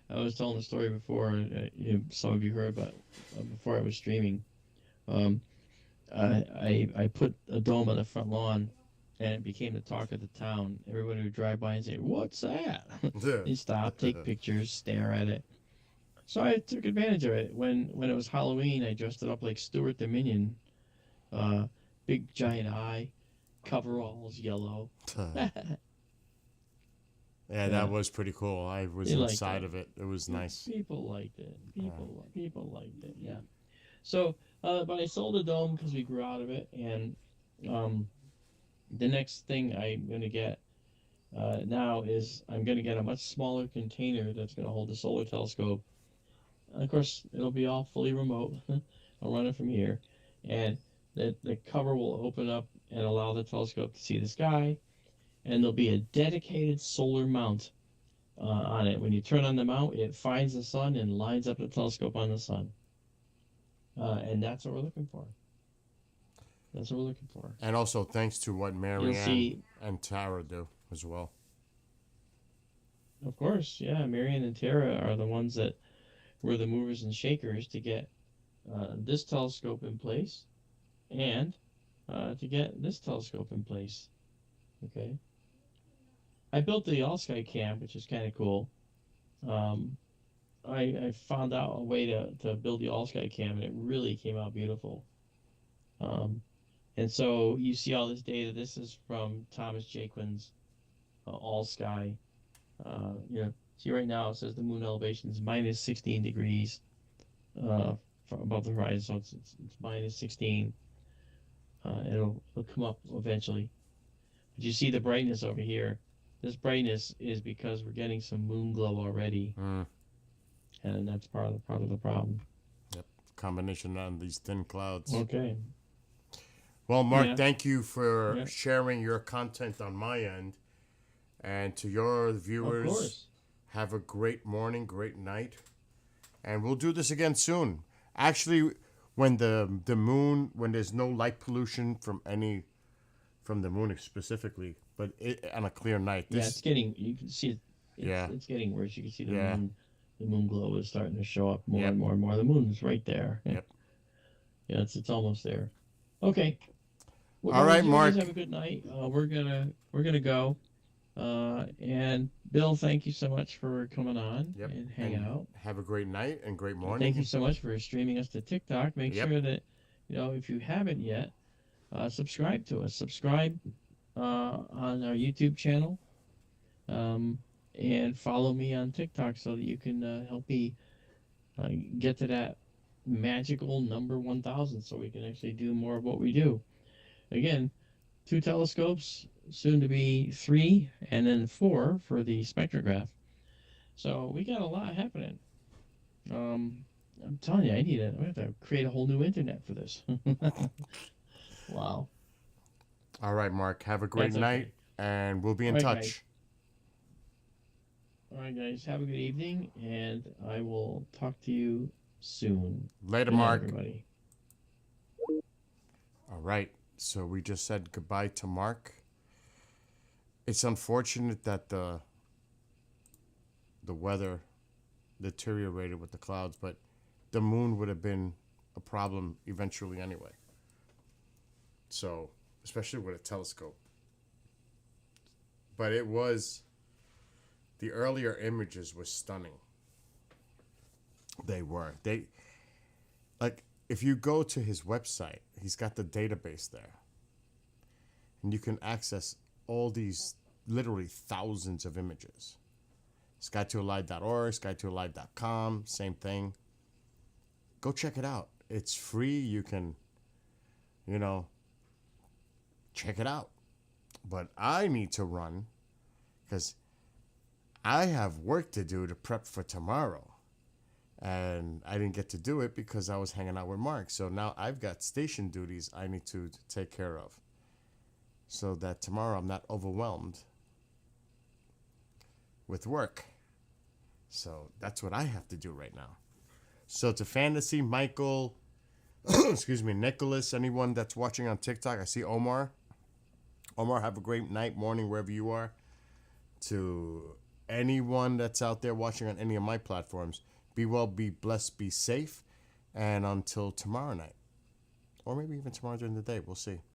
I was telling the story before. Some of you heard about before I was streaming. I put a dome on the front lawn, and it became the talk of the town. Everybody would drive by and say, "What's that?" You stop, take pictures, stare at it. So I took advantage of it. When it was Halloween, I dressed it up like Stuart Dominion. Big giant eye, coveralls, yellow. Yeah, that was pretty cool. I was inside of it. It was nice. People liked it. People liked it. Yeah. So, but I sold the dome because we grew out of it, and the next thing I'm gonna get now is I'm gonna get a much smaller container that's gonna hold the solar telescope. And of course, it'll be all fully remote. I'll run it from here, and the cover will open up and allow the telescope to see the sky. And there'll be a dedicated solar mount on it. When you turn on the mount, it finds the sun and lines up the telescope on the sun. And that's what we're looking for. That's what we're looking for. And also thanks to what Marianne and Tara do as well. Of course, yeah. Marianne and Tara are the ones that were the movers and shakers to get this telescope in place and to get this telescope in place. Okay. I built the All Sky Cam, which is kind of cool. I found out a way to build the All Sky Cam, and it really came out beautiful. And so you see all this data. This is from Thomas Jaquin's All Sky. See right now it says the moon elevation is minus 16 degrees from above the horizon, so it's minus 16. It'll come up eventually. But you see the brightness over here. This brightness is because we're getting some moon glow already, and that's part of the problem. Yep. Combination on these thin clouds. Okay. Well, Mark, Yeah. thank you for Yeah. sharing your content on my end. And to your Of viewers, course. have a great morning, great night. And we'll do this again soon. Actually, when the moon, when there's no light pollution from the moon specifically, but on a clear night. Yeah, it's getting. You can see it. Yeah. It's getting worse. You can see Yeah. the moon glow is starting to show up more Yep. and more and more. The moon is right there. Yep. Yeah, it's almost there. Okay. Well, All right, you Mark. guys have a good night. We're gonna go. And Bill, thank you so much for coming on Yep. and hang And out. have a great night and great morning. Thank you so much for streaming us to TikTok. Make Yep. sure that if you haven't yet, subscribe to us. Subscribe on our YouTube channel, and follow me on TikTok so that you can help me get to that magical number 1,000, so we can actually do more of what we do. Again, 2 telescopes, soon to be 3, and then 4 for the spectrograph. So we got a lot happening. I'm telling you, we have to create a whole new internet for this. Wow. All right, Mark. Have a great That's okay. night, and we'll be in All right, touch. guys. All right, guys. Have a good evening, and I will talk to you soon. Later, Good night, Mark. everybody. All right. So we just said goodbye to Mark. It's unfortunate that the weather deteriorated with the clouds, but the moon would have been a problem eventually anyway. So, especially with a telescope. But the earlier images were stunning. They were. If you go to his website, he's got the database there. And you can access all these literally thousands of images. SkyTourLive.org, SkyTourLive.com, same thing. Go check it out. It's free. You can, check it out. But I need to run because I have work to do to prep for tomorrow. And I didn't get to do it because I was hanging out with Mark. So now I've got station duties I need to take care of so that tomorrow I'm not overwhelmed with work. So that's what I have to do right now. So to Fantasy, Michael, excuse me, Nicholas, anyone that's watching on TikTok, I see Omar. Omar, have a great night, morning, wherever you are. To anyone that's out there watching on any of my platforms, be well, be blessed, be safe, and until tomorrow night. Or maybe even tomorrow during the day, we'll see.